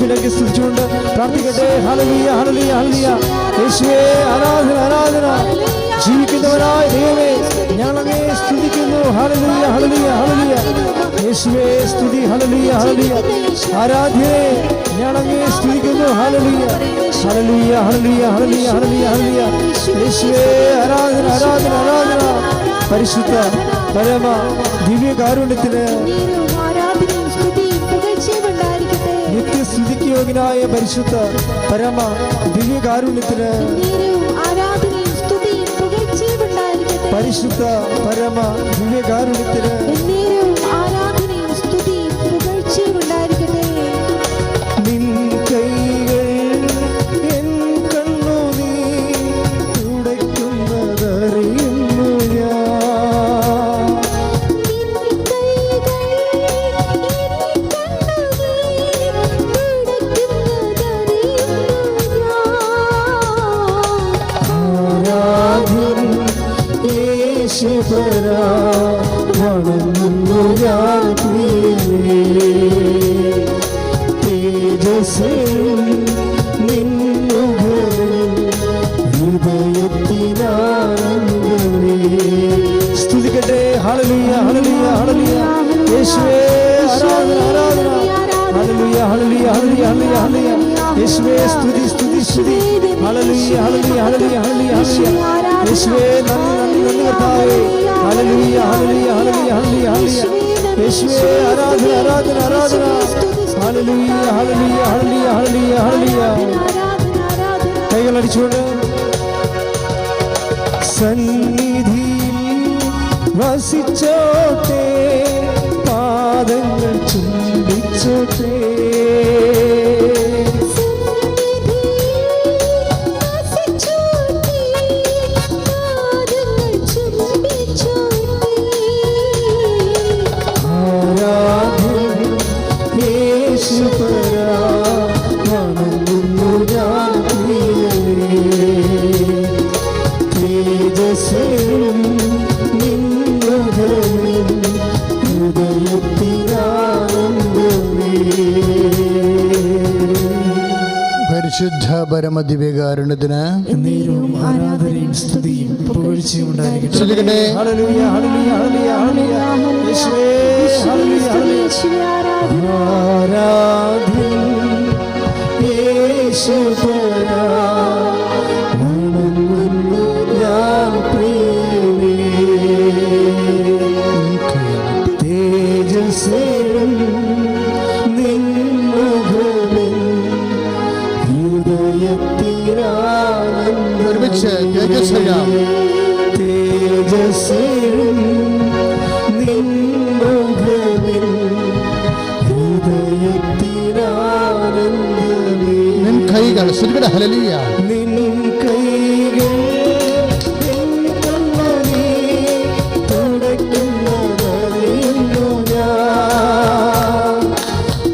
യേശുവിനെ സ്തുതിച്ചുകൊണ്ട് പ്രാർത്ഥിക്കട്ടെ. ഹല്ലേലൂയ ഹല്ലേലൂയ ഹല്ലേലൂയ. യേശുവേ ആരാധന ആരാധന. ജീവിക്കുന്നവനായ ദൈവമേ ഞങ്ങൾ അങ്ങേ സ്തുതിക്കുന്നു. ഹല്ലേലൂയ ഹല്ലേലൂയ ഹല്ലേലൂയ. യേശുവേ സ്തുതി. ഹല്ലേലൂയ ഹല്ലേലൂയ. ആരാധ്യനെ ഞങ്ങൾ അങ്ങേ സ്തുതിക്കുന്നു. ഹല്ലേലൂയ ഹല്ലേലൂയ ഹല്ലേലൂയ ഹല്ലേലൂയ ഹല്ലേലൂയ ഹല്ലേലൂയ. യേശുവേ ആരാധന ആരാധന ആരാധന. പരിശുദ്ധ പരമ ദിവ്യകാരുണ്യത്തിന് നിത്യസ്തുതിക്ക് യോഗ്യനായ പരിശുദ്ധ പരമ ദിവ്യകാരുണ്യത്തിന് പരിശുദ്ധ പരമ ദിവ്യകാരുണ്യത്തിന് നിൻ കൈകൾ എൻ കണ്ണുനീർ തുടയ്ക്കുന്നതറിയുന്നു ഞാൻ. ആരാധ്യൻ യേശുപരാ വണങ്ങുന്നു ഞാൻ പ്രിയനേ. തേജസ്സിൽ നിന്നുഭവൻ ഹൃദയത്തിനാനന്ദമേ. സ്തുതിക്കട്ടെ. ഹല്ലേലൂയ ഹല്ലേലൂയ ഹല്ലേലൂയ. യേശുവേ ആരാധന ആരാധന. ഹല്ലേലൂയ ഹല്ലേലൂയ ഹല്ലേലൂയ ഹല്ലേലൂയ ഹല്ലേലൂയ. യേശുവേ സ്തുതി സ്തുതി സ്തുതി. ഹല്ലേലൂയ ഹല്ലേലൂയ ഹല്ലേലൂയ ഹല്ലേലൂയ ഹല്ലേലൂയ. യേശുവേ നന്ദി നന്ദി നന്ദി കർത്താവേ. ഹല്ലേലൂയ ഹല്ലേലൂയ ഹല്ലേലൂയ ഹല്ലേലൂയ ഹല്ലേലൂയ. യേശുവേ ആരാധന ആരാധന ആരാധന. ഹല്ലേലൂയ ഹല്ലേലൂയ ഹല്ലേലൂയ ഹല്ലേലൂയ ഹല്ലേലൂയ. കൈകൾ അടിച്ചുകൊണ്ട് സന്നിധിയിൽ വസിച്ചോട്ടെ, പാദങ്ങൾ ചുംബിച്ചോട്ടെ. പരിശുദ്ധ പരമദിവ്യകാരുണ്യത്തിന് ആരാധനയും സ്തുതിയും പുകഴ്ചയും ഉണ്ടായിരിക്കട്ടെ. ഹല്ലേലൂയ ഹല്ലേലൂയ ഹല്ലേലൂയ ഹല്ലേലൂയ. യേശുവേ ഹല്ലേലൂയ ഹല്ലേലൂയ. ആരാധ്യൻ യേശുപരാ വണങ്ങുന്നു ഞാൻ പ്രിയനേ. തേജസ്സിൽ നിന്നുഭവൻ ഹൃദയത്തിനാനന്ദമേ. ഒരുമിച്ച് തേജസ്സിൽ നിന്നുഭവൻ ഹൃദയത്തിനാനന്ദമേ. നിൻ കൈകൾ സ്തുതിക്കട്ടെ. ഹല്ലേലൂയ. നിൻ കൈകൾ എൻ കണ്ണുനീർ തുടയ്ക്കുന്നതറിയുന്നു ഞാൻ.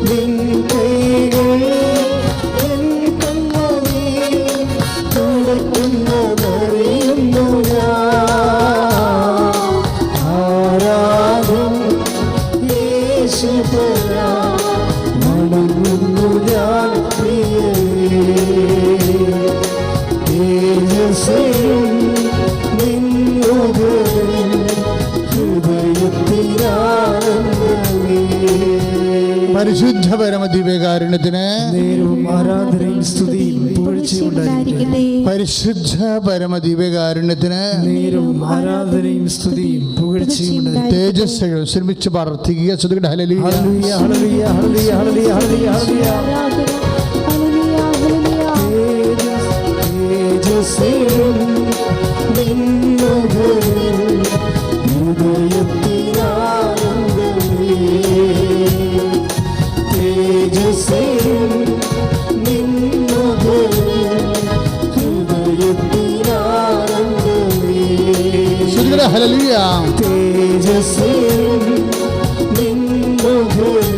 നിൻ കൈകൾ എൻ കണ്ണുനീർ തുടയ്ക്കുന്നതറിയുന്നു ഞാൻ. ആരാധന യേശുപരാ വണങ്ങുന്നു ഞാൻ പ്രിയനേ. തേജസ്സിൽ നിന്നുഭവൻ ഹൃദയത്തിനാനന്ദമേ. പരിശുദ്ധ പരമദിവ്യകാരുണ്യത്തിന് ആരാധനയും സ്തുതിയും പുകഴ്ചയും ഉണ്ടായിരിക്കട്ടെ. പരിശുദ്ധ പരമദിവ്യകാരുണ്യത്തിന് ആരാധനയും സ്തുതിയും പുകഴ്ചയും ഉണ്ടായിരിക്കട്ടെ. തേജസ്സുകൾ ശ്രമിച്ച് പ്രാർത്ഥിക്കുക. സ്തുതിക്കട്ടെ. ഹല്ലേലൂയ ഹല്ലേലൂയ ഹല്ലേലൂയ ഹല്ലേലൂയ ഹല്ലേലൂയ ഹല്ലേലൂയ. തേജസ്സിൽ നിന്നുഭവൻ ഹൃദയത്തിനാനന്ദമേ. തേജസ്സിൽ നിന്നുഭവൻ ഹൃദയത്തിനാനന്ദമേ. സ്തുതിക്കട്ടെ. ഹല്ലേലൂയ. തേജസ്സിൽ നിന്നുഭവൻ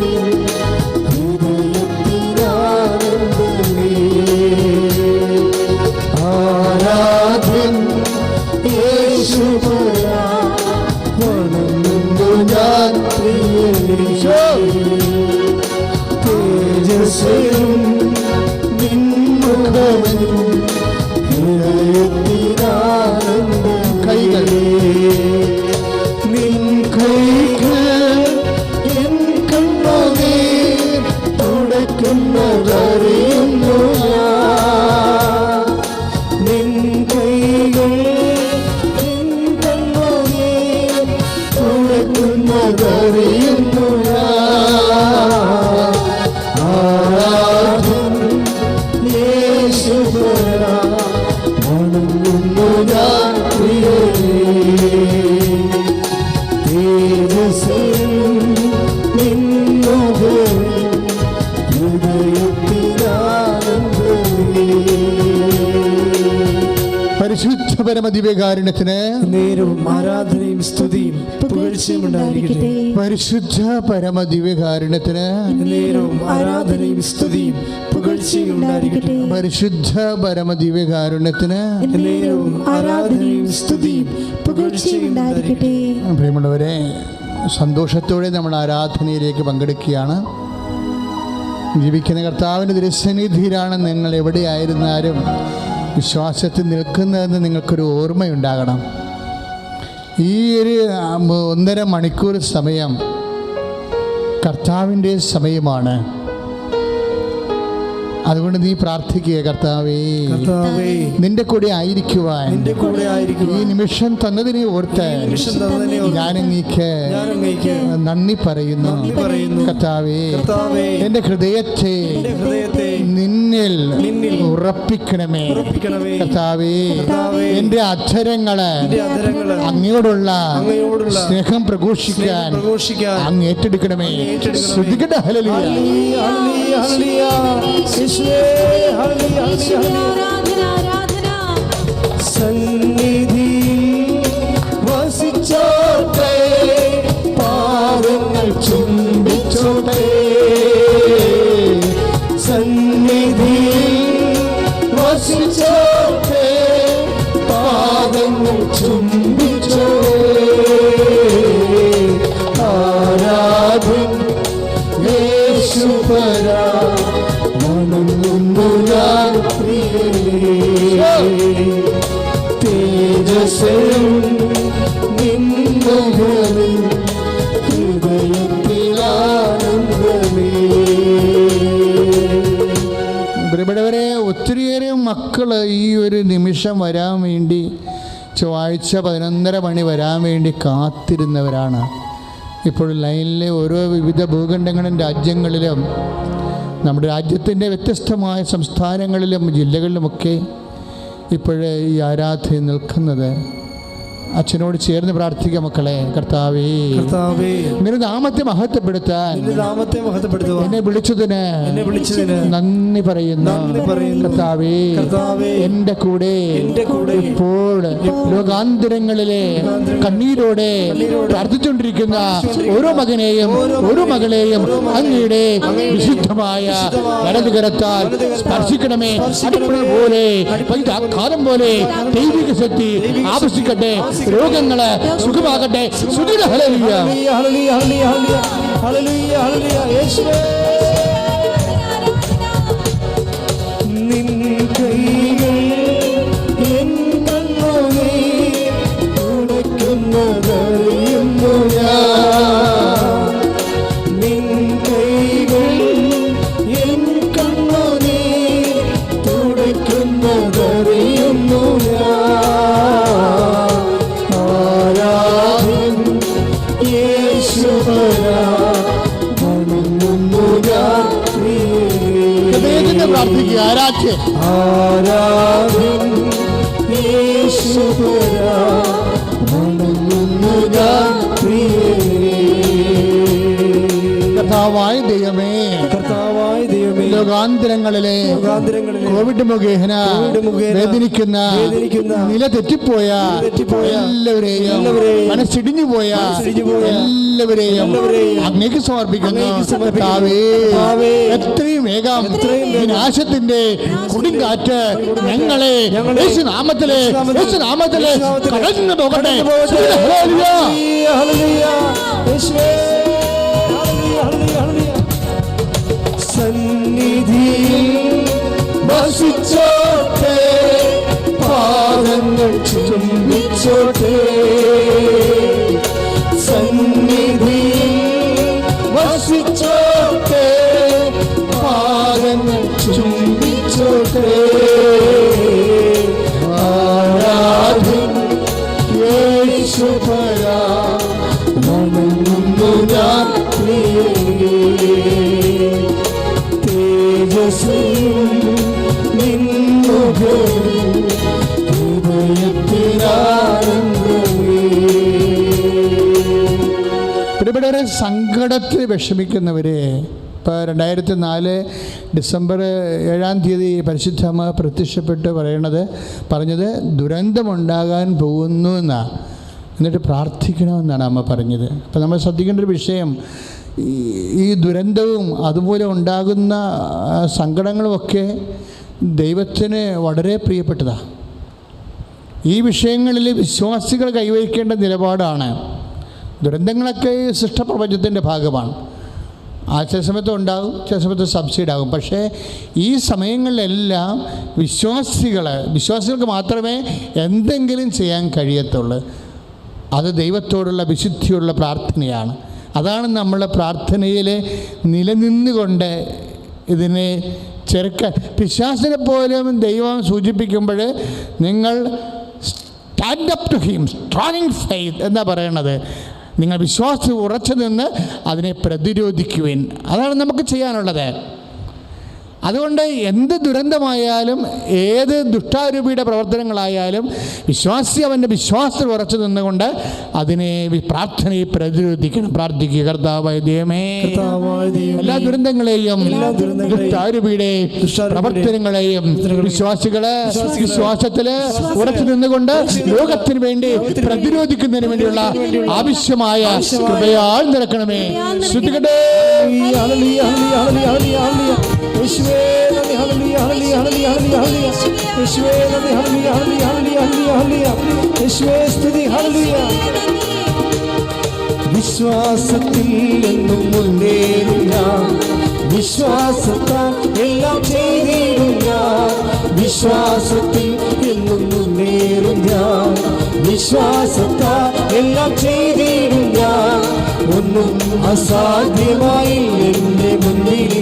ഹൃദയത്തിനാനന്ദമേ. ആരാധ്യൻ യേശുപരാ വണങ്ങുന്നു ഞാൻ പ്രിയനേ. തേജസ്സിൽ നിന്നവൻ കൈകൾ നിൻ കൈകൾ എൻ കണ്ണുനീർ തുടയ്ക്കുന്നതറിയുന്നു ഞാൻ. നിൻ കൈകൾ എൻ കണ്ണുനീർ തുടയ്ക്കുന്നതറിയുന്നു ഞാൻ. ആരാധന യേശുവരാ വണങ്ങുന്നു ഞാൻ പ്രിയനേ. തേജസ്സിൽ നിന്നുകൻ ഹൃദയത്തിലാനന്ദമേ. പരിശുദ്ധ പരമദിവ്യകാരുണ്യത്തിന് നേരവും ആരാധനയും സ്തുതിയും പുകഴ്ചയും ഉണ്ടായിരിക്കട്ടെ. പരിശുദ്ധ പരമദിവ്യകാരുണ്യത്തിന് നേരവും ആരാധനയും സ്തുതിയും പുകഴ്ചയും ഉണ്ടായിരിക്കട്ടെ. പരിശുദ്ധ പരമദിവ്യകാരുണ്യത്തിന് നേരവും ആരാധനയും സ്തുതിയും പുകഴ്ചയും ഉണ്ടായിരിക്കട്ടെ. പ്രിയമുള്ളവരെ, സന്തോഷത്തോടെ നമ്മൾ ആരാധനയിലേക്ക് പങ്കെടുക്കുകയാണ്. ജീവിക്കുന്ന കർത്താവിൻ്റെ തിരുസന്നിധിയിലാണ് നിങ്ങൾ എവിടെയായിരുന്നാലും വിശ്വാസത്തിൽ നിൽക്കുന്നതെന്ന് നിങ്ങൾക്കൊരു ഓർമ്മയുണ്ടാകണം. ഈ ഒരു 1.5 മണിക്കൂർ സമയം കർത്താവിൻ്റെ സമയമാണ്. അതുകൊണ്ട് നീ പ്രാർത്ഥിക്കുക, കർത്താവേ നിന്റെ കൂടെ ആയിരിക്കുവാൻ ഈ നിമിഷം തന്നതിനെ ഓർത്ത് ഞാൻ അങ്ങേക്ക് നന്ദി പറയുന്നു. കർത്താവേ, എൻ്റെ ഹൃദയത്തെ നിന്നിൽ ഉറപ്പിക്കണമേ. കർത്താവേ, എൻ്റെ അധരങ്ങള് അങ്ങയോടുള്ള സ്നേഹം പ്രഘോഷിക്കാൻ അങ്ങ് ഏറ്റെടുക്കണമേ. ശ്രദ്ധിക്കട്ടെ. ഹല്ലേലൂയ. സന്നിധിയിൽ വസിച്ചോട്ടെ, പാദങ്ങൾ ചുംബിച്ചോട്ടെ. സന്നിധിയിൽ വസിച്ചോട്ടെ, പാദങ്ങൾ ചുംബിച്ചോട്ടെ. ആരാധന യേശുപരാ വണങ്ങുന്നു ഞാൻ പ്രിയനേ. തേജസ്സിൽ നിന്നുകൻ ഹൃദയത്തിലാനന്ദമേ. പ്രിയപ്പെട്ടവരെ, ഒത്തിരിയേറെ മക്കൾ ഈ ഒരു നിമിഷം വരാൻ വേണ്ടി, ചൊവ്വാഴ്ച 11:30 മണി വരാൻ വേണ്ടി കാത്തിരുന്നവരാണ്. ഇപ്പോൾ ലൈനിലെ ഓരോ വിവിധ ഭൂഖണ്ഡങ്ങളിലും രാജ്യങ്ങളിലും നമ്മുടെ രാജ്യത്തിൻ്റെ വ്യത്യസ്തമായ സംസ്ഥാനങ്ങളിലും ജില്ലകളിലുമൊക്കെ ഇപ്പോഴേ ഈ ആരാധന നിൽക്കുന്നത്. അച്ഛനോട് ചേർന്ന് പ്രാർത്ഥിക്കാം. മക്കളെ, കർത്താവേ നിന്റെ നാമത്തെ മഹത്വപ്പെടുത്താൻ എന്നെ വിളിച്ചതിന് നന്ദി പറയുന്നു. കർത്താവേ, എൻ്റെ കൂടെ ഇപ്പോൾ ലോകാന്തരങ്ങളിലെ കണ്ണീരോടെ പ്രാർത്ഥിച്ചുകൊണ്ടിരിക്കുന്ന ഓരോ മകനെയും ഓരോ മകളെയും അങ്ങയുടെ വിശുദ്ധമായ വലതുകരത്താൽ സ്പർശിക്കണമേ. അടിപ്പണ പോലെ കാലം പോലെ ദൈവിക ശക്തി ആവശ്യിക്കട്ടെ. രോഗങ്ങള് സുഖമാകട്ടെ. സ്തുതിയുടെ ഹല്ലേലൂയ. ഹല്ലേലൂയ, ഹല്ലേലൂയ, ഹല്ലേലൂയ, ഹല്ലേലൂയ. യേശുവേ, നിൻ കൈകൾ എൻ കണ്ണുനീർ തുടയ്ക്കുന്നതറിയുന്നു ഞാൻ. നിൻ കൈകൾ എൻ കണ്ണുനീർ തുടയ്ക്കുന്നതറിയുന്നു ഞാൻ. പ്രാർത്ഥിക്കുക. ആരാധന യേശുവരാ വണങ്ങുന്നു ഞാൻ പ്രിയനേ. കർത്താവായ ദൈവമേ, ലോകാന്തരങ്ങളിലെ കോവിഡ് മുഖേന വേദനിക്കുന്ന നില തെറ്റിപ്പോയ എല്ലാവരെയും, മനസ്സിടിഞ്ഞു പോയ എല്ലാവരെയും അങ്ങേക്ക് സമർപ്പിക്കുന്നു. എത്രയും വേഗം വിനാശത്തിന്റെ കൊടുങ്കാറ്റ് ഞങ്ങളെ യേശുനാമത്തിലെ കടന്നു പോകട്ടെ. സന്നിധിയിൽ വസിച്ചോ വസിച്ചോട്ടെ, പാദങ്ങൾ ചുംബിച്ചോട്ടെ. ആരാധന യേശുപരാ, വണങ്ങുന്നു ഞാൻ തേജസ് പ്രിയപ്പെട്ടവരെ, സങ്കടത്തിൽ വിഷമിക്കുന്നവരെ, ഇപ്പോൾ 2004 ഡിസംബർ 7 പരിശുദ്ധമ്മ പ്രത്യക്ഷപ്പെട്ട് പറഞ്ഞത് ദുരന്തമുണ്ടാകാൻ പോകുന്നു എന്നാണ്. എന്നിട്ട് പ്രാർത്ഥിക്കണമെന്നാണ് അമ്മ പറഞ്ഞത്. അപ്പോൾ നമ്മൾ ശ്രദ്ധിക്കേണ്ട ഒരു വിഷയം, ഈ ദുരന്തവും അതുപോലെ ഉണ്ടാകുന്ന സങ്കടങ്ങളുമൊക്കെ ദൈവത്തിന് വളരെ പ്രിയപ്പെട്ടതാണ്. ഈ വിഷയങ്ങളിൽ വിശ്വാസികൾ കൈവരിക്കേണ്ട നിലപാടാണ്. ദുരന്തങ്ങളൊക്കെ സൃഷ്ടപ്രപഞ്ചത്തിൻ്റെ ഭാഗമാണ്. ചില സമയത്ത് ഉണ്ടാകും, ചില സമയത്ത് സബ്സിഡി ആകും. പക്ഷേ ഈ സമയങ്ങളിലെല്ലാം വിശ്വാസികൾക്ക് മാത്രമേ എന്തെങ്കിലും ചെയ്യാൻ കഴിയത്തുള്ളൂ. അത് ദൈവത്തോടുള്ള വിശുദ്ധിയുള്ള പ്രാർത്ഥനയാണ്. അതാണ് നമ്മളെ പ്രാർത്ഥനയിൽ നിലനിന്നുകൊണ്ട് ഇതിനെ ചെറുക്കാൻ. പിശാചിനെ പോലും ദൈവം സൂചിപ്പിക്കുമ്പോൾ നിങ്ങൾ stand up to him strong faith എന്നാ പറയണത്. നിങ്ങൾ വിശ്വാസം ഉറച്ചു നിന്ന് അതിനെ പ്രതിരോധിക്കുവിൻ. അതാണ് നമുക്ക് ചെയ്യാനുള്ളത്. അതുകൊണ്ട് എന്ത് ദുരന്തമായാലും ഏത് ദുഷ്ടാരൂപിയുടെ പ്രവർത്തനങ്ങളായാലും വിശ്വാസി അവൻ്റെ വിശ്വാസത്തിൽ ഉറച്ചു നിന്നുകൊണ്ട് അതിനെ പ്രാർത്ഥനയെ പ്രതിരോധിക്കണം. പ്രാർത്ഥിക്കുക, കർത്താവായ ദൈവമേ, എല്ലാ ദുരന്തങ്ങളെയും ദുഷ്ടാരൂപിയുടെ പ്രവർത്തനങ്ങളെയും വിശ്വാസികള് വിശ്വാസത്തില് ഉറച്ചു നിന്നുകൊണ്ട് ലോകത്തിന് വേണ്ടി പ്രതിരോധിക്കുന്നതിന് വേണ്ടിയുള്ള ആവശ്യമായ കൃപയാൽ നിറക്കണമേ. ശ്രദ്ധിക്കട്ടെ. വിശ്വാസത്തിൽ എന്നും മുന്നേറും ഞാൻ, വിശ്വാസത്താൽ എല്ലാം ചെയ്തിടും ഞാൻ. വിശ്വാസത്തിൽ എന്നും മുന്നേറും ഞാൻ, വിശ്വാസത്താൽ എല്ലാം ചെയ്തിടും ഞാൻ. ഒന്നും അസാധ്യമായി എൻ്റെ മുന്നിൽ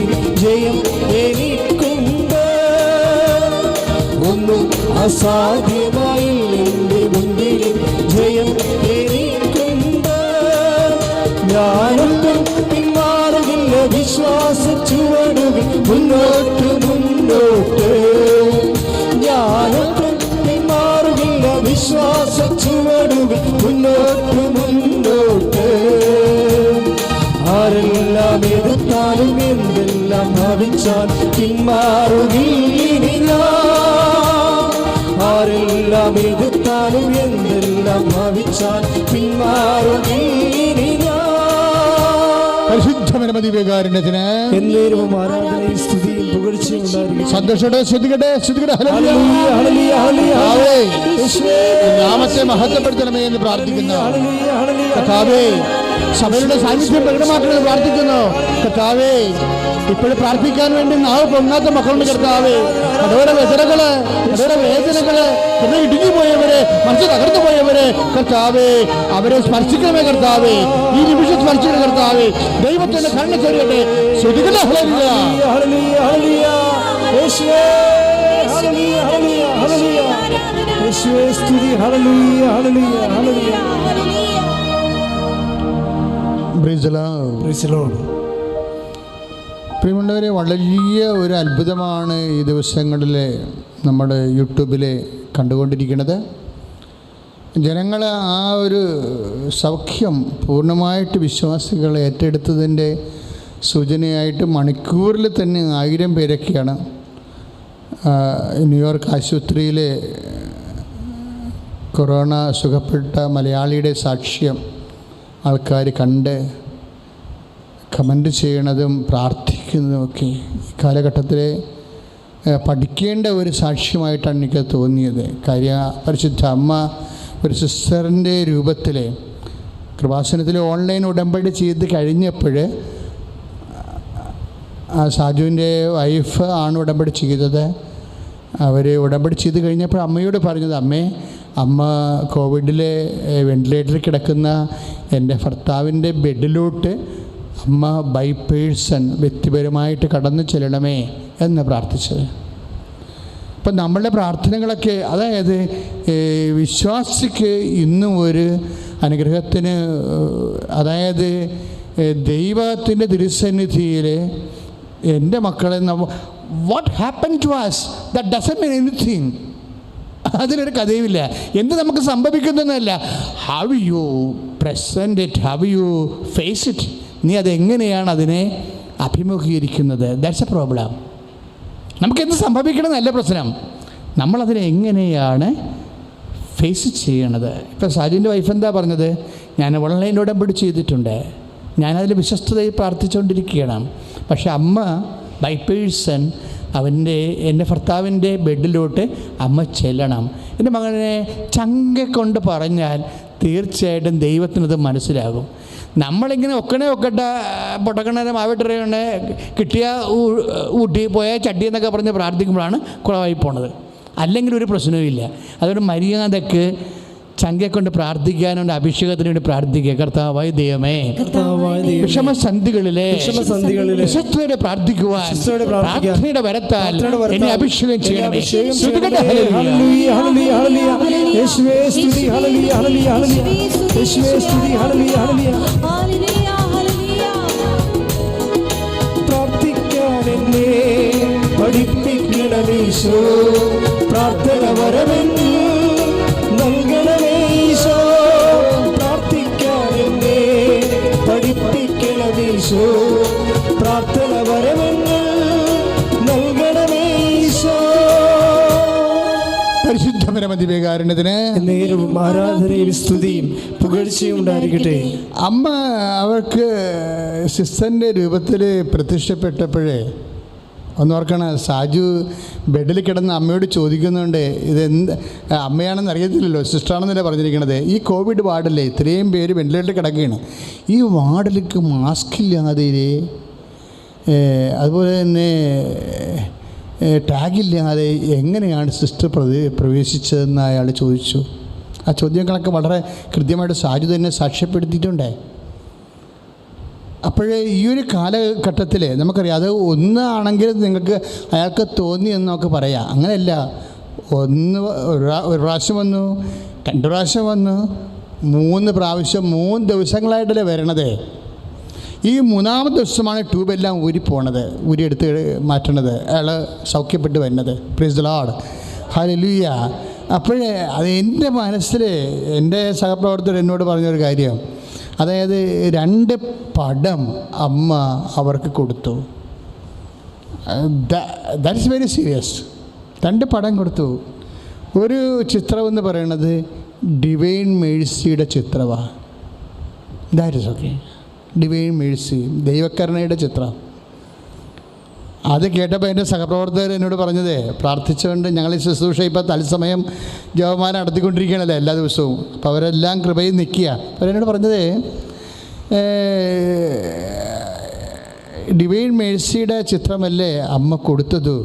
ജയം എനിക്കുണ്ട്. ഒന്നും അസാധ്യമായി എൻ്റെ മുന്നിൽ ജയം എനിക്കുണ്ട്. ഞാനൊന്നും പിന്മാറുകില്ല, വിശ്വാസ ചുവടുകൾ മുന്നോട്ട് മുന്നോട്ട്. ഞാനൊന്നും പിന്മാറുകില്ല, വിശ്വാസ ചുവടുകൾ മുന്നോട്ട് മുന്നോട്ട്. ആരെല്ലാം എതിർത്താലും എന്തെല്ലാം ഭാവിച്ചാൽ പിന്മാറുകയില്ല ഞാൻ. ആരെല്ലാം എതിർത്താലും എന്തെല്ലാം ഭാവിച്ചാൽ പിന്മാറുകയില്ല ഞാൻ. പരിശുദ്ധമായ ദിവ്യകാരുണ്യത്തിന് എന്നേരവും ആരാധനയും സ്തുതിയും പുകഴ്ചയും ഉണ്ടായിരിക്കട്ടെ. സന്തോഷത്തോടെ ശ്രദ്ധിക്കട്ടെ. നാമത്തെ മഹത്വപ്പെടുത്തണമേ എന്ന് പ്രാർത്ഥിക്കുന്നു. കർത്താവേ, സഭയുടെ സാന്നിധ്യം പ്രകടമാക്കണമെന്ന് പ്രാർത്ഥിക്കുന്നു. കർത്താവേ, ഇപ്പോഴും പ്രാർത്ഥിക്കാൻ വേണ്ടി നാവ് പൊങ്ങാത്ത മക്കളുണ്ട്. കർത്താവേ, അതോടെ വ്യതകള്, അതോടെ വേദനകള്, ഹൃദയം ഇടുങ്ങി പോയവര്, മനസ്സ് തകർന്നു പോയവര്, കർത്താവേ, അവരെ സ്പർശിക്കണമേ. കർത്താവേ, ഈ നിമിഷം സ്പർശിക്കണം. കർത്താവേ, ദൈവത്തിന്റെ കണ്ണ് ചെറിയട്ടെ. ശ്രുതികളെ പ്രിയമുള്ളവരെ, വലിയ ഒരു അത്ഭുതമാണ് ഈ ദിവസങ്ങളിൽ നമ്മുടെ യൂട്യൂബിൽ കണ്ടുകൊണ്ടിരിക്കുന്നത്. ജനങ്ങൾ ആ ഒരു സൗഖ്യം പൂർണ്ണമായിട്ട് വിശ്വാസികൾ ഏറ്റെടുത്തതിൻ്റെ സൂചനയായിട്ട് മണിക്കൂറിൽ തന്നെ 1000 പേരൊക്കെയാണ് ന്യൂയോർക്ക് ആശുപത്രിയിൽ കൊറോണ സുഖപ്പെട്ട മലയാളിയുടെ സാക്ഷ്യം ആൾക്കാർ കണ്ട് കമൻ്റ് ചെയ്യണതും പ്രാർത്ഥിക്കുന്നതുമൊക്കെ ഈ കാലഘട്ടത്തിൽ പഠിക്കേണ്ട ഒരു സാക്ഷ്യമായിട്ടാണ് എനിക്ക് തോന്നിയത്. പരിശുദ്ധ അമ്മ ഒരു സിസ്റ്ററിൻ്റെ രൂപത്തിൽ കൃപാസനത്തിൽ ഓൺലൈൻ ഉടമ്പടി ചെയ്ത് കഴിഞ്ഞപ്പോൾ ആ സാജുവിൻ്റെ വൈഫ് ആണ് ഉടമ്പടി ചെയ്തത്. അവർ ഉടമ്പടി ചെയ്ത് കഴിഞ്ഞപ്പോൾ അമ്മയോട് പറഞ്ഞത്, അമ്മ കോവിഡിൽ വെന്റിലേറ്ററിൽ കിടക്കുന്ന എൻ്റെ ഭർത്താവിൻ്റെ ബെഡിലോട്ട് അമ്മ ബൈ പേഴ്സൺ വ്യക്തിപരമായിട്ട് കടന്നു ചെല്ലണമേ എന്ന് പ്രാർത്ഥിച്ചത്. അപ്പം നമ്മളുടെ പ്രാർത്ഥനകളൊക്കെ, അതായത് വിശ്വാസിക്ക് ഇന്നും ഒരു അനുഗ്രഹത്തിന്, അതായത് ദൈവത്തിൻ്റെ തിരുസന്നിധിയിൽ എൻ്റെ മക്കളെ what happen to us that doesn't mean anything. അതിലൊരു കഥയുമില്ല. എന്ത് നമുക്ക് സംഭവിക്കുന്നതല്ല, how you present it, how you face it. നീ അതെങ്ങനെയാണ് അതിനെ അഭിമുഖീകരിക്കുന്നത്. That's a problem. നമുക്കെന്ത് സംഭവിക്കണമെന്നല്ല പ്രശ്നം, നമ്മളതിനെ എങ്ങനെയാണ് ഫേസ് ചെയ്യണത്. ഇപ്പോൾ സാജുവിൻ്റെ വൈഫ് എന്താ പറഞ്ഞത്, ഞാൻ ഓൺലൈൻ ഉടമ്പടി ചെയ്തിട്ടുണ്ട്, ഞാനതിൽ വിശ്വസ്തതയിൽ പ്രാർത്ഥിച്ചുകൊണ്ടിരിക്കുകയാണ്. പക്ഷെ അമ്മ ബൈ പേഴ്സൺ എൻ്റെ ഭർത്താവിൻ്റെ ബെഡിലോട്ട് അമ്മ ചെല്ലണം. എൻ്റെ മകനെ ചങ്ക കൊണ്ട് പറഞ്ഞാൽ തീർച്ചയായിട്ടും ദൈവത്തിനത് മനസ്സിലാകും. നമ്മളിങ്ങനെ ഒക്കട്ടെ പൊട്ടക്കണേനെ മാവിട്ടറിയണേ കിട്ടിയ ഊട്ടി പോയ ചട്ടി എന്നൊക്കെ പറഞ്ഞ് പ്രാർത്ഥിക്കുമ്പോഴാണ് കുളമായി പോണത്. അല്ലെങ്കിൽ ഒരു പ്രശ്നവുമില്ല. അതുകൊണ്ട് മര്യാദക്ക് ചങ്കെ കൊണ്ട് പ്രാർത്ഥിക്കാനുണ്ട്, അഭിഷേകത്തിന് വേണ്ടി പ്രാർത്ഥിക്കുക. കർത്താവായ ദൈവമേ, വിഷമസന്ധികളിലെ വിശ്വസ്തയോടെ പ്രാർത്ഥിക്കുവാൻ പ്രാർത്ഥനയുടെ വരത്താൽ എന്നെ അഭിഷേകം ചെയ്യണമേ. പ്രാർത്ഥിക്കാൻ എന്നെ പഠിപ്പിക്കണമീശോ, പ്രാർത്ഥന വരമെന്ന് നൽകണമേശോ. പ്രാർത്ഥിക്കാൻ എന്നെ പഠിപ്പിക്കണമീശോ, പ്രാർത്ഥന വരമെന്ന് നൽകണമേശോ. പരിശുദ്ധ പരമദിവ്യകാരുണ്യത്തിന് നേരവും ആരാധനയും സ്തുതിയും പുകഴ്ചയും ഉണ്ടായിരിക്കട്ടെ. അമ്മ അവർക്ക് സിസ്റ്ററിൻ്റെ രൂപത്തിൽ പ്രത്യക്ഷപ്പെട്ടപ്പോഴേ ഒന്നോർക്കണം, സാജു ബെഡിൽ കിടന്ന് അമ്മയോട് ചോദിക്കുന്നുണ്ട്, ഇതെന്ത് അമ്മയാണെന്ന് അറിയത്തില്ലല്ലോ, സിസ്റ്ററാണെന്നല്ലേ പറഞ്ഞിരിക്കണത്. ഈ കോവിഡ് വാർഡല്ലേ, ഇത്രയും പേര് വെന്റിലേറ്ററിൽ കിടക്കുകയാണ്, ഈ വാർഡിലേക്ക് മാസ്ക് ഇല്ലാതെ, അതുപോലെ തന്നെ ടാഗില്ലാതെ എങ്ങനെയാണ് സിസ്റ്റർ പ്രവേശിച്ചതെന്ന് അയാൾ ചോദിച്ചു. ആ ചോദ്യങ്ങളൊക്കെ വളരെ കൃത്യമായിട്ട് സാജു തന്നെ സാക്ഷ്യപ്പെടുത്തിയിട്ടുണ്ട്. അപ്പോഴേ ഈ ഒരു കാലഘട്ടത്തിൽ നമുക്കറിയാം, അത് ഒന്നാണെങ്കിൽ നിങ്ങൾക്ക് അയാൾക്ക് തോന്നി എന്ന് നമുക്ക് പറയാം. അങ്ങനെയല്ല, ഒരു പ്രാവശ്യം വന്നു, 2 പ്രാവശ്യം വന്നു, 3 പ്രാവശ്യം, 3 ദിവസങ്ങളായിട്ടല്ലേ വരണത്. ഈ 3ാമത്തെ ദിവസമാണ് ട്യൂബെല്ലാം ഊരിയെടുത്ത് മാറ്റണത്, അയാൾ സൗഖ്യപ്പെട്ട് വരുന്നത്. Praise the Lord, hallelujah. അപ്പോഴേ അത് എൻ്റെ മനസ്സിൽ എൻ്റെ സഹപ്രവർത്തകർ എന്നോട് പറഞ്ഞൊരു കാര്യം, അതായത് 2 പടം അമ്മ അവർക്ക് കൊടുത്തു. That is very serious. 2 പടം കൊടുത്തു. ഒരു ചിത്രമെന്ന് പറയുന്നത് ഡിവൈൻ മേഴ്സിയുടെ ചിത്രമാണ്. That is okay. Divine mercy, ദൈവകരുണയുടെ ചിത്രം. അത് കേട്ടപ്പോൾ എൻ്റെ സഹപ്രവർത്തകർ എന്നോട് പറഞ്ഞത്, പ്രാർത്ഥിച്ചുകൊണ്ട് ഞങ്ങൾ ഈ ശുശ്രൂഷ ഇപ്പോൾ തത്സമയം ജപമാല നടത്തിക്കൊണ്ടിരിക്കുകയാണല്ലോ എല്ലാ ദിവസവും. അപ്പോൾ അവരെല്ലാം കൃപയിൽ നിൽക്കുക. അവരെന്നോട് പറഞ്ഞത്, ഡിവൈൻ മേഴ്സിയുടെ ചിത്രമല്ലേ അമ്മ കൊടുത്തത്,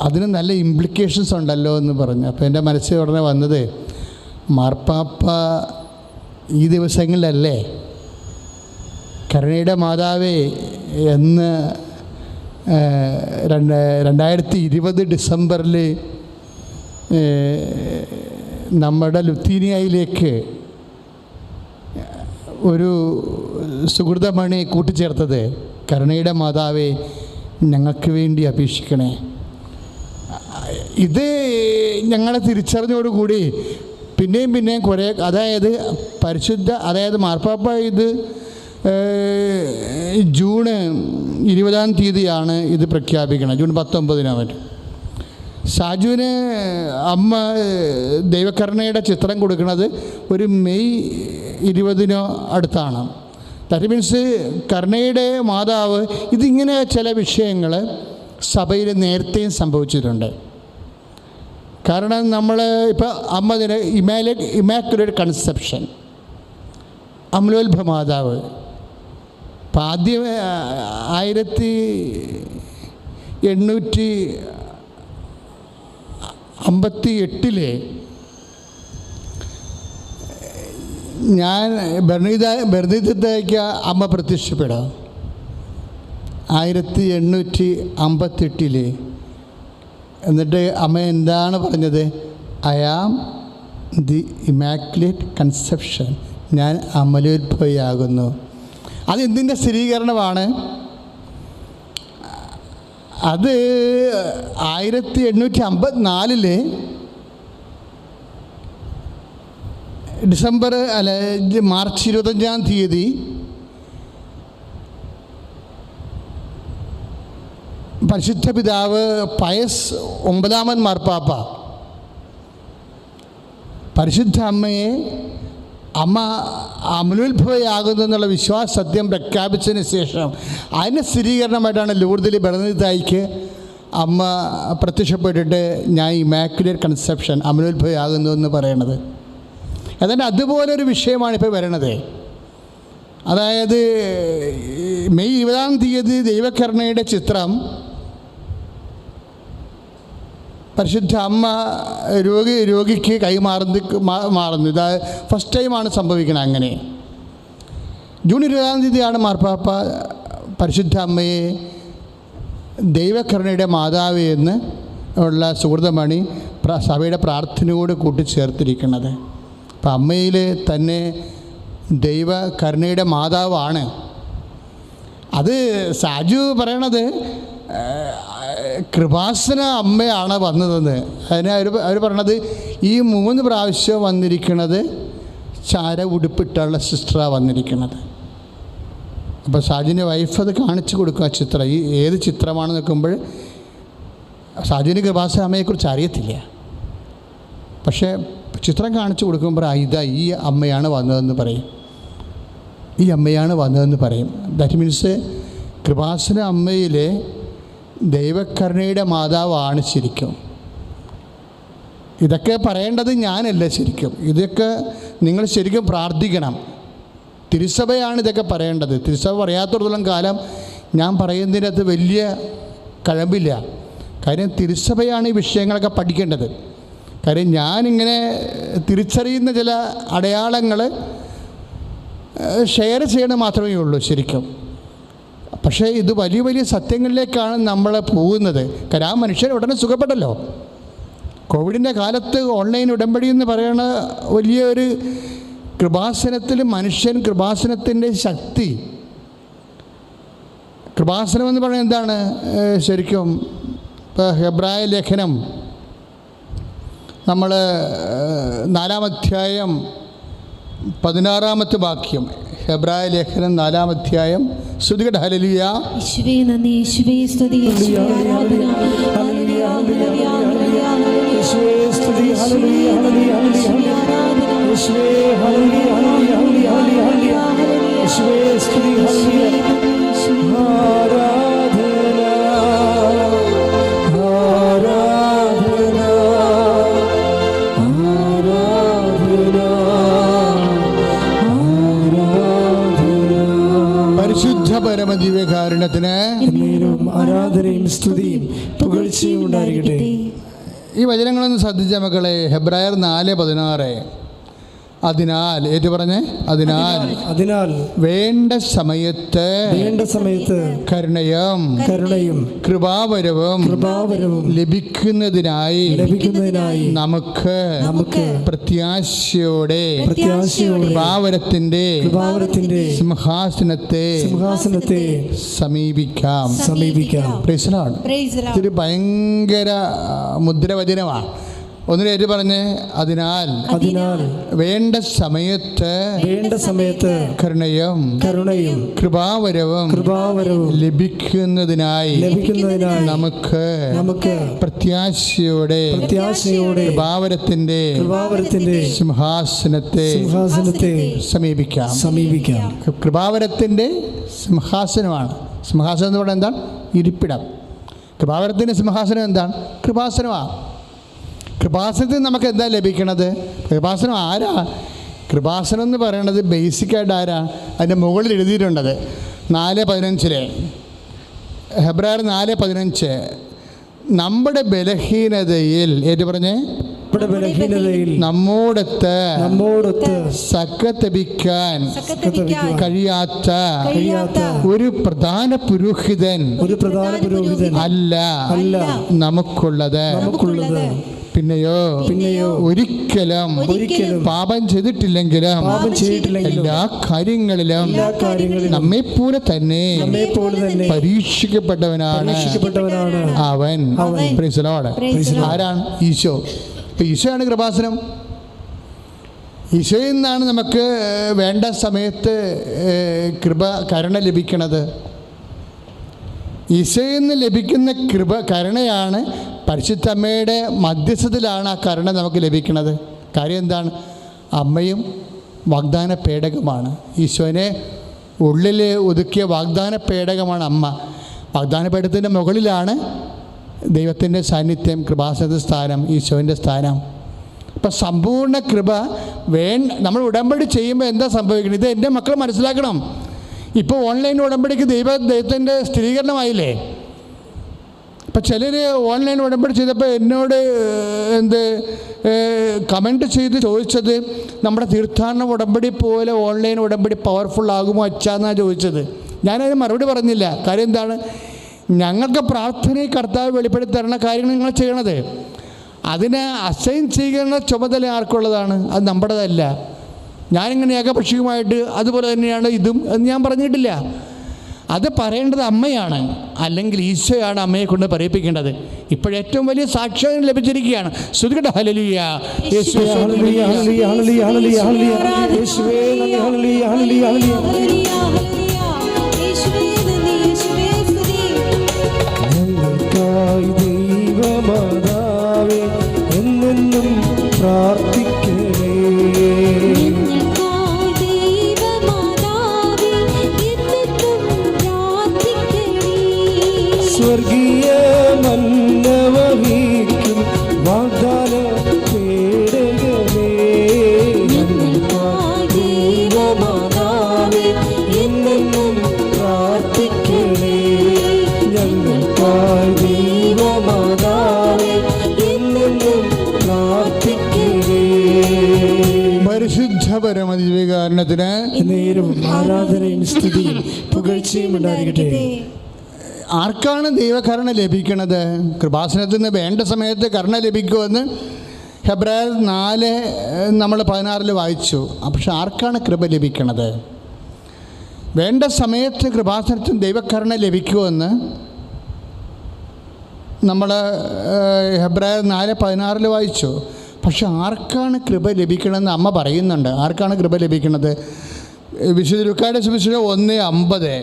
അതിന് നല്ല ഇംപ്ലിക്കേഷൻസ് ഉണ്ടല്ലോ എന്ന് പറഞ്ഞു. അപ്പോൾ എൻ്റെ മനസ്സിൽ ഉടനെ വന്നത്, മാർപ്പാപ്പ ഈ ദിവസങ്ങളിലല്ലേ കരുണയുടെ മാതാവേ എന്ന് 2020 ഡിസംബറിൽ നമ്മുടെ ലുത്തീനിയയിലേക്ക് ഒരു സുഹൃതമണി കൂട്ടിച്ചേർത്തത്. കരുണയുടെ മാതാവേ ഞങ്ങൾക്ക് വേണ്ടി അപേക്ഷിക്കണേ. ഇത് ഞങ്ങളെ തിരിച്ചറിഞ്ഞോടുകൂടി പിന്നെയും കുറേ, അതായത് അതായത് മാർപ്പാപ്പ ഇത് ജൂൺ 20-ാം തീയതിയാണ് ഇത് പ്രഖ്യാപിക്കണം, ജൂൺ 19 സാജുവിന് അമ്മ ദൈവകരുണയുടെ ചിത്രം കൊടുക്കുന്നത് ഒരു മെയ് 20 അടുത്താണ്. ദാറ്റ് മീൻസ് കരുണയുടെ മാതാവ്, ഇതിങ്ങനെ ചില വിഷയങ്ങൾ സഭയിൽ നേരത്തെയും സംഭവിച്ചിട്ടുണ്ട്. കാരണം നമ്മൾ ഇപ്പോൾ അമ്മതിന് ഇമാക്കുലേറ്റ് കൺസെപ്ഷൻ, അമലോത്ഭ മാതാവ്, അപ്പം ആദ്യം 1858 ഞാൻ ബെർണീതയ്ക്ക് അമ്മ പ്രത്യക്ഷപ്പെടുക 1858 എന്നിട്ട് അമ്മ എന്താണ് പറഞ്ഞത്? I am the immaculate conception, ഞാൻ അമലോത്ഭവയാകുന്നു. അത് എന്തിൻ്റെ സ്ഥിരീകരണമാണ്? അത് 1854 മാർച്ച് 25 പരിശുദ്ധ പിതാവ് പയസ് 9 മാർപ്പാപ്പ പരിശുദ്ധ അമ്മയെ അമ്മ അമലോത്ഭവയാകുന്നു എന്നുള്ള വിശ്വാസ സത്യം പ്രഖ്യാപിച്ചതിന് ശേഷം അതിൻ്റെ സ്ഥിരീകരണമായിട്ടാണ് ലൂർദിൽ ബെർണീതായ്ക്ക് അമ്മ പ്രത്യക്ഷപ്പെട്ടിട്ട് ഞാൻ ഇമാക്കുലേറ്റ് കൺസെപ്ഷൻ അമലോത്ഭവയാകുന്നു എന്ന് പറയണത്. ഏതാണ്ട് അതുപോലൊരു വിഷയമാണ് ഇപ്പോൾ വരണത്. അതായത് മെയ് 20 ദൈവകരുണയുടെ ചിത്രം പരിശുദ്ധ അമ്മ രോഗിക്ക് മാറുന്നു. ഇത് ഫസ്റ്റ് ടൈമാണ് സംഭവിക്കുന്നത്. അങ്ങനെ ജൂൺ 20 മാർപ്പാപ്പ പരിശുദ്ധ അമ്മയെ ദൈവകരുണയുടെ മാതാവ് എന്ന് ഉള്ള സുഹൃതമണി സഭയുടെ പ്രാർത്ഥനയോട് കൂട്ടിച്ചേർത്തിരിക്കുന്നത്. അപ്പം അമ്മയിൽ തന്നെ ദൈവകരുണയുടെ മാതാവാണ്. അത് സാജു പറയണത് കൃപാസന അമ്മയാണ് വന്നതെന്ന്. അതിന് അവർ പറയണത് ഈ 3 പ്രാവശ്യം വന്നിരിക്കുന്നത് ചാര ഉടുപ്പിട്ടുള്ള സിസ്റ്ററാണ് വന്നിരിക്കുന്നത്. അപ്പോൾ സാജുവിൻ്റെ വൈഫ് അത് കാണിച്ചു കൊടുക്കുക ചിത്രം. ഈ ഏത് ചിത്രമാണെന്ന് നോക്കുമ്പോൾ സാജുവിന് കൃപാസന അമ്മയെക്കുറിച്ച് അറിയത്തില്ല. പക്ഷേ ചിത്രം കാണിച്ചു കൊടുക്കുമ്പോൾ ഇതാ ഈ അമ്മയാണ് വന്നതെന്ന് പറയും, ഈ അമ്മയാണ് വന്നതെന്ന് പറയും. ദാറ്റ് മീൻസ് കൃപാസന അമ്മയിലെ ദൈവകരുണയുടെ മാതാവാണ് ശരിക്കും. ഇതൊക്കെ പറയേണ്ടത് ഞാനല്ല ശരിക്കും. ഇതൊക്കെ നിങ്ങൾ ശരിക്കും പ്രാർത്ഥിക്കണം. തിരുസഭയാണ് ഇതൊക്കെ പറയേണ്ടത്. തിരുസഭ പറയാത്തിടത്തോളം കാലം ഞാൻ പറയുന്നതിനകത്ത് വലിയ കഴമ്പില്ല. കാര്യം തിരുസഭയാണ് ഈ വിഷയങ്ങളൊക്കെ പഠിക്കേണ്ടത്. കാര്യം ഞാനിങ്ങനെ തിരിച്ചറിയുന്ന ചില അടയാളങ്ങൾ ഷെയർ ചെയ്യണം മാത്രമേ ഉള്ളൂ ശരിക്കും. പക്ഷേ ഇത് വലിയ വലിയ സത്യങ്ങളിലേക്കാണ് നമ്മൾ പോകുന്നത്. കാരണം ആ മനുഷ്യൻ ഉടനെ സുഖപ്പെട്ടല്ലോ. കോവിഡിൻ്റെ കാലത്ത് ഓൺലൈൻ ഉടമ്പടി എന്ന് പറയുന്ന വലിയൊരു കൃപാസനത്തിൽ മനുഷ്യൻ കൃപാസനത്തിൻ്റെ ശക്തി, കൃപാസനം എന്ന് പറയുന്നത് എന്താണ് ശരിക്കും? ഇപ്പോൾ ഹെബ്രായ ലേഖനം നമ്മൾ 4-ാം അധ്യായം 16-ാമത്തെ വാക്യം, ഹെബ്രായ ലേഖനം 4-ാം അധ്യായം. സ്തുതികട ഹല്ലേലൂയ. യേശുവേ നന്ദി, യേശുവേ സ്തുതി, യേശുവേ ആരാധന. ഹല്ലേലൂയ ഹല്ലേലൂയ യേശുവേ സ്തുതി, ഹല്ലേലൂയ ഹല്ലേലൂയ യേശുവേ ആരാധന. യേശുവേ ഹല്ലേലൂയ ഹല്ലേലൂയ യേശുവേ സ്തുതി, ഹല്ലേലൂയ ആരാധന ആരാധന പരിശുദ്ധ പരമദിവ്യകാരുണ്യത്തിന് ആരാധനയും സ്തുതിയും പുകഴ്ചയും ഉണ്ടായിരിക്കട്ടെ. ഈ വചനങ്ങളൊന്ന് ശ്രദ്ധിച്ച മക്കളെ. ഹെബ്രായർ 4:16. അതിനാൽ ഏറ്റു പറഞ്ഞേ, അതിനാൽ വേണ്ട സമയത്ത് കരുണയും കൃപാവരവും ലഭിക്കുന്നതിനായി നമുക്ക് പ്രത്യാശയോടെ കൃപാവരത്തിന്റെ സിംഹാസനത്തെ സമീപിക്കാം. ഇതൊരു ഭയങ്കര മുദ്രവചനമാണ്. ഒന്നിനെ ഏറ്റു പറഞ്ഞ്, അതിനാൽ വേണ്ട സമയത്ത് കരുണയും കൃപാവരവും ലഭിക്കുന്നതിനായി നമുക്ക് പ്രത്യാശയോടെ കൃപാവരത്തിന്റെ സിംഹാസനത്തെ സമീപിക്കാം. കൃപാവരത്തിന്റെ സിംഹാസനമാണ്. സിംഹാസനം എന്ന് പറയുന്നത് എന്താണ്? ഇരിപ്പിടം. കൃപാവരത്തിന്റെ സിംഹാസനം എന്താണ്? കൃപാസനമാണ്. കൃപാസനത്തിൽ നമുക്ക് എന്താ ലഭിക്കണത്? കൃപാസനം ആരാ? കൃപാസനം എന്ന് പറയുന്നത് ബേസിക്കായിട്ട് ആരാ? അതിൻ്റെ മുകളിൽ എഴുതിയിട്ടുണ്ടത് 4:15. ഹെബ്രായർ 4:15. നമ്മുടെ ബലഹീനതയിൽ ഏറ്റു പറഞ്ഞേ, നമ്മുടെ ബലഹീനതയിൽ നമ്മോടൊത്ത് സഖ്യത്തപിക്കാൻ കഴിയാത്ത ഒരു പ്രധാന പുരോഹിതൻ അല്ല നമുക്കുള്ളത്. പിന്നെയോ ഒരിക്കലും പാപം ചെയ്തിട്ടില്ലെങ്കിലും എല്ലാ കാര്യങ്ങളിലും നമ്മെപ്പോലെ തന്നെ പരീക്ഷിക്കപ്പെട്ടവനാണ് അവൻ. Praise the Lord. ആരാണ്? ഈശോ. ഈശോയാണ് കൃപാസനം. ഈശോയിൽ നിന്നാണ് നമുക്ക് വേണ്ട സമയത്ത് കരുണ ലഭിക്കുന്നത്. ഈശോയിൽ നിന്ന് ലഭിക്കുന്ന കരുണയാണ് പരിശുദ്ധ അമ്മയുടെ മധ്യസ്ഥത്തിലാണ് ആ കരുണ നമുക്ക് ലഭിക്കുന്നത്. കാര്യം എന്താണ്? അമ്മയും വാഗ്ദാന പേടകമാണ്. ഈശോനെ ഉള്ളിൽ ഒതുക്കിയ വാഗ്ദാന പേടകമാണ് അമ്മ. വാഗ്ദാന പേടകത്തിൻ്റെ മുകളിലാണ് ദൈവത്തിൻ്റെ സാന്നിധ്യം, കൃപാസന സ്ഥാനം, ഈശോൻ്റെ സ്ഥാനം. അപ്പം സമ്പൂർണ്ണ കൃപ നമ്മൾ ഉടമ്പടി ചെയ്യുമ്പോൾ എന്താ സംഭവിക്കുന്നത്? ഇത് എൻ്റെ മക്കൾ മനസ്സിലാക്കണം. ഇപ്പോൾ ഓൺലൈൻ ഉടമ്പടിക്ക് ദൈവത്തിൻ്റെ സ്ഥിരീകരണമായില്ലേ? അപ്പം ചിലർ ഓൺലൈൻ ഉടമ്പടി ചെയ്തപ്പോൾ എന്നോട് കമൻറ്റ് ചെയ്ത് ചോദിച്ചത്, നമ്മുടെ തീർത്ഥാടന ഉടമ്പടി പോലെ ഓൺലൈൻ ഉടമ്പടി പവർഫുൾ ആകുമോ അച്ഛാന്നാണ് ചോദിച്ചത്. ഞാനതിന് മറുപടി പറഞ്ഞില്ല. കാര്യം എന്താണ്? ഞങ്ങൾക്ക് പ്രാർത്ഥനയിൽ കർത്താവ് വെളിപ്പെടുത്തി തരുന്ന കാര്യങ്ങൾ നിങ്ങൾ ചെയ്യണത്. അതിനെ അസൈൻ ചെയ്യുന്ന ചുമതല ആർക്കുള്ളതാണ്? അത് നമ്മുടേതല്ല. ഞാനിങ്ങനെ ഏകപക്ഷീയമായിട്ട് അതുപോലെ തന്നെയാണ് ഇതും എന്ന് ഞാൻ പറഞ്ഞിട്ടില്ല. അത് പറയേണ്ടത് അമ്മയാണ്, അല്ലെങ്കിൽ ഈശോയാണ് അമ്മയെ കൊണ്ട് പറയിപ്പിക്കേണ്ടത്. ഇപ്പോഴേറ്റവും വലിയ സാക്ഷ്യം ലഭിച്ചിരിക്കുകയാണ്. ശ്രുതികട ഹല്ലേലൂയ. യേശുവേ ഹല്ലേലൂയ, ഹല്ലേലൂയ, ഹല്ലേലൂയ, ഹല്ലേലൂയ, ഹല്ലേലൂയ. യേശുവേ നന്ദി, ഹല്ലേലൂയ, ഹല്ലേലൂയ, ഹല്ലേലൂയ. ഞങ്ങൾക്കായി ദൈവമാതാവേ എന്നെന്നും പ്രാർത്ഥിക്കണേ. സ്വർഗീയ മന്നവഹിക്കും വാഗ്ദാന പേടകമേ, ഞങ്ങൾക്കായി ദൈവമാതാവേ എന്നെന്നും പ്രാർത്ഥിക്കണേ. ഞങ്ങൾക്കായി ദൈവമാതാവേ എന്നെന്നും പ്രാർത്ഥിക്കണേ. പരിശുദ്ധ പരമദിവ്യകാരുണ്യത്തിന് നേരവും ആരാധനയും സ്തുതിയും പുകഴ്ചയും ഉണ്ടായിരിക്കട്ടെ. ആർക്കാണ് ദൈവകരുണ ലഭിക്കുന്നത്? കൃപാസനത്തിൽ നിന്ന് വേണ്ട സമയത്ത് കരുണ ലഭിക്കുമെന്ന് ഹെബ്രായർ 4 നമ്മൾ 16 വായിച്ചു. പക്ഷെ ആർക്കാണ് കൃപ ലഭിക്കുന്നത്? വേണ്ട സമയത്ത് കൃപാസനത്തിൽ ദൈവകരുണ ലഭിക്കുമെന്ന് നമ്മൾ ഹെബ്രായർ 4:16 വായിച്ചു. പക്ഷെ ആർക്കാണ് കൃപ ലഭിക്കണമെന്ന് അമ്മ പറയുന്നുണ്ട്. ആർക്കാണ് കൃപ ലഭിക്കുന്നത്? വിശുദ്ധ ലൂക്കായുടെ സുവിശേഷം 1:50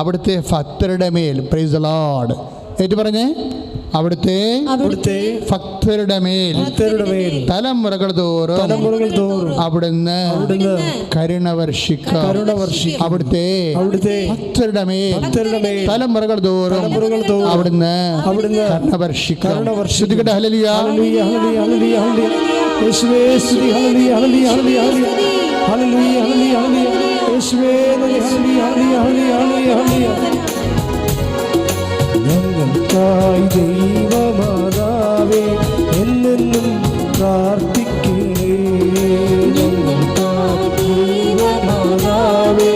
അവിടുത്തെ ഭക്തരുടെ മേൽ, പ്രൈസ് ദി ലോർഡ്, ഏറ്റു പറഞ്ഞേ, അവിടുത്തെ ഭക്തരുടെ മേൽ തലമുറകൾ തോറും അവിടുന്ന് കരുണ വർഷിക്കും. അവിടുത്തെ ഭക്തരുടെ മേൽ തലമുറകൾ തോറും അവിടുന്ന് കരുണ വർഷിക്കും. ശ്രുതികട ഹല്ലേലൂയ, ഹല്ലേലൂയ, ഹല്ലേലൂയ, ഹല്ലേലൂയ. യേശുവേ സ്തുതി, ഹല്ലേലൂയ, ഹല്ലേലൂയ, ഹല്ലേലൂയ, ഹല്ലേലൂയ, ഹല്ലേലൂയ, ഹല്ലേലൂയ. യേശുവേ നന്ദി, ഹല്ലേലൂയ, ഹല്ലേലൂയ, ഹല്ലേലൂയ, ഹല്ലേലൂയ. ഞങ്ങൾക്കായി ദൈവമാതാവേ എന്നെന്നും പ്രാർത്ഥിക്കണേ. ഞങ്ങൾക്കായി ദൈവമാതാവേ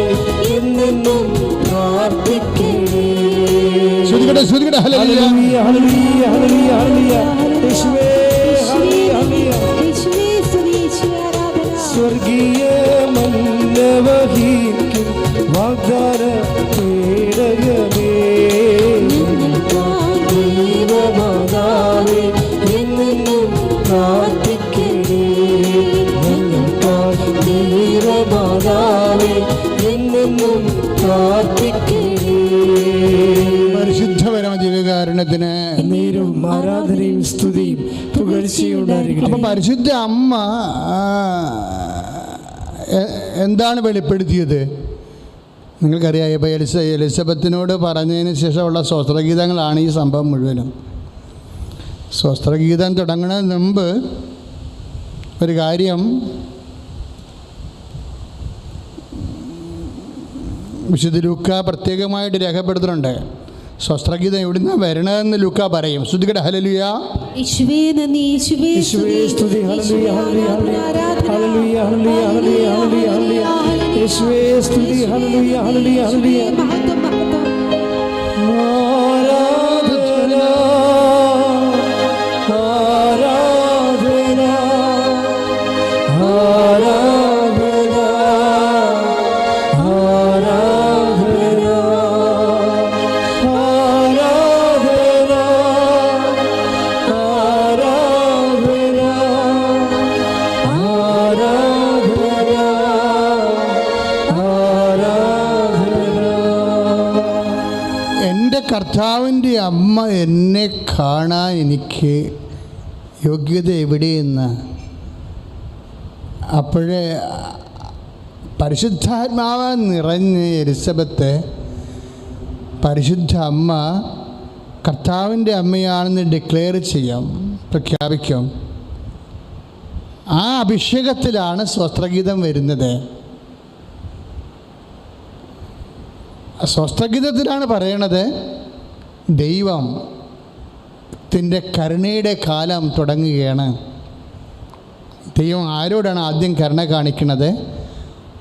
എന്നെന്നും പ്രാർത്ഥിക്കണേ. ഹല്ലേലൂയ, ഹല്ലേലൂയ, ഹല്ലേലൂയ, ഹല്ലേലൂയ. യേശുവേ ഹല്ലേലൂയ, ഹല്ലേലൂയ. സ്വർഗീയ മന്നവഹിക്കും വാഗ്ദാന പേടകമേ, ദൈവമാതാവേ എന്നെന്നും പ്രാർത്ഥിക്കണേ. ഞങ്ങൾക്കായി ദൈവമാതാവേ എന്നെന്നും പ്രാർത്ഥിക്കണേ. പരിശുദ്ധ പരമദിവ്യകാരുണ്യത്തിന് നേരവും ആരാധനയും സ്തുതിയും പുകഴ്ചയും ഉണ്ടായിരിക്കട്ടെ. അപ്പം പരിശുദ്ധ അമ്മ എന്താണ് വെളിപ്പെടുത്തിയത്? നിങ്ങൾക്കറിയാം. ഇപ്പോൾ എലിസബത്തിനോട് പറഞ്ഞതിന് ശേഷമുള്ള സ്വസ്ത്രഗീതങ്ങളാണ് ഈ സംഭവം മുഴുവനും. സ്വസ്ത്രഗീതം തുടങ്ങുന്നതിന് മുമ്പ് ഒരു കാര്യം വിശുദ്ധ ലൂക്ക പ്രത്യേകമായിട്ട് രേഖപ്പെടുത്തുന്നുണ്ട്. സ്വസ്ത്രഗീതം എവിടുന്ന വരണമെന്ന് ലൂക്ക പറയും. ശ്രുതികട ഹല്ലേലൂയ. യേശുവേ നന്ദി, യേശുവേ യേശുവേ സ്തുതി. ഹല്ലേലൂയ ഹല്ലേലൂയ ഹല്ലേലൂയ ഹല്ലേലൂയ ഹല്ലേലൂയ ഹല്ലേലൂയ ഹല്ലേലൂയ. യേശുവേ സ്തുതി. ഹല്ലേലൂയ ഹല്ലേലൂയ ഹല്ലേലൂയ. മഹത്വം മഹത്വം. ആരാധന ആരാധന ആരാധന ആരാധന ആരാധന എൻ്റെ കർത്താവിൻ്റെ അമ്മ എന്നെ കാണാൻ എനിക്ക് യോഗ്യത എവിടെയെന്ന് അപ്പോഴേ പരിശുദ്ധാത്മാവ് നിറഞ്ഞ് എലിസബത്ത് പരിശുദ്ധ അമ്മ കർത്താവിൻ്റെ അമ്മയാണെന്ന് ഡിക്ലെയർ ചെയ്യാം, പ്രഖ്യാപിക്കും. ആ അഭിഷേകത്തിലാണ് സ്വസ്ത്രഗീതം വരുന്നത്. സ്വസ്ത്രഗീതത്തിലാണ് പറയണത് ദൈവത്തിൻ്റെ കരുണയുടെ കാലം തുടങ്ങുകയാണ്. ദൈവം ആരോടാണ് ആദ്യം കരുണ കാണിക്കുന്നത്?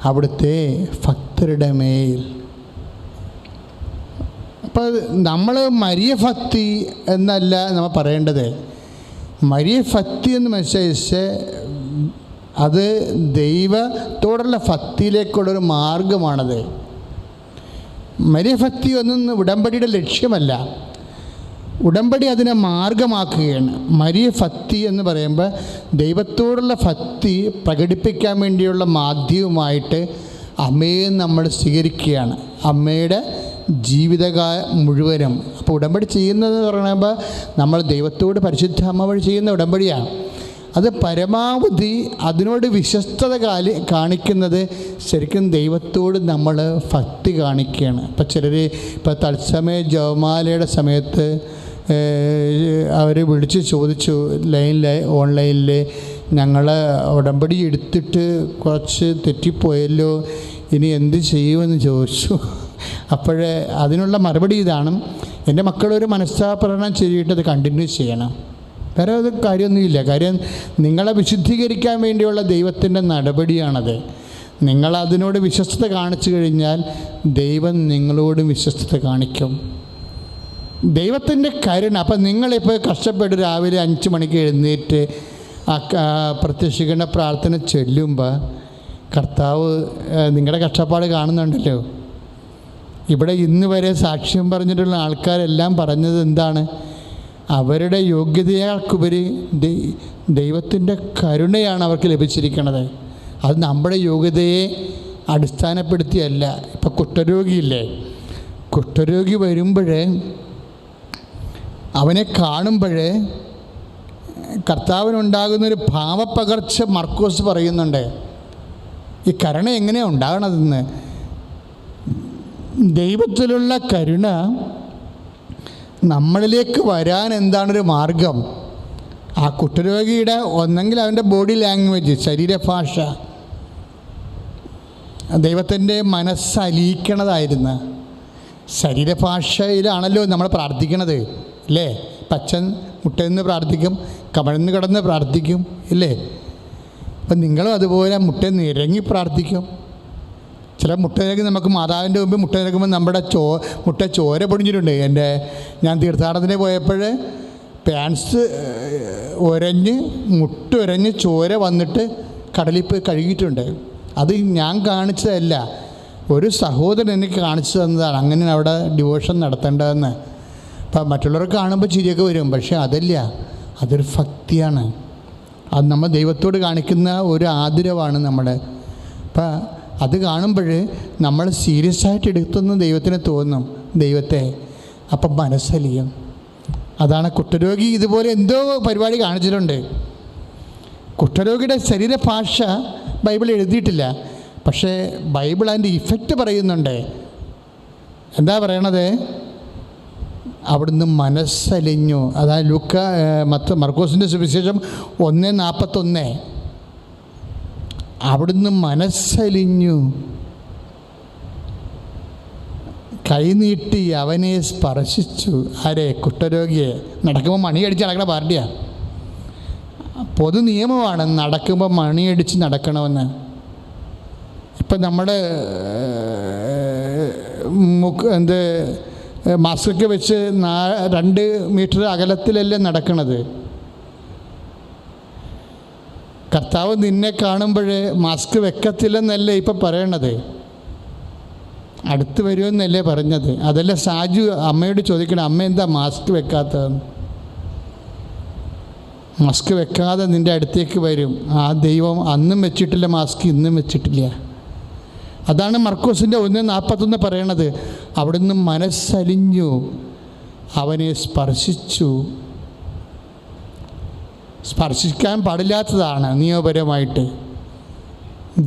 അവിടുത്തെ ഭക്തരുടെ മേൽ. അപ്പോൾ നമ്മൾ മരിയ ഭക്തി എന്നല്ല നമ്മൾ പറയേണ്ടത്. മരിയ ഭക്തി എന്ന് മനസ്സിലാച്ച് അത് ദൈവത്തോടുള്ള ഭക്തിയിലേക്കുള്ളൊരു മാർഗമാണത്. മരിയ ഭക്തി ഒന്നും ഉടമ്പടിയുടെ ലക്ഷ്യമല്ല. ഉടമ്പടി അതിനെ മാർഗമാക്കുകയാണ്. മരിയ ഭക്തി എന്ന് പറയുമ്പോൾ ദൈവത്തോടുള്ള ഭക്തി പ്രകടിപ്പിക്കാൻ വേണ്ടിയുള്ള മാധ്യമമായിട്ട് അമ്മയെ നമ്മൾ സ്വീകരിക്കുകയാണ്, അമ്മയുടെ ജീവിതകാലം മുഴുവനും. അപ്പോൾ ഉടമ്പടി ചെയ്യുന്നതെന്ന് പറയുമ്പോൾ നമ്മൾ ദൈവത്തോട് പരിശുദ്ധ അമ്മ വഴി ചെയ്യുന്ന ഉടമ്പടിയാണ്. അത് പരമാവധി അതിനോട് വിശ്വസ്തത കാണിക്കുന്നത് ശരിക്കും ദൈവത്തോട് നമ്മൾ ഭക്തി കാണിക്കുകയാണ്. ഇപ്പോൾ ചിലർ ഇപ്പോൾ തത്സമയ ജപമാലയുടെ സമയത്ത് അവർ വിളിച്ച് ചോദിച്ചു, ഓൺലൈനിൽ ഞങ്ങൾ ഉടമ്പടി എടുത്തിട്ട് കുറച്ച് തെറ്റിപ്പോയല്ലോ, ഇനി എന്ത് ചെയ്യുമെന്ന് ചോദിച്ചു. അപ്പോഴേ അതിനുള്ള മറുപടി ഇതാണ്, എൻ്റെ മക്കളൊരു മനസ്സാപ്രകടനം ചെയ്തിട്ട് അത് കണ്ടിന്യൂ ചെയ്യണം. വേറെ ഒരു കാര്യമൊന്നുമില്ല. കാര്യം നിങ്ങളെ വിശുദ്ധീകരിക്കാൻ വേണ്ടിയുള്ള ദൈവത്തിൻ്റെ നടപടിയാണത്. നിങ്ങളതിനോട് വിശ്വസ്തത കാണിച്ചു കഴിഞ്ഞാൽ ദൈവം നിങ്ങളോടും വിശ്വസ്തത കാണിക്കും. ദൈവത്തിൻ്റെ കരുണ. അപ്പം നിങ്ങളിപ്പോൾ കഷ്ടപ്പെട്ട് രാവിലെ 5 മണിക്ക് എഴുന്നേറ്റ് പ്രത്യക്ഷിക്കേണ്ട പ്രാർത്ഥന ചൊല്ലുമ്പോൾ കർത്താവ് നിങ്ങളുടെ കഷ്ടപ്പാട് കാണുന്നുണ്ടല്ലോ. ഇവിടെ ഇന്ന് വരെ സാക്ഷ്യം പറഞ്ഞിട്ടുള്ള ആൾക്കാരെല്ലാം പറഞ്ഞത് എന്താണ്? അവരുടെ യോഗ്യതയാൾക്കുപരി ദൈവത്തിൻ്റെ കരുണയാണ് അവർക്ക് ലഭിച്ചിരിക്കുന്നത്. അത് നമ്മുടെ യോഗ്യതയെ അടിസ്ഥാനപ്പെടുത്തിയല്ല. ഇപ്പം കുഷ്ഠരോഗിയില്ലേ, കുഷ്ഠരോഗി വരുമ്പോഴേ അവനെ കാണുമ്പോഴേ കർത്താവിനുണ്ടാകുന്നൊരു ഭാവപ്പകർച്ച മർക്കോസ് പറയുന്നുണ്ട്. ഈ കരുണ എങ്ങനെയാണ് ഉണ്ടാകണതെന്ന്. ദൈവത്തിലുള്ള കരുണ നമ്മളിലേക്ക് വരാൻ എന്താണൊരു മാർഗം? ആ കുഷ്ഠരോഗിയുടെ ഒന്നെങ്കിൽ അവൻ്റെ ബോഡി ലാംഗ്വേജ്, ശരീരഭാഷ ദൈവത്തിൻ്റെ മനസ്സലിയിക്കണതായിരുന്നു. ശരീരഭാഷയിലാണല്ലോ നമ്മൾ പ്രാർത്ഥിക്കണത്, അല്ലേ? പച്ചൻ മുട്ടയെന്ന് പ്രാർത്ഥിക്കും, കമഴ്ന്ന് കിടന്ന് പ്രാർത്ഥിക്കും, ഇല്ലേ? അപ്പം നിങ്ങളും അതുപോലെ മുട്ടയെന്ന് ഇറങ്ങി പ്രാർത്ഥിക്കും. ചില മുട്ടയിലേക്ക് നമുക്ക് മാതാവിൻ്റെ മുമ്പ് മുട്ട നിരക്കുമ്പോൾ നമ്മുടെ മുട്ട ചോര പൊടിഞ്ഞിട്ടുണ്ട്. ഞാൻ തീർത്ഥാടനത്തിന് പോയപ്പോൾ പാൻസ് ഉരഞ്ഞ് മുട്ടുരഞ്ഞ് ചോര വന്നിട്ട് കടലിൽ പോയി കഴുകിയിട്ടുണ്ട്. അത് ഞാൻ കാണിച്ചതല്ല, ഒരു സഹോദരൻ എനിക്ക് കാണിച്ചു തന്നതാണ് അങ്ങനെ അവിടെ ഡിവോഷൻ നടത്തേണ്ടതെന്ന്. അപ്പം മറ്റുള്ളവർക്ക് കാണുമ്പോൾ ചിരിയൊക്കെ വരും, പക്ഷേ അതല്ല, അതൊരു ഭക്തിയാണ്. അത് നമ്മൾ ദൈവത്തോട് കാണിക്കുന്ന ഒരു ആദരവാണ് നമ്മുടെ. അപ്പം അത് കാണുമ്പോൾ നമ്മൾ സീരിയസ് ആയിട്ട് എടുത്തെന്ന് ദൈവത്തിന് തോന്നും, ദൈവത്തെ. അപ്പം മനസ്സലിയും. അതാണ് കുഷ്ഠരോഗി ഇതുപോലെ എന്തോ പരിപാടി കാണിച്ചിട്ടുണ്ട്. കുഷ്ഠരോഗിയുടെ ശരീരഭാഷ ബൈബിൾ എഴുതിയിട്ടില്ല, പക്ഷേ ബൈബിൾ അതിൻ്റെ ഇഫക്റ്റ് പറയുന്നുണ്ട്. എന്താ പറയണത്? അവിടുന്ന് മനസ്സലിഞ്ഞു. അതായത് മർക്കോസിൻ്റെ സുവിശേഷം 1:41. അവിടുന്ന് മനസ്സലിഞ്ഞു. കൈനീട്ടി അവനെ സ്പർശിച്ചു. ആരെ? കുഷ്ഠരോഗിയെ. നടക്കുമ്പോൾ മണിയടിച്ച് നടക്കണ പാർട്ടിയാണ്. പൊതു നിയമമാണ് നടക്കുമ്പോൾ മണിയടിച്ച് നടക്കണമെന്ന്. ഇപ്പം നമ്മുടെ മാസ്കൊക്കെ വെച്ച് 2 മീറ്റർ അകലത്തിലല്ലേ നടക്കണത്. കർത്താവ് നിന്നെ കാണുമ്പോൾ മാസ്ക് വെക്കത്തില്ലെന്നല്ലേ ഇപ്പം പറയണത്, അടുത്ത് വരുമെന്നല്ലേ പറഞ്ഞത്. അതല്ല സാജു അമ്മയോട് ചോദിക്കണം, അമ്മ എന്താ മാസ്ക് വെക്കാത്തതെന്ന്. മാസ്ക് വെക്കാതെ നിൻ്റെ അടുത്തേക്ക് വരും. ആ ദൈവം അന്നും വെച്ചിട്ടില്ല മാസ്ക്, ഇന്നും വെച്ചിട്ടില്ല. അതാണ് മർക്കോസിൻ്റെ 1:41 പറയണത്. അവിടുന്ന് മനസ്സലിഞ്ഞു അവനെ സ്പർശിച്ചു. സ്പർശിക്കാൻ പാടില്ലാത്തതാണ് നിയമപരമായിട്ട്.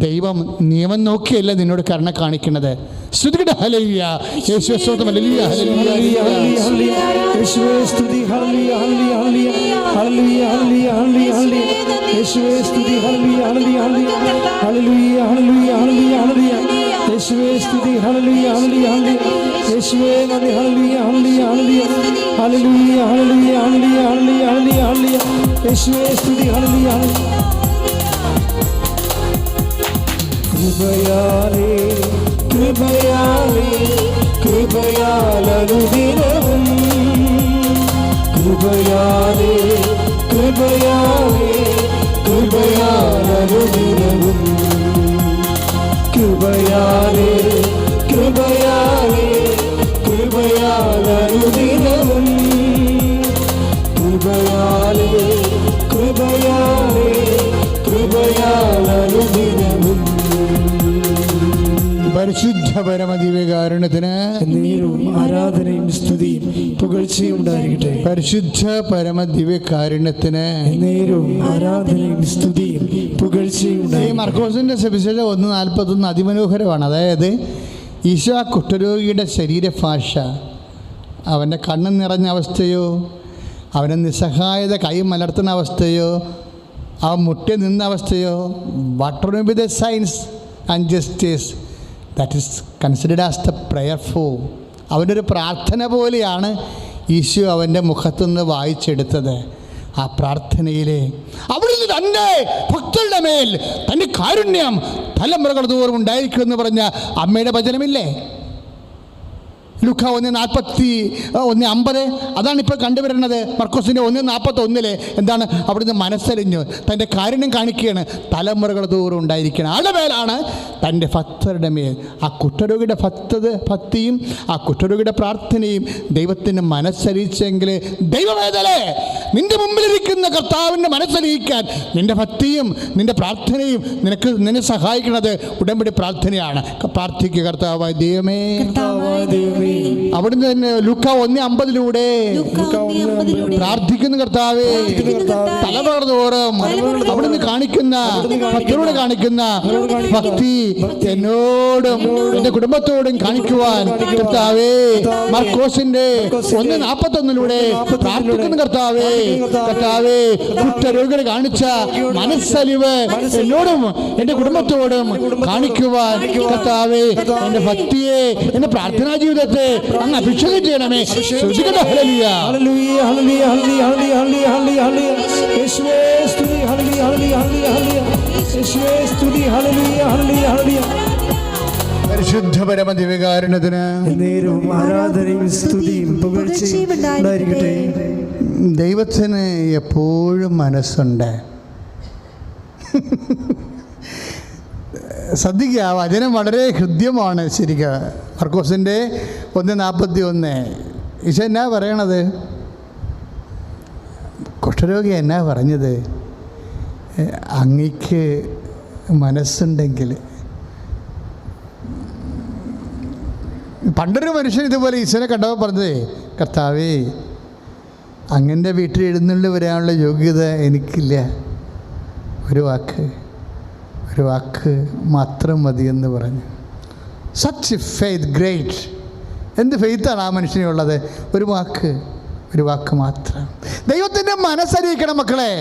ദൈവം നിയമം നോക്കിയല്ല നിന്നോട് കരുണ കാണിക്കുന്നത്. സ്തുതിക്കട്ടെ, ഹല്ലേലൂയ. യേശുവേ സ്തോത്രം, ഹല്ലേലൂയ, ഹല്ലേലൂയ, ഹല്ലേലൂയ. യേശുവേ സ്തുതി, ഹല്ലേലൂയ, ഹല്ലേലൂയ, ഹല്ലേലൂയ, ഹല്ലേലൂയ, ഹല്ലേലൂയ, ഹല്ലേലൂയ. യേശുവേ സ്തുതി, ഹല്ലേലൂയ, ഹല്ലേലൂയ, ഹല്ലേലൂയ, ഹല്ലേലൂയ, ഹല്ലേലൂയ, ഹല്ലേലൂയ. യേശുവേ സ്തുതി, ഹല്ലേലൂയ, ഹല്ലേലൂയ, ഹല്ലേലൂയ. യേശുവേ നന്ദി, ഹല്ലേലൂയ, ഹല്ലേലൂയ, ഹല്ലേലൂയ, ഹല്ലേലൂയ, ഹല്ലേലൂയ, ഹല്ലേലൂയ, ഹല്ലേലൂയ, ഹല്ലേലൂയ. യേശുവേ സ്തുതി, ഹല്ലേലൂയ, ഹല്ലേലൂയ. കൃപയാലേ കൃപയാലേ കൃപയാലനുദിനവും കൃപയാലേ കൃപയാലേ കൃപയാലനുദിനവും കൃപയാലേ കൃപയാലേ കൃപയാലനുദിനവും കൃപയാലേ കൃപയാലേ കൃപയാലനുദിനവും. പരിശുദ്ധ പരമദിവ്യകാരുണ്യത്തിന് ആരാധനയും സ്തുതിയും പുകഴ്ചയും ഉണ്ടായിരിക്കട്ടെ. പരിശുദ്ധ പരമദിവ്യകാരുണ്യത്തിന് ആരാധനയും സ്തുതിയും പുകഴ്ചയും ഈ ഉണ്ടായിരിക്കട്ടെ. മർക്കോസിൻ്റെ സുവിശേഷം 1:41 അതിമനോഹരമാണ്. അതായത് ഈശോ ആ കുഷ്ഠരോഗിയുടെ ശരീരഭാഷ, അവൻ്റെ കണ്ണ് നിറഞ്ഞ അവസ്ഥയോ, അവൻ്റെ നിസ്സഹായത കൈ മലർത്തുന്ന അവസ്ഥയോ, ആ മുട്ടി നിന്ന അവസ്ഥയോ, what will be the signs and justice that is considered as the prayerful. അവൻ്റെ ഒരു പ്രാർത്ഥന പോലെയാണ് ഈശോ അവൻ്റെ മുഖത്തുനിന്ന് വായിച്ചെടുത്തത്. ആ പ്രാർത്ഥനയിലെ അവിടുന്ന് തൻ്റെ ഭക്തരുടെ മേൽ തൻ്റെ കാരുണ്യം തലമുറകൾ തോറും ഉണ്ടായിരിക്കുമെന്ന് പറഞ്ഞ അമ്മയുടെ വചനമില്ലേ? ലൂക്ക 1:50 അതാണ് ഇപ്പോൾ കണ്ടുവരുന്നത്. മർക്കോസിൻ്റെ 1:41 എന്താണ്? അവിടുന്ന് മനസ്സലിഞ്ഞു തൻ്റെ കാരുണ്യം കാണിക്കുകയാണ്. തലമുറകൾ തോറും ഉണ്ടായിരിക്കണം. ആളുടെ മേലാണ്? തൻ്റെ ഭക്തരുടെ മേൽ. ആ കുഷ്ഠരോഗിയുടെ ഭക്തിയും ആ കുഷ്ഠരോഗിയുടെ പ്രാർത്ഥനയും ദൈവത്തിന് മനസ്സലിച്ചെങ്കിൽ, ദൈവവേദലേ നിൻ്റെ മുമ്പിലിരിക്കുന്ന കർത്താവിൻ്റെ മനസ്സലിയിക്കാൻ നിൻ്റെ ഭക്തിയും നിൻ്റെ പ്രാർത്ഥനയും നിന്നെ സഹായിക്കുന്നത് ഉടമ്പടി പ്രാർത്ഥനയാണ്. പ്രാർത്ഥിക്കുക, കർത്താവായ ദൈവമേ. അവിടുന്ന് തന്നെ ലൂക്ക 1:50 പ്രാർത്ഥിക്കുന്നു. കർത്താവേ, തലമുറ തോറും അവിടുന്ന് കാണിക്കുന്ന ഭക്തരോട് കാണിക്കുന്ന ഭക്തി എന്നോടും എൻ്റെ കുടുംബത്തോടും കാണിക്കുവാൻ കർത്താവേ, മർക്കോസിന്റെ 1:41 പ്രാർത്ഥിക്കുന്നു. കർത്താവേ, കർത്താവേ, കുഷ്ഠരോഗികളെ കാണിച്ച മനസ്സലിവ് എന്നോടും എൻ്റെ കുടുംബത്തോടും കാണിക്കുവാൻ കർത്താവേ, എൻ്റെ ഭക്തിയെ, എൻ്റെ പ്രാർത്ഥനാ ജീവിതത്തെ അങ്ങ് അഭിഷേകം ചെയ്യണമേ. ശ്രദ്ധിക്കട്ടെ. ഹല്ലേലൂയ, ഹല്ലേലൂയ, ഹല്ലേലൂയ, ഹല്ലേലൂയ, ഹല്ലേലൂയ, ഹല്ലേലൂയ, ഹല്ലേലൂയ. യേശുവേ സ്തുതി, ഹല്ലേലൂയ, ഹല്ലേലൂയ, ഹല്ലേലൂയ, ഹല്ലേലൂയ. യേശുവേ സ്തുതി, ഹല്ലേലൂയ, ഹല്ലേലൂയ, ഹല്ലേലൂയ. പരിശുദ്ധ പരമദിവ്യകാരുണ്യത്തിന് നേരവും ആരാധനയും സ്തുതിയും പുകഴ്ചയും ഉണ്ടായിരിക്കട്ടെ. ദൈവത്തിന് എപ്പോഴും മനസ്സുണ്ട്. ശ്രദ്ധിക്കുക, വചനം വളരെ ഹൃദ്യമാണ് ശരിക്കും. മർക്കോസിൻ്റെ 1:41 ഈശോ എന്നാ പറയണത്? കുഷ്ഠരോഗി എന്നാ പറഞ്ഞത്? അങ്ങയ്ക്ക് മനസ്സുണ്ടെങ്കിൽ. പണ്ടൊരു മനുഷ്യൻ ഇതുപോലെ ഈശോനെ കണ്ടപ്പോൾ പറഞ്ഞത്, കർത്താവേ, അങ്ങൻ്റെ വീട്ടിൽ എഴുന്നള്ളി വരാനുള്ള യോഗ്യത എനിക്കില്ല. ഒരു വാക്ക് മാത്രം മതിയെന്ന് പറഞ്ഞു. Such faith, great. എന്ത് ഫെയ്ത്താണ് ആ മനുഷ്യനുള്ളത്? ഒരു വാക്ക് മാത്രം. ദൈവത്തിൻ്റെ മനസ്സറിയിക്കണം മക്കളെ.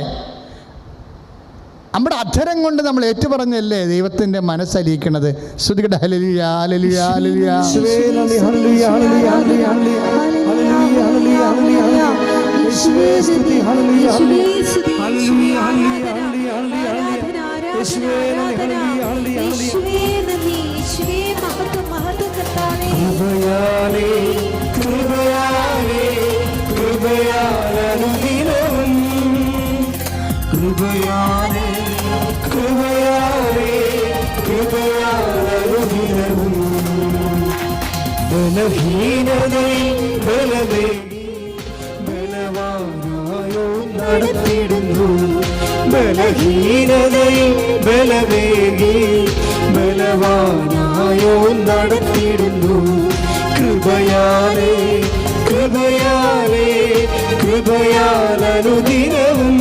നമ്മുടെ അധരം കൊണ്ട് നമ്മൾ ഏറ്റുപറഞ്ഞല്ലേ ദൈവത്തിൻ്റെ മനസ്സലിയിക്കണത്. ശ്രുതികട്ടെ ഹല്ലേലൂയ ഹല്ലേലൂയ ഹല്ലേലൂയ. യേശുവേ നന്ദി. ഹല്ലേലൂയ ഹല്ലേലൂയ ഹല്ലേലൂയ ഹല്ലേലൂയ ഹല്ലേലൂയ ഹല്ലേലൂയ. യേശുവേ സ്തുതി. ഹല്ലേലൂയ ഹല്ലേലൂയ ഹല്ലേലൂയ ഹല്ലേലൂയ ഹല്ലേലൂയ. യേശുവേ നന്ദി. ഹല്ലേലൂയ ഹല്ലേലൂയ യേശുവേ നന്ദി, യേശുവേ മഹത്വം, മഹത്വം കർത്താവേ. കൃപയാലേ കൃപയാലേ കൃപയാലനുദിനവും കൃപയാലേ കൃപയാലേ കൃപയാലനുദിനവും ബലഹീനതയിൽ ബലമേകി ബലവാനായോ നടത്തിയിടുന്നു ബലഹീനതയിൽ ബലമേകി ബലവാനായോ നടത്തിയിടുന്നു കൃപയാലേ കൃപയാലേ കൃപയാലനുദിനവും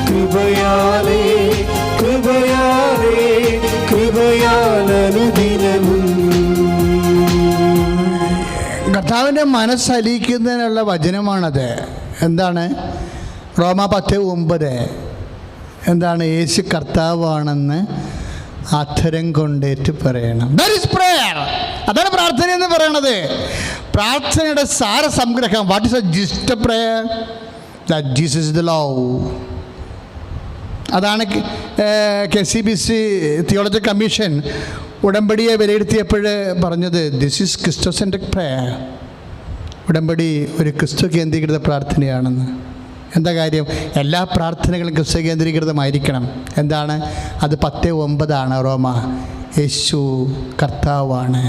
കൃപയാലേ കൃപയാലേ കൃപയാലനുദിനവും. കർത്താവിൻ്റെ മനസ്സലിയിക്കുന്നതിനുള്ള വചനമാണത്. എന്താണ്? റോമ 10:9. എന്താണ്? യേശു കർത്താവാണെന്ന് അധരം കൊണ്ടേറ്റ് പറയണം. That is prayer. അതാണ് പ്രാർത്ഥന എന്ന് പറയണത്. പ്രാർത്ഥനയുടെ സാരസംഗ്രഹം. What is a gist prayer? That Jesus is the love. അതാണ് KCBC തിയോളജി കമ്മീഷൻ ഉടമ്പടിയെ വിലയിരുത്തിയപ്പോൾ പറഞ്ഞത്, ദിസ് ഈസ് ക്രിസ്റ്റോസെൻട്രിക് പ്രേയർ. ഉടമ്പടി ഒരു ക്രിസ്തു കേന്ദ്രീകൃത പ്രാർത്ഥനയാണെന്ന്. എന്താ കാര്യം? എല്ലാ പ്രാർത്ഥനകളും ക്രിസ്തു കേന്ദ്രീകൃതമായിരിക്കണം. എന്താണ് അത്? 10:9 റോമ. യേശു കർത്താവാണ്.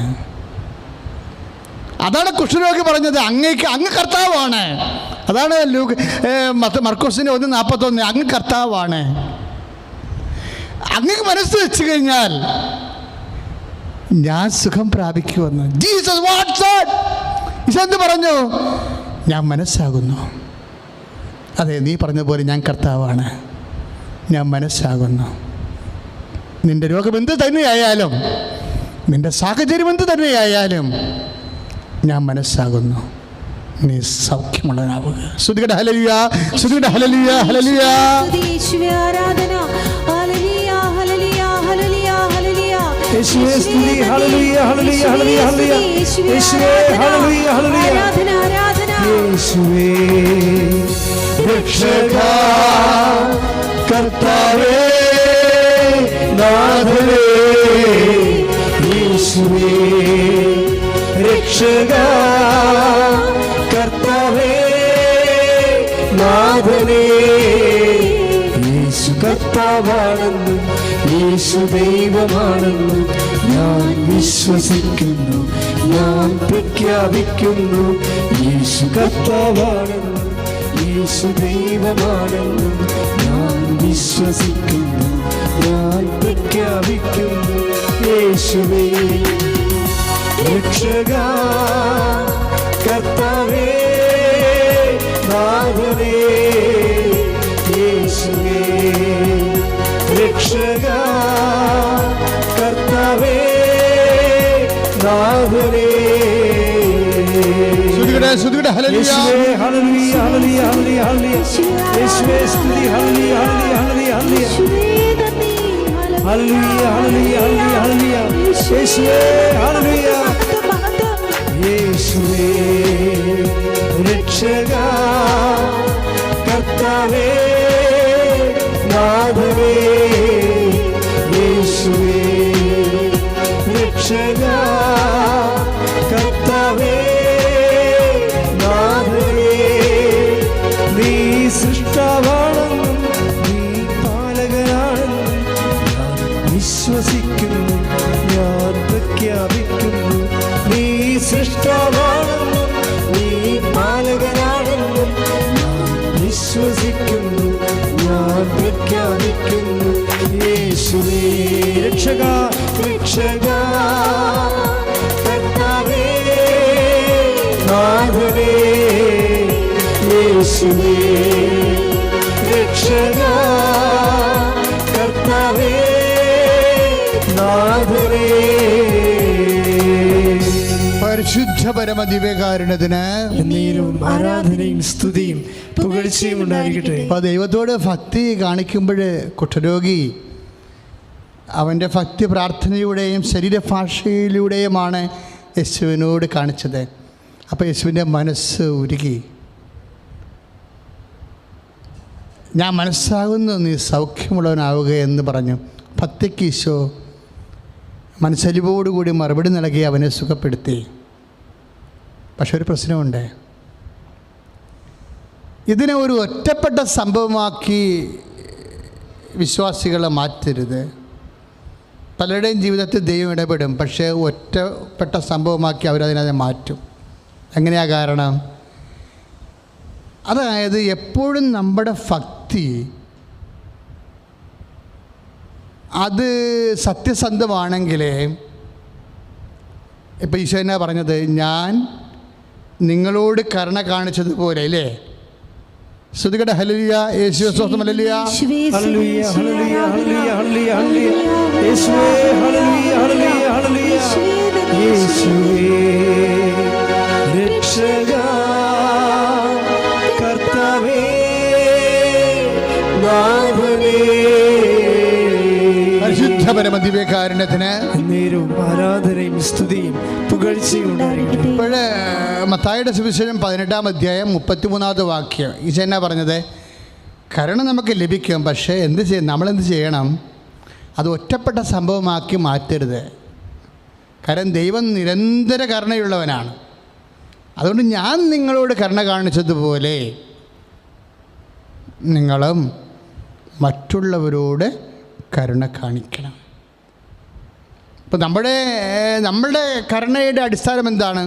അതാണ് കുഷ്ഠരോഗി പറഞ്ഞത്, അങ്ങ് കർത്താവാണ്. അതാണ് മർക്കോസിൻ്റെ 1:41, അങ്ങ് കർത്താവാണ്. അങ്ങ് മനസ്സ് വെച്ച് കഴിഞ്ഞാൽ ഞാൻ സുഖം പ്രാപിക്കുമെന്ന്. ജീസസ് വാട്ട്സ് എന്ത് പറഞ്ഞു? ഞാൻ മനസ്സാകുന്നു. അതെ, നീ പറഞ്ഞ പോലെ ഞാൻ കർത്താവാണ്, ഞാൻ മനസ്സാകുന്നു. നിന്റെ രോഗം എന്ത് തന്നെയായാലും, നിന്റെ സാഹചര്യം എന്ത് തന്നെയായാലും ഞാൻ മനസ്സാകുന്നു, നീ സൗഖ്യമുള്ളവനാവുക. ശ്രുതികട ഹല്ലേലൂയ, ശ്രുതികട ഹല്ലേലൂയ ഹല്ലേലൂയ. യേശുവേ ആരാധന. ഹല്ലേലൂയ ഹല്ലേലൂയ ഹല്ലേലൂയ ഹല്ലേലൂയ. യേശുവേ സ്തുതി. ഹല്ലേലൂയ ഹല്ലേലൂയ ഹല്ലേലൂയ ഹല്ലേലൂയ. യേശുവേ ഹല്ലേലൂയ ഹല്ലേലൂയ. ആരാധന ആരാധന. യേശുവേ രക്ഷകാ കർത്താവേ നാഥനേ. യേശുവേ രക്ഷകാ കർത്താവേ നാഥനേ. യേശു കർത്താവാണെന്നും യേശു ദൈവമാണെന്നും ഞാൻ വിശ്വസിക്കുന്നു, ഞാൻ പ്രഖ്യാപിക്കുന്നു. യേശു കർത്താവാണെന്നും യേശു ദൈവമാണെന്നും ഞാൻ വിശ്വസിക്കുന്നു, ഞാൻ പ്രഖ്യാപിക്കുന്നു. യേശുവേ രക്ഷകാ കർത്താവേ നാഥനേ. യേശുവേ രക്ഷകാ കർത്താവേ നാഥനേ. ശ്രുതികട ഹല്ലേലൂയ. യേശുവേ ഹല്ലേലൂയ ഹല്ലേലൂയ ഹല്ലേലൂയ ഹല്ലേലൂയ. യേശുവേ സ്തുതി. ഹല്ലേലൂയ ഹല്ലേലൂയ ഹല്ലേലൂയ ഹല്ലേലൂയ. യേശുവേ നന്ദി. ഹല്ലേലൂയ ഹല്ലേലൂയ ഹല്ലേലൂയ ഹല്ലേലൂയ. യേശുവേ ഹല്ലേലൂയ. മഹത്വം, മഹത്വം. യേശുവേ രക്ഷകാ കർത്താവേ നാഥനേ. യേശുവേ രക്ഷകാ കർത്താവേ നാഥനേ. നീ സൃഷ്ടാവാണെന്നും നീ പാലകനാണെന്നും ഞാൻ വിശ്വസിക്കുന്നു, ഞാൻ പ്രഖ്യാപിക്കുന്നു. നീ സൃഷ്ടാവാണെന്നും നീ പാലകനാണെന്നും ഞാൻ വിശ്വസിക്കുന്നു, ഞാൻ പ്രഖ്യാപിക്കുന്നു. യേശുവേ രക്ഷകാ രക്ഷകാ കർത്താവേ നാഥനേ. യേശുവേ രക്ഷകാ കർത്താവേ നാഥനേ. പരിശുദ്ധ പരമ ദിവ്യകാരുണ്യത്തിന് എന്നേരവും ആരാധനയും സ്തുതിയും പുകഴ്ചയും ഉണ്ടായിരിക്കട്ടെ. അപ്പോൾ ദൈവത്തോട് ഭക്തി കാണിക്കുമ്പോൾ കുഷ്ഠരോഗി അവൻ്റെ ഭക്തി പ്രാർത്ഥനയിലൂടെയും ശരീരഭാഷയിലൂടെയുമാണ് യേശുവിനോട് കാണിച്ചത്. അപ്പോൾ യേശുവിൻ്റെ മനസ്സ് ഉരുകി. ഞാൻ മനസ്സാകുന്നു നീ സൗഖ്യമുള്ളവനാവുക എന്ന് പറഞ്ഞു. ഭക്തിക്ക് ഈശോ മനസ്സലിവോടുകൂടി മറുപടി നൽകി അവനെ സുഖപ്പെടുത്തി. പക്ഷെ ഒരു പ്രശ്നമുണ്ട്. ഇതിനെ ഒരു ഒറ്റപ്പെട്ട സംഭവമാക്കി വിശ്വാസികളെ മാറ്റരുത്. പലരുടെയും ജീവിതത്തിൽ ദൈവം ഇടപെടും, പക്ഷേ ഒറ്റപ്പെട്ട സംഭവമാക്കി അവരതിനെ മാറ്റും. എങ്ങനെയാ കാരണം? അതായത് എപ്പോഴും നമ്മുടെ ഭക്തി അത് സത്യസന്ധമാണെങ്കിൽ, ഇപ്പം ഈശോ എന്നാ പറഞ്ഞത്? ഞാൻ നിങ്ങളോട് കരുണ കാണിച്ചതുപോലെ അല്ലേ? ശ്രുതികട ഹല്ലേലൂയ, യേശുവേ സ്തോത്രം, ഹല്ലേലൂയ, ഹല്ലേലൂയ, ഹല്ലേലൂയ, ഹല്ലേലൂയ, ഹല്ലേലൂയ, ഹല്ലേലൂയ. യേശുവേ ഹല്ലേലൂയ, ഹല്ലേലൂയ, ഹല്ലേലൂയ. യേശുവേ രക്ഷകാ, കർത്താവേ, നാഥനേ, പരിശുദ്ധ പരമ ദിവ്യകാരുണ്യത്തിന് എന്നേരവും ആരാധനയും സ്തുതിയും പുകഴ്ചയും ഉണ്ടായിരിക്കട്ടെ. ഇപ്പോഴ് മത്തായിയുടെ സുവിശേഷം 18-ാം അധ്യായം 33-ാമത്തെ വാക്യം ഈശോ എന്നാ പറഞ്ഞത്? കരുണ നമുക്ക് ലഭിക്കും, പക്ഷേ നമ്മളെന്ത് ചെയ്യണം? അത് ഒറ്റപ്പെട്ട സംഭവമാക്കി മാറ്റരുത്. കാരണം ദൈവം നിരന്തര കരുണയുള്ളവനാണ്. അതുകൊണ്ട് ഞാൻ നിങ്ങളോട് കരുണ കാണിച്ചതുപോലെ നിങ്ങളും മറ്റുള്ളവരോട് കരുണ കാണിക്കണം. ഇപ്പം നമ്മുടെ കരുണയുടെ അടിസ്ഥാനം എന്താണ്?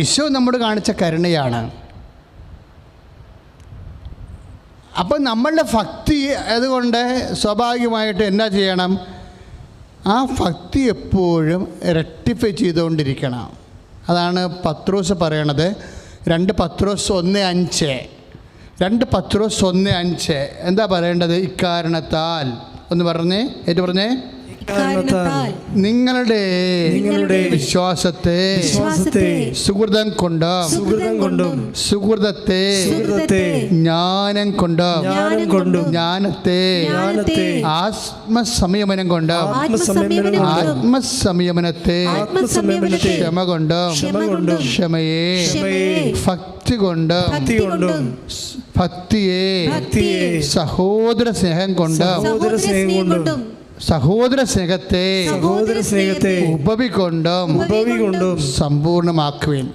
ഈശോ നമ്മോട് കാണിച്ച കരുണയാണ്. അപ്പം നമ്മളുടെ ഭക്തി അതുകൊണ്ട് സ്വാഭാവികമായിട്ട് എന്നാ ചെയ്യണം? ആ ഭക്തി എപ്പോഴും റെക്ടിഫൈ ചെയ്തുകൊണ്ടിരിക്കണം. അതാണ് പത്രോസ് പറയണത്. 2 പത്രോസ് 1:5 എന്താ പറയേണ്ടത്? ഇക്കാരണത്താൽ ഒന്ന് പറഞ്ഞേ, പറഞ്ഞേ. നിങ്ങളുടെ വിശ്വാസത്തെ സുഹൃതം കൊണ്ടും സുഹൃതത്തെ ജ്ഞാനം കൊണ്ടും ജ്ഞാനത്തെ ആത്മസംയമനം കൊണ്ടും ആത്മസംയമനത്തെ ക്ഷമ കൊണ്ടും ക്ഷമയെ ഭക്തി കൊണ്ടും ഭക്തിയെ സഹോദര സ്നേഹം കൊണ്ടും സഹോദര സ്നേഹത്തെ ഉപവികൊണ്ടും സമ്പൂർണ്ണമാക്കുവിൻ.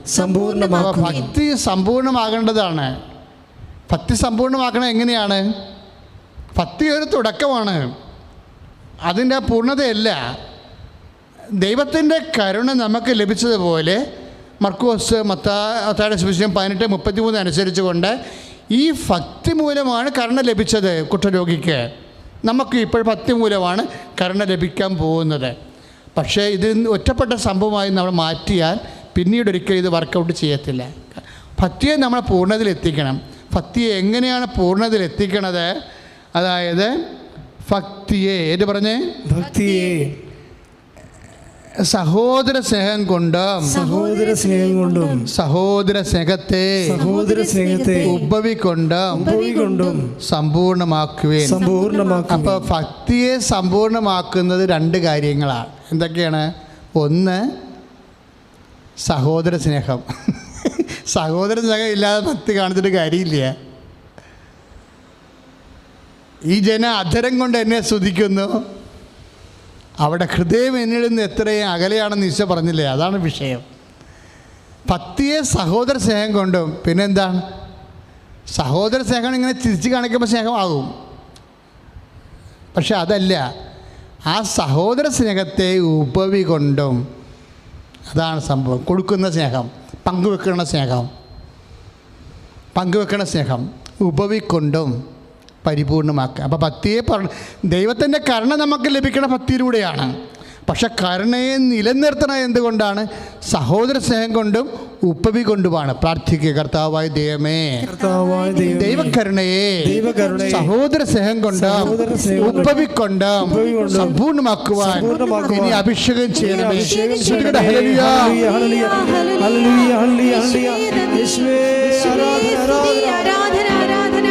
ഭക്തി സമ്പൂർണ്ണമാകേണ്ടതാണ്. ഭക്തി സമ്പൂർണ്ണമാക്കണം എങ്ങനെയാണ്? ഭക്തി ഒരു തുടക്കമാണ്, അതിൻ്റെ പൂർണ്ണതയല്ല. ദൈവത്തിൻ്റെ കരുണ നമുക്ക് ലഭിച്ചതുപോലെ മർക്കോസ് മത്തായിയുടെ സുവിശേഷം 18:33 അനുസരിച്ച് കൊണ്ട് ഈ ഭക്തി മൂലമാണ് കരുണ ലഭിച്ചത് കുഷ്ഠരോഗിക്ക്. നമുക്ക് ഇപ്പോൾ ഭക്തി മൂലമാണ് കരുണ ലഭിക്കാൻ പോകുന്നത്. പക്ഷേ ഇത് ഒറ്റപ്പെട്ട സംഭവമായി നമ്മൾ മാറ്റിയാൽ പിന്നീട് ഒരിക്കലും ഇത് വർക്കൗട്ട് ചെയ്യത്തില്ല. ഭക്തിയെ നമ്മൾ പൂർണ്ണതയിലെത്തിക്കണം. ഭക്തിയെ എങ്ങനെയാണ് പൂർണ്ണതയിലെത്തിക്കണത്? അതായത് ഭക്തിയെ പറഞ്ഞേ, ഭക്തിയെ സഹോദര സ്നേഹം കൊണ്ടും സഹോദര സ്നേഹത്തെ ഉപവികൊണ്ടും സമ്പൂർണ്ണമാക്കുവേൻ. അപ്പോൾ ഭക്തിയെ സമ്പൂർണ്ണമാക്കുന്നത് 2 കാര്യങ്ങളാണ്. എന്തൊക്കെയാണ്? ഒന്ന്, സഹോദര സ്നേഹം. സഹോദര സ്നേഹം ഇല്ലാതെ ഭക്തി കാണിച്ചിട്ട് കാര്യമില്ല. ഈ ജനം അധരം കൊണ്ട് എന്നെ സ്തുതിക്കുന്നു, അവിടെ ഹൃദയം എന്നിൽ നിന്ന് എത്രയും അകലെയാണെന്ന് ഈശോ പറഞ്ഞില്ലേ? അതാണ് വിഷയം. ഭക്തിയെ സഹോദര സ്നേഹം കൊണ്ടും പിന്നെന്താണ്? സഹോദര സ്നേഹം ഇങ്ങനെ തിരിച്ച് കാണിക്കുമ്പോൾ സ്നേഹമാകും. പക്ഷെ അതല്ല, ആ സഹോദര സ്നേഹത്തെ ഉപവികൊണ്ടും, അതാണ് സംഭവം. കൊടുക്കുന്ന സ്നേഹം, പങ്കുവെക്കുന്ന സ്നേഹം ഉപവിക്കൊണ്ടും പരിപൂർണമാക്കുക. അപ്പോൾ ഭക്തിയെ ദൈവത്തിൻ്റെ കരുണ നമുക്ക് ലഭിക്കുന്ന ഭക്തിയിലൂടെയാണ്. പക്ഷെ കരുണയെ നിലനിർത്തണം എന്തുകൊണ്ടാണ്? സഹോദര സ്നേഹം കൊണ്ടും ഉപവി കൊണ്ടുമാണ്. പ്രാർത്ഥിക്കുക. കർത്താവായ ദൈവമേ, ദൈവകരുണയെ സഹോദര സ്നേഹം കൊണ്ടും ഉപവി കൊണ്ടും സമ്പൂർണ്ണമാക്കുവാൻ ഇനി അഭിഷേകം ചെയ്യണമേ. ഹല്ലേലൂയ, ഹല്ലേലൂയ, ഹല്ലേലൂയ, ഹല്ലേലൂയ. യേശുവേ ആരാധന, ആരാധന,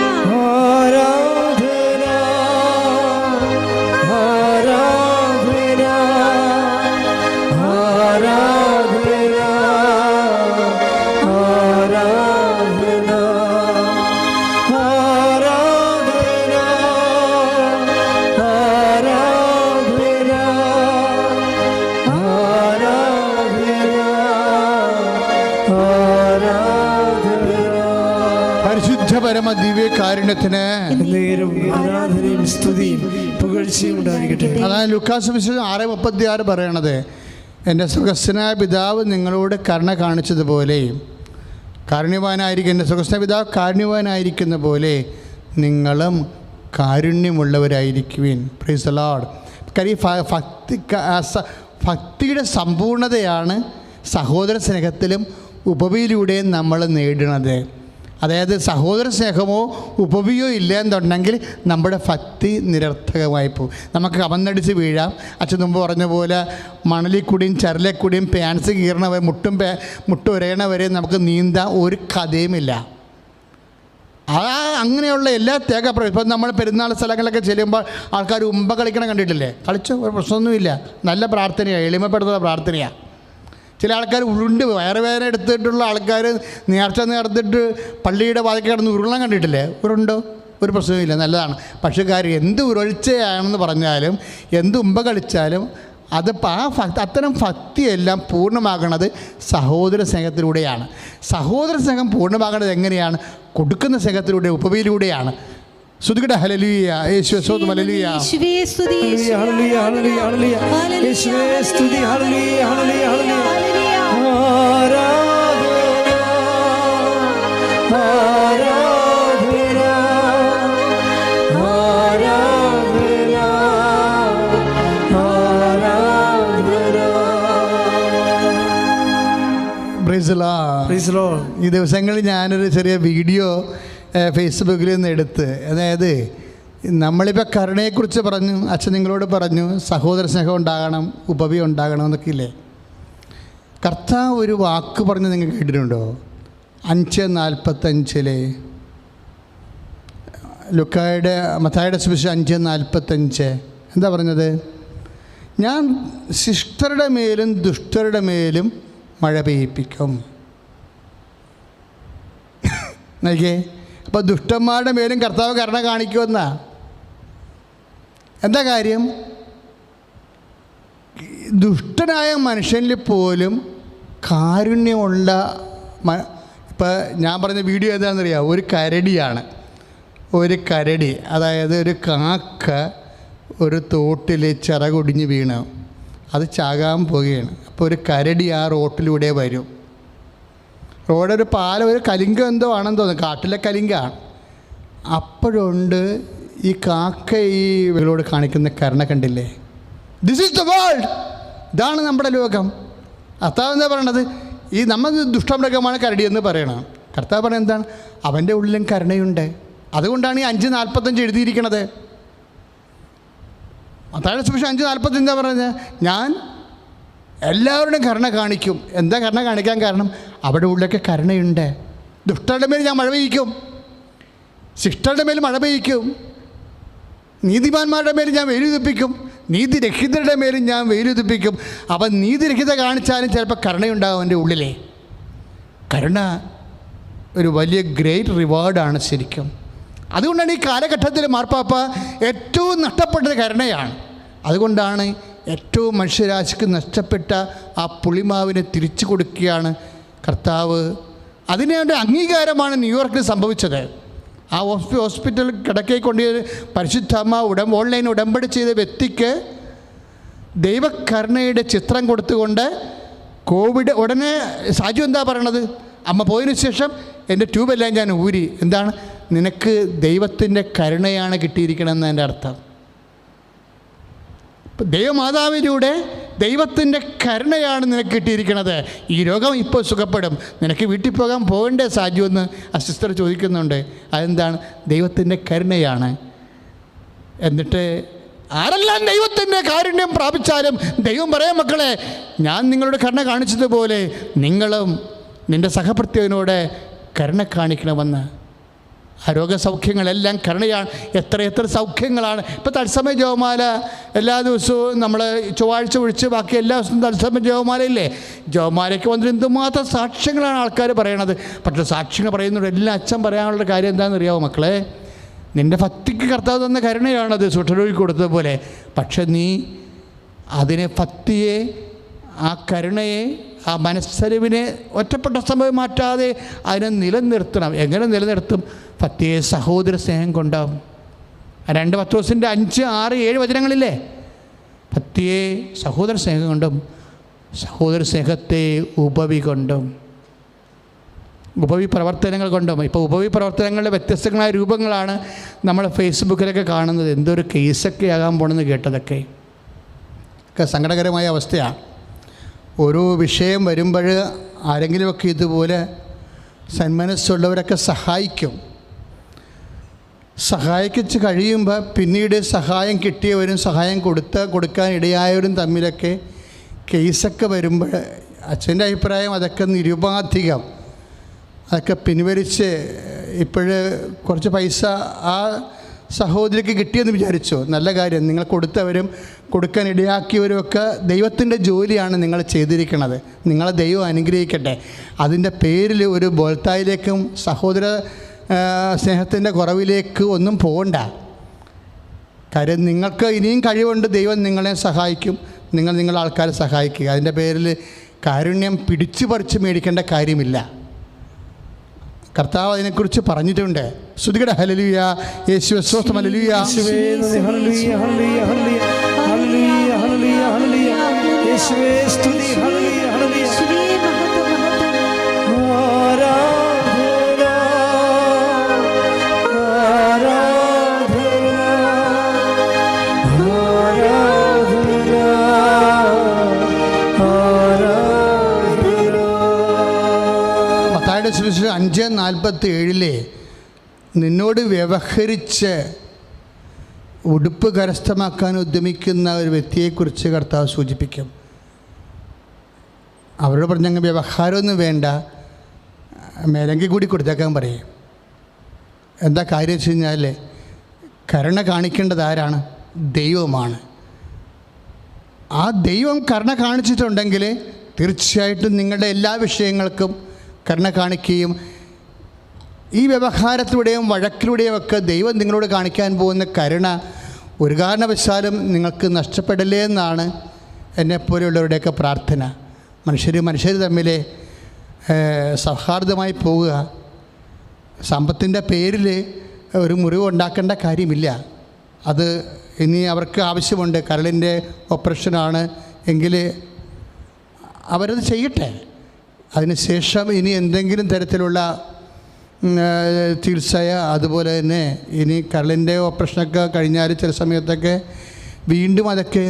പരമ ദിവ്യകാരുണ്യത്തിന് ആരാധനയും സ്തുതിയും പുകഴ്ചയും ഉണ്ടായിരിക്കട്ടെ. അതാണ് ലൂക്കാസ് സുവിശേഷം 6:36 പറയണത്, എൻ്റെ സുഖസ്ഥനായ പിതാവ് നിങ്ങളോട് കരുണ കാണിച്ചതുപോലെ കാരുണ്യവാനായിരിക്കും, എൻ്റെ സുഖസ്ഥനായ പിതാവ് കാരുണ്യവാനായിരിക്കുന്ന പോലെ നിങ്ങളും കാരുണ്യമുള്ളവരായിരിക്കുവിൻ. Praise the Lord. കാര്യം ഭക്തിയുടെ സമ്പൂർണതയാണ് സഹോദര സ്നേഹത്തിലും ഉപവിയിലൂടെയും നമ്മൾ നേടുന്നത്. അതായത് സഹോദര സ്നേഹമോ ഉപവിയോ ഇല്ല എന്നുണ്ടെങ്കിൽ നമ്മുടെ ഭക്തി നിരർത്ഥകമായി പോകും. നമുക്ക് കമന്നടിച്ച് വീഴാം. അച്ഛൻ മുമ്പ് പറഞ്ഞ പോലെ മണലിൽ കൂടിയും ചരലിൽ കൂടിയും പാൻസ് കീറണവരെ മുട്ട് ഉരയണവരെ നമുക്ക് നീന്താൻ ഒരു കഥയുമില്ല. അങ്ങനെയുള്ള എല്ലാ ഇപ്പം നമ്മൾ പെരുന്നാൾ സ്ഥലങ്ങളിലൊക്കെ ചെല്ലുമ്പോൾ ആൾക്കാർ ഉമ്പ കളിക്കണം കണ്ടിട്ടില്ലേ? കളിച്ചോ, ഒരു പ്രശ്നമൊന്നുമില്ല. നല്ല പ്രാർത്ഥനയാണ്, എളിമപ്പെടുത്തുന്ന പ്രാർത്ഥനയാണ്. ചില ആൾക്കാർ ഉരുണ്ട് വയറുവേദന എടുത്തിട്ടുള്ള ആൾക്കാർ നേർച്ച നടത്തിയിട്ട് പള്ളിയുടെ വാതിൽക്ക് കിടന്ന് ഉരുളണം കണ്ടിട്ടില്ലേ? ഉരുണ്ടോ? ഒരു പ്രശ്നവുമില്ല, നല്ലതാണ്. പക്ഷേ കാര്യം എന്ത് ഉരുൾച്ചയാണെന്ന് പറഞ്ഞാലും എന്ത് ഉമ്പ കളിച്ചാലും അത് അത്തരം ഭക്തിയെല്ലാം പൂർണ്ണമാകുന്നത് സഹോദര സ്നേഹത്തിലൂടെയാണ്. സഹോദര സ്നേഹം പൂർണ്ണമാകുന്നത് എങ്ങനെയാണ്? കൊടുക്കുന്ന സ്നേഹത്തിലൂടെ, ഉപവിയിലൂടെയാണ്. സ്തുതിക്കട്ടെ. ഹല്ലേലൂയ. യേശുവേ സ്തോത്രം. ഹല്ലേലൂയ. യേശുവേ സ്തുതി, ഹല്ലേലൂയ, ഹല്ലേലൂയ, ഹല്ലേലൂയ. യേശുവേ സ്തുതി. ഹല്ലേലൂയ, ഹല്ലേലൂയ, ഹല്ലേലൂയ. ഈ ദിവസങ്ങളിൽ ഞാനൊരു ചെറിയ വീഡിയോ ഫേസ്ബുക്കിൽ നിന്ന് എടുത്ത്, അതായത് നമ്മളിപ്പോൾ കരുണയെക്കുറിച്ച് പറഞ്ഞു, അച്ഛൻ നിങ്ങളോട് പറഞ്ഞു സഹോദര സ്നേഹം ഉണ്ടാകണം, ഉപവി ഉണ്ടാകണം എന്നൊക്കെ ഇല്ലേ. കർത്താവ് ഒരു വാക്ക് പറഞ്ഞ് നിങ്ങൾ കേട്ടിട്ടുണ്ടോ? 5:45 മത്തായിയുടെ സുവിശേഷം 5:45 എന്താ പറഞ്ഞത്? ഞാൻ ശിഷ്ടരുടെ മേലും ദുഷ്ടരുടെ മേലും മഴ പെയ്യിപ്പിക്കും. നോക്കിയേ, അപ്പോൾ ദുഷ്ടന്മാരുടെ മേലും കർത്താവ് കരുണ കാണിക്കുമെന്നാ. എന്താ കാര്യം? ദുഷ്ടനായ മനുഷ്യനിൽ പോലും കാരുണ്യമുള്ള ഇപ്പം ഞാൻ പറഞ്ഞ വീഡിയോ ഏതാണെന്നറിയാം? ഒരു കരടിയാണ്. ഒരു കരടി, അതായത് ഒരു കാക്ക ഒരു തോട്ടിൽ ചിറകൊടിഞ്ഞ് വീണു, അത് ചാകാൻ പോവുകയാണ്. അപ്പോൾ ഒരു കരടി ആ റോട്ടിലൂടെ വരും. റോഡൊരു പാലം, ഒരു കലിങ്കം എന്തോ ആണെന്ന് തോന്നുന്നു, കാട്ടിലെ കലിങ്കാണ്. അപ്പോഴുണ്ട് ഈ കാക്ക ഈ ഇവരോട് കാണിക്കുന്ന കരുണ കണ്ടില്ലേ? This is the world. ഇതാണ് നമ്മുടെ ലോകം. കർത്താവ് എന്താ പറയണത്? ഈ നമ്മൾ ദുഷ്ടമൃഗമാണ് കരടി എന്ന് പറയണം. കർത്താവ് പറയുന്നത് എന്താണ്? അവൻ്റെ ഉള്ളിലും കരുണയുണ്ട്. അതുകൊണ്ടാണ് ഈ 5:45 എഴുതിയിരിക്കണത്. മത്തായിയുടെ സുവിശേഷം 5:45 എന്താ പറഞ്ഞത്? ഞാൻ എല്ലാവരുടെയും കരുണ കാണിക്കും. എന്താ കരുണ കാണിക്കാൻ കാരണം? അവിടെ ഉള്ളിലൊക്കെ കരുണയുണ്ട്. ദുഷ്ടരുടെ മേൽ ഞാൻ മഴ പെയ്യിക്കും, ശിഷ്ടരുടെ മേൽ മഴ പെയ്യിക്കും, നീതിമാന്മാരുടെ മേൽ ഞാൻ വെയിലുദിപ്പിക്കും, നീതിരഹിതരുടെ മേലും ഞാൻ വെയിലുദിപ്പിക്കും. അപ്പം നീതിരഹിത കാണിച്ചാലും ചിലപ്പോൾ കരുണയുണ്ടാകും എൻ്റെ ഉള്ളിലെ. കരുണ ഒരു വലിയ ഗ്രേറ്റ് റിവാർഡാണ് ശരിക്കും. അതുകൊണ്ടാണ് ഈ കാലഘട്ടത്തിൽ മാർപ്പാപ്പ ഏറ്റവും നഷ്ടപ്പെട്ടത് കരുണയാണ്. അതുകൊണ്ടാണ് ഏറ്റവും മനുഷ്യരാശിക്ക് നഷ്ടപ്പെട്ട ആ പുളിമാവിനെ തിരിച്ചു കൊടുക്കുകയാണ് കർത്താവ്. അതിനുവേണ്ട അംഗീകാരമാണ് ന്യൂയോർക്കിൽ സംഭവിച്ചത്. ആ ഹോസ്പിറ്റൽ കിടക്കയിൽ കൊണ്ട് പരിശുദ്ധമ്മ ഓൺലൈൻ ഉടമ്പടി ചെയ്ത വ്യക്തിക്ക് ദൈവകരുണയുടെ ചിത്രം കൊടുത്തുകൊണ്ട് കോവിഡ് ഉടനെ സാജു എന്താ പറയണത്? അമ്മ പോയതിനു ശേഷം എൻ്റെ ട്യൂബെല്ലാം ഞാൻ ഊരി. എന്താണ്? നിനക്ക് ദൈവത്തിൻ്റെ കരുണയാണ് കിട്ടിയിരിക്കണമെന്ന് എൻ്റെ അർത്ഥം. ദൈവമാതാവിലൂടെ ദൈവത്തിൻ്റെ കരുണയാണ് നിനക്ക് കിട്ടിയിരിക്കുന്നത്. ഈ രോഗം ഇപ്പോൾ സുഖപ്പെടും, നിനക്ക് വീട്ടിൽ പോകേണ്ടേ സാജു എന്ന് ആ സിസ്റ്റർ ചോദിക്കുന്നുണ്ട്. അതെന്താണ്? ദൈവത്തിൻ്റെ കരുണയാണ്. എന്നിട്ട് ആരെല്ലാം ദൈവത്തിൻ്റെ കാരുണ്യം പ്രാപിച്ചാലും ദൈവം പറയാം, മക്കളെ, ഞാൻ നിങ്ങളുടെ കരുണ കാണിച്ചതുപോലെ നിങ്ങളും നിൻ്റെ സഹപ്രത്യനോട് കരുണ കാണിക്കണമെന്ന്. ആ രോഗസൗഖ്യങ്ങളെല്ലാം കരുണയാണ്. എത്ര സൗഖ്യങ്ങളാണ്. ഇപ്പോൾ തത്സമയ ജപമാല എല്ലാ ദിവസവും നമ്മൾ ചൊവ്വാഴ്ച ഒഴിച്ച് ബാക്കി എല്ലാ ദിവസവും തത്സമയ ജപമാലയില്ലേ? ജപമാലയ്ക്ക് വന്നിട്ട് എന്തുമാത്രം സാക്ഷ്യങ്ങളാണ് ആൾക്കാർ പറയണത്. പക്ഷേ സാക്ഷ്യങ്ങൾ പറയുന്നവർ എല്ലാം അച്ഛൻ പറയാനുള്ള കാര്യം എന്താണെന്ന് അറിയാമോ മക്കളെ? നിൻ്റെ ഭക്തിക്ക് കർത്താവ് തന്ന കരുണയാണത്, സുട്ടരോഗിക്ക് കൊടുത്തതുപോലെ. പക്ഷെ നീ അതിനെ, ഭക്തിയെ, ആ കരുണയെ, ആ മനസ്സരിവിനെ ഒറ്റപ്പെട്ട സമയം മാറ്റാതെ അതിനെ നിലനിർത്തണം. എങ്ങനെ നിലനിർത്തും? ഭക്തിയെ സഹോദര സ്നേഹം കൊണ്ടാവും. 2 പത്രോസിൻ്റെ 5, 6, 7 വചനങ്ങളില്ലേ? ഭക്തിയെ സഹോദര സ്നേഹം കൊണ്ടും സഹോദര സ്നേഹത്തെ ഉപവി കൊണ്ടും, ഉപവി പ്രവർത്തനങ്ങൾ കൊണ്ടും. ഇപ്പോൾ ഉപവി പ്രവർത്തനങ്ങളുടെ വ്യത്യസ്തങ്ങളായ രൂപങ്ങളാണ് നമ്മൾ ഫേസ്ബുക്കിലൊക്കെ കാണുന്നത്. എന്തൊരു കേസൊക്കെ ആകാൻ പോണെന്ന് കേട്ടതൊക്കെ സങ്കടകരമായ അവസ്ഥയാണ്. ഓരോ വിഷയം വരുമ്പോൾ ആരെങ്കിലുമൊക്കെ ഇതുപോലെ സന്മനസ്സുള്ളവരൊക്കെ സഹായിച്ച് കഴിയുമ്പോൾ പിന്നീട് സഹായം കിട്ടിയവരും സഹായം കൊടുക്കാൻ ഇടയായവരും തമ്മിലൊക്കെ കേസൊക്കെ വരുമ്പോൾ അച്ഛൻ്റെ അഭിപ്രായം അതൊക്കെ നിരുപാധികം അതൊക്കെ പിൻവലിച്ച് ഇപ്പോഴ് കുറച്ച് പൈസ ആ സഹോദരിക്ക് കിട്ടിയെന്ന് വിചാരിച്ചു. നല്ല കാര്യം. നിങ്ങൾ കൊടുത്തവരും കൊടുക്കാൻ ഇടയാക്കിയവരും ഒക്കെ ദൈവത്തിൻ്റെ ജോലിയാണ് നിങ്ങൾ ചെയ്തിരിക്കുന്നത്. നിങ്ങളെ ദൈവം അനുഗ്രഹിക്കട്ടെ. അതിൻ്റെ പേരിൽ ഒരു ബോൾത്തായിലേക്കും സഹോദര സ്നേഹത്തിൻ്റെ കുറവിലേക്ക് ഒന്നും പോകണ്ട. കാര്യം നിങ്ങൾക്ക് ഇനിയും കഴിവുണ്ട്. ദൈവം നിങ്ങളെ സഹായിക്കും. നിങ്ങളുടെ ആൾക്കാരെ സഹായിക്കുക. അതിൻ്റെ പേരിൽ കാരുണ്യം പിടിച്ചു പറിച്ച് മേടിക്കേണ്ട കാര്യമില്ല. കർത്താവ് അതിനെക്കുറിച്ച് പറഞ്ഞിട്ടുണ്ട്. സ്തുതിക്കട്ടെ. ഹല്ലേലൂയ. യേശുവേ സ്തോത്രം. ഹല്ലേലൂയ. യേശുവേ നന്ദി. ഹല്ലേലൂയ, ഹല്ലേലൂയ, ഹല്ലേലൂയ, ഹല്ലേലൂയ, ഹല്ലേലൂയ, ഹല്ലേലൂയ. യേശുവേ സ്തുതി. ഹല്ലേലൂയ, ഹല്ലേലൂയ. യേശുവേ മഹത്വം, മഹത്വം. ആരാധന, ആരാധന, ആരാധന, ആരാധന. മത്തായിയുടെ സുവിശേഷം 5:47 നിന്നോട് വ്യവഹരിച്ച് ഉടുപ്പ് കരസ്ഥമാക്കാൻ ഉദ്യമിക്കുന്ന ഒരു വ്യക്തിയെക്കുറിച്ച് കർത്താവ് സൂചിപ്പിക്കും. അവരോട് പറഞ്ഞങ്ങ് വ്യവഹാരമൊന്നും വേണ്ട, മേലങ്കി കൂടി കൊടുത്തേക്കാൻ പറയും. എന്താ കാര്യം വെച്ച് കഴിഞ്ഞാൽ കരുണ കാണിക്കേണ്ടത് ആരാണ്? ദൈവമാണ്. ആ ദൈവം കരുണ കാണിച്ചിട്ടുണ്ടെങ്കിൽ തീർച്ചയായിട്ടും നിങ്ങളുടെ എല്ലാ വിഷയങ്ങൾക്കും കരുണ കാണിക്കുകയും ഈ വ്യവഹാരത്തിലൂടെയും വഴക്കിലൂടെയും ഒക്കെ ദൈവം നിങ്ങളോട് കാണിക്കാൻ പോകുന്ന കരുണ ഒരു കാരണവശാലും നിങ്ങൾക്ക് നഷ്ടപ്പെടില്ലേ എന്നാണ് എന്നെപ്പോലെയുള്ളവരുടെയൊക്കെ പ്രാർത്ഥന. മനുഷ്യർ തമ്മിൽ സൗഹാർദ്ദമായി പോവുക. സമ്പത്തിൻ്റെ പേരിൽ ഒരു മുറിവ് ഉണ്ടാക്കേണ്ട കാര്യമില്ല. അത് ഇനി അവർക്ക് ആവശ്യമുണ്ട്, കരളിൻ്റെ ഓപ്പറേഷനാണ് എങ്കിൽ അവരത് ചെയ്യട്ടെ. അതിനുശേഷം ഇനി എന്തെങ്കിലും തരത്തിലുള്ള ചികിത്സ, അതുപോലെ തന്നെ ഇനി കരളിൻ്റെ ഓപ്പറേഷനൊക്കെ കഴിഞ്ഞാൽ ചില സമയത്തൊക്കെ വീണ്ടും അതൊക്കെ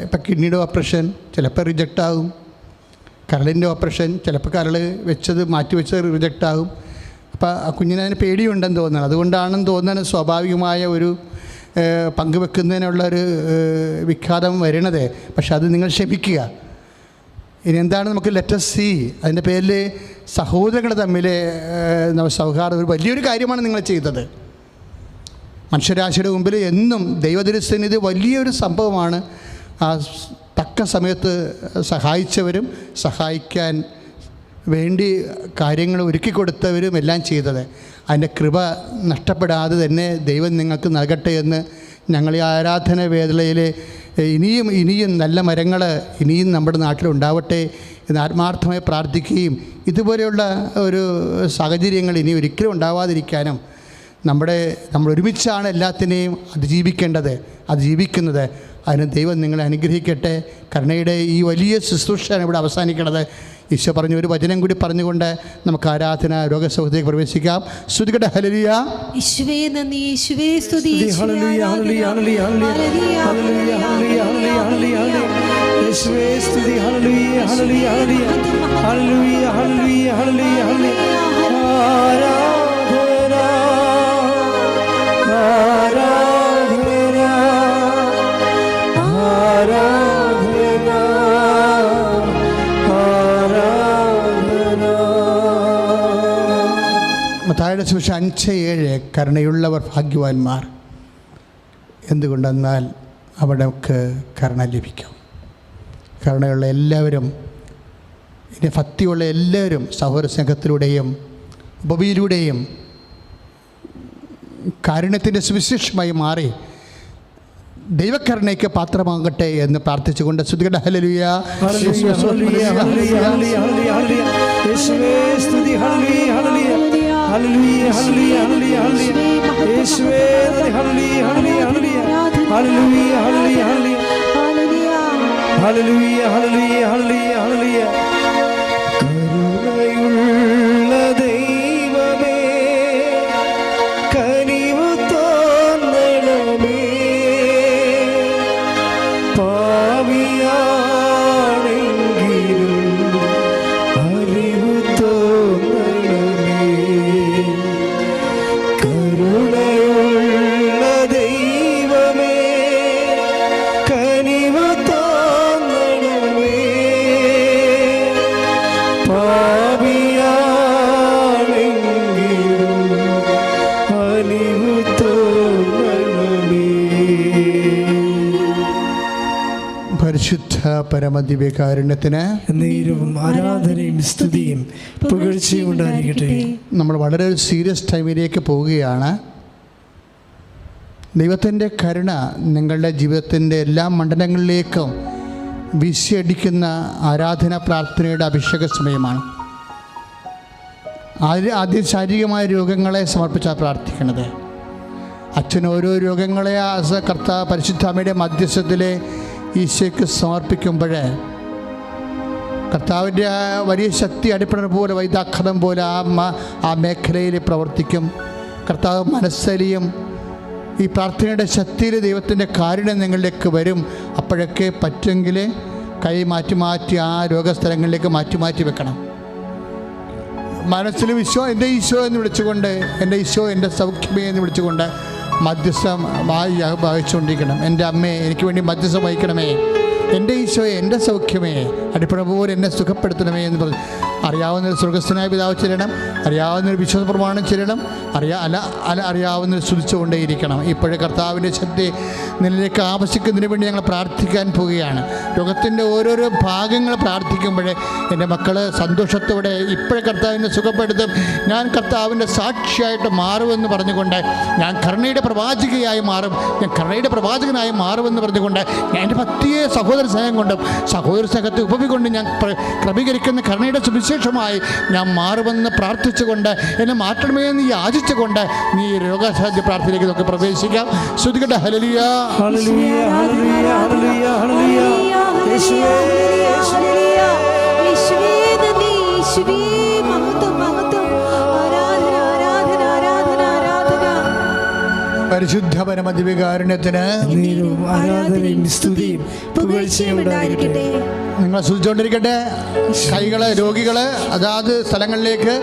ഇപ്പം കിഡ്നിയുടെ ഓപ്പറേഷൻ ചിലപ്പോൾ റിജക്റ്റ് ആകും. കരളിൻ്റെ ഓപ്പറേഷൻ ചിലപ്പോൾ കരൾ വെച്ചത് മാറ്റിവെച്ചത് റിജക്റ്റ് ആകും. അപ്പോൾ ആ കുഞ്ഞിന് അതിന് പേടിയുണ്ടെന്ന് തോന്നുന്നത്. അതുകൊണ്ടാണെന്ന് തോന്നുന്നത് സ്വാഭാവികമായ ഒരു പങ്കുവെക്കുന്നതിനുള്ളൊരു വിഘാതം വരണത്. പക്ഷെ അത് നിങ്ങൾ ക്ഷമിക്കുക. ഇനി എന്താണ് നമുക്ക് ലെറ്റസ് സി. അതിൻ്റെ പേരിൽ സഹോദരങ്ങൾ തമ്മിൽ സൗഹാർദ്ദം ഒരു വലിയൊരു കാര്യമാണ് നിങ്ങൾ ചെയ്തത്. മനുഷ്യരാശിയുടെ മുമ്പിൽ എന്നും ദൈവദൃശ്യനിധി വലിയൊരു സംഭവമാണ്. ആ തക്ക സമയത്ത് സഹായിച്ചവരും സഹായിക്കാൻ വേണ്ടി കാര്യങ്ങൾ ഒരുക്കി കൊടുത്തവരും എല്ലാം ചെയ്തത്. അതിൻ്റെ കൃപ നഷ്ടപ്പെടാതെ തന്നെ ദൈവം നിങ്ങൾക്ക് നൽകട്ടെ എന്ന് ഞങ്ങൾ ഈ ആരാധന വേദനയിൽ ഇനിയും നല്ല മരങ്ങൾ ഇനിയും നമ്മുടെ നാട്ടിലുണ്ടാവട്ടെ എന്ന് ആത്മാർത്ഥമായി പ്രാർത്ഥിക്കുകയും ഇതുപോലെയുള്ള ഒരു സാഹചര്യങ്ങൾ ഇനി ഒരിക്കലും ഉണ്ടാവാതിരിക്കാനും നമ്മൾ ഒരുമിച്ചാണ് എല്ലാത്തിനെയും അതിജീവിക്കേണ്ടത്, അതിജീവിക്കുന്നത്. അതിന് ദൈവം നിങ്ങളെ അനുഗ്രഹിക്കട്ടെ. കരുണയുടെ ഈ വലിയ ശുശ്രൂഷയാണ് ഇവിടെ അവസാനിക്കുന്നത്. ഈശോ പറഞ്ഞ ഒരു വചനം കൂടി പറഞ്ഞുകൊണ്ട് നമുക്ക് ആരാധന രോഗസൗഖ്യത്തിലേക്ക് പ്രവേശിക്കാം. സ്തുതിക്കട്ടെ. ഹല്ലേലൂയ. യേശുവേ നന്ദി, യേശുവേ സ്തുതി, ഹല്ലേലൂയ ഹല്ലേലൂയ ഹല്ലേലൂയ ഹല്ലേലൂയ ഹല്ലേലൂയ ഹല്ലേലൂയ യേശുവേ സ്തുതി. ഹല്ലേലൂയ ഹല്ലേലൂയ ഹല്ലേലൂയ ഹല്ലേലൂയ ഹല്ലേലൂയ ആരാധന ആരാധന ആരാധന ആരാധന. മത്തായിയുടെ സുവിശേഷം 5:7 കരുണയുള്ളവർ ഭാഗ്യവാന്മാർ, എന്തുകൊണ്ടെന്നാൽ അവിടേക്ക് കരുണ ലഭിക്കും. കരുണയുള്ള എല്ലാവരും, ഇനി ഭക്തിയുള്ള എല്ലാവരും സഹോദര സ്നേഹത്തിലൂടെയും ഉപവിയിലൂടെയും കാരുണ്യത്തിൻ്റെ സുവിശേഷമായി മാറി ദൈവകരുണയ്ക്ക് പാത്രമാകട്ടെ എന്ന് പ്രാർത്ഥിച്ചുകൊണ്ട് സ്തുതിക്കട്ടെ. ഹല്ലേലൂയ. യേശുവേ സ്തുതി. ഹല്ലേലൂയ ഹല്ലേലൂയ ഹല്ലേലൂയ ഹല്ലേലൂയ യേശുവേ ഹല്ലേലൂയ ഹല്ലേലൂയ ഹല്ലേലൂയ ഹല്ലേലൂയ ഹല്ലേലൂയ ഹല്ലേലൂയ ഹല്ലേലൂയ. കരുണയുള്ള ദൈവമേ കനിവ് തോന്നണമേ, പാവിയാണെങ്കിലും അറിവ് തോന്നണമേ. കരുണയുള്ള ദൈവമേ കനിവ് തോന്നണമേ, പാപിയാണെങ്കിലും അറിവ് തോന്നണമേ. പരിശുദ്ധ പരമദിവ്യകാരുണ്യത്തിന് നേരവും ആരാധനയും സ്തുതിയും പുകഴ്ചയും ഉണ്ടായിരിക്കട്ടെ. നമ്മൾ വളരെ ഒരു സീരിയസ് ടൈമിലേക്ക് പോവുകയാണ്. ദൈവത്തിൻ്റെ കരുണ നിങ്ങളുടെ ജീവിതത്തിൻ്റെ എല്ലാ മണ്ഡലങ്ങളിലേക്കും വീശിയടിക്കുന്ന ആരാധന പ്രാർത്ഥനയുടെ അഭിഷേക സമയമാണ്. ആദ്യം ശാരീരികമായ രോഗങ്ങളെ സമർപ്പിച്ചാണ് പ്രാർത്ഥിക്കുന്നത്. അച്ഛൻ ഓരോ രോഗങ്ങളെ പരിശുദ്ധ അമ്മയുടെ മധ്യസ്ഥത്തിലെ ഈശോയ്ക്ക് സമർപ്പിക്കുമ്പോൾ കർത്താവിൻ്റെ വലിയ ശക്തി അടിപ്പണർ പോലെ വൈദാഖതം പോലെ ആ മേഖലയിൽ പ്രവർത്തിക്കും. കർത്താവ് മനസ്സലിയും ഈ പ്രാർത്ഥനയുടെ ശക്തിയിൽ ദൈവത്തിൻ്റെ കാരുണ്യം നിങ്ങളിലേക്ക് വരും. അപ്പോഴൊക്കെ പറ്റുമെങ്കിൽ കൈ മാറ്റി ആ രോഗസ്ഥലങ്ങളിലേക്ക് മാറ്റി വെക്കണം. മനസ്സിൽ എൻ്റെ ഈശോ എന്ന് വിളിച്ചുകൊണ്ട്, എൻ്റെ ഈശോ എൻ്റെ സൗഖ്യമേ എന്ന് വിളിച്ചുകൊണ്ട് മധ്യസ്ഥം വഹിച്ചുകൊണ്ടിരിക്കണം. എൻ്റെ അമ്മയെ എനിക്ക് വേണ്ടി മധ്യസ്ഥം വഹിക്കണമേ, എൻ്റെ ഈശോയെ എൻ്റെ സൗഖ്യമേ, അടിപ്പണ പോലെ എന്നെ സുഖപ്പെടുത്തണമേ എന്ന് പറഞ്ഞു അറിയാവുന്നൊരു സ്വർഗസ്ഥനായ പിതാവ് ചെല്ലണം, അറിയാവുന്നൊരു വിശ്വാസ പ്രമാണം ചെല്ലണം, അറിയാവുന്നൊരു സ്തുതിച്ചുകൊണ്ടേയിരിക്കണം. ഇപ്പോഴേ കർത്താവിൻ്റെ ശക്തി നിന്നിലേക്ക് ആവശ്യിക്കുന്നതിന് വേണ്ടി ഞങ്ങൾ പ്രാർത്ഥിക്കാൻ പോവുകയാണ്. രോഗത്തിൻ്റെ ഓരോരോ ഭാഗങ്ങൾ പ്രാർത്ഥിക്കുമ്പോഴേ എൻ്റെ മക്കൾ സന്തോഷത്തോടെ ഇപ്പോഴേ കർത്താവിനെ സുഖപ്പെടുത്തും, ഞാൻ കർത്താവിൻ്റെ സാക്ഷിയായിട്ട് മാറുമെന്ന് പറഞ്ഞുകൊണ്ട്, ഞാൻ കരുണയുടെ പ്രവാചകയായി മാറും, ഞാൻ കരുണയുടെ പ്രവാചകനായി മാറുമെന്ന് പറഞ്ഞുകൊണ്ട്, ഞാൻ എൻ്റെ ഭക്തിയെ സഹോദര സ്നേഹം കൊണ്ടും സഹോദര സ്നേഹത്തെ ഉപമികൊണ്ടും ഞാൻ ക്രമീകരിക്കുന്ന കരുണയുടെ സുവിശേഷമായി ഞാൻ മാറുമെന്ന് പ്രാർത്ഥിച്ചുകൊണ്ട്, എന്നെ മാറ്റണമേ എന്ന് യാചിച്ചുകൊണ്ട് നീ രോഗസാധ്യ പ്രാർത്ഥനയിലേക്ക് നമുക്ക് പ്രവേശിക്കാം. ശ്രുതികട്ടെ. ഹല്ലേലൂയ ഹല്ലേലൂയ ഹല്ലേലൂയ ഹല്ലേലൂയ ഹല്ലേലൂയ യേശുവേ യേശുവേ യേശുവേ നന്ദി, യേശുവേ മഹത്വം മഹത്വം, ആരാധന ആരാധന ആരാധന ആരാധന. പരിശുദ്ധ പരമദിവ്യകാരുണ്യത്തിന് നേരവും ആരാധനയും സ്തുതിയും പുകഴ്ചയും ഉണ്ടായിരിക്കട്ടെ. നിങ്ങൾ സൂചിച്ചുകൊണ്ടിരിക്കട്ടെ. കൈകള് രോഗികള് അതാത് സ്ഥലങ്ങളിലേക്ക്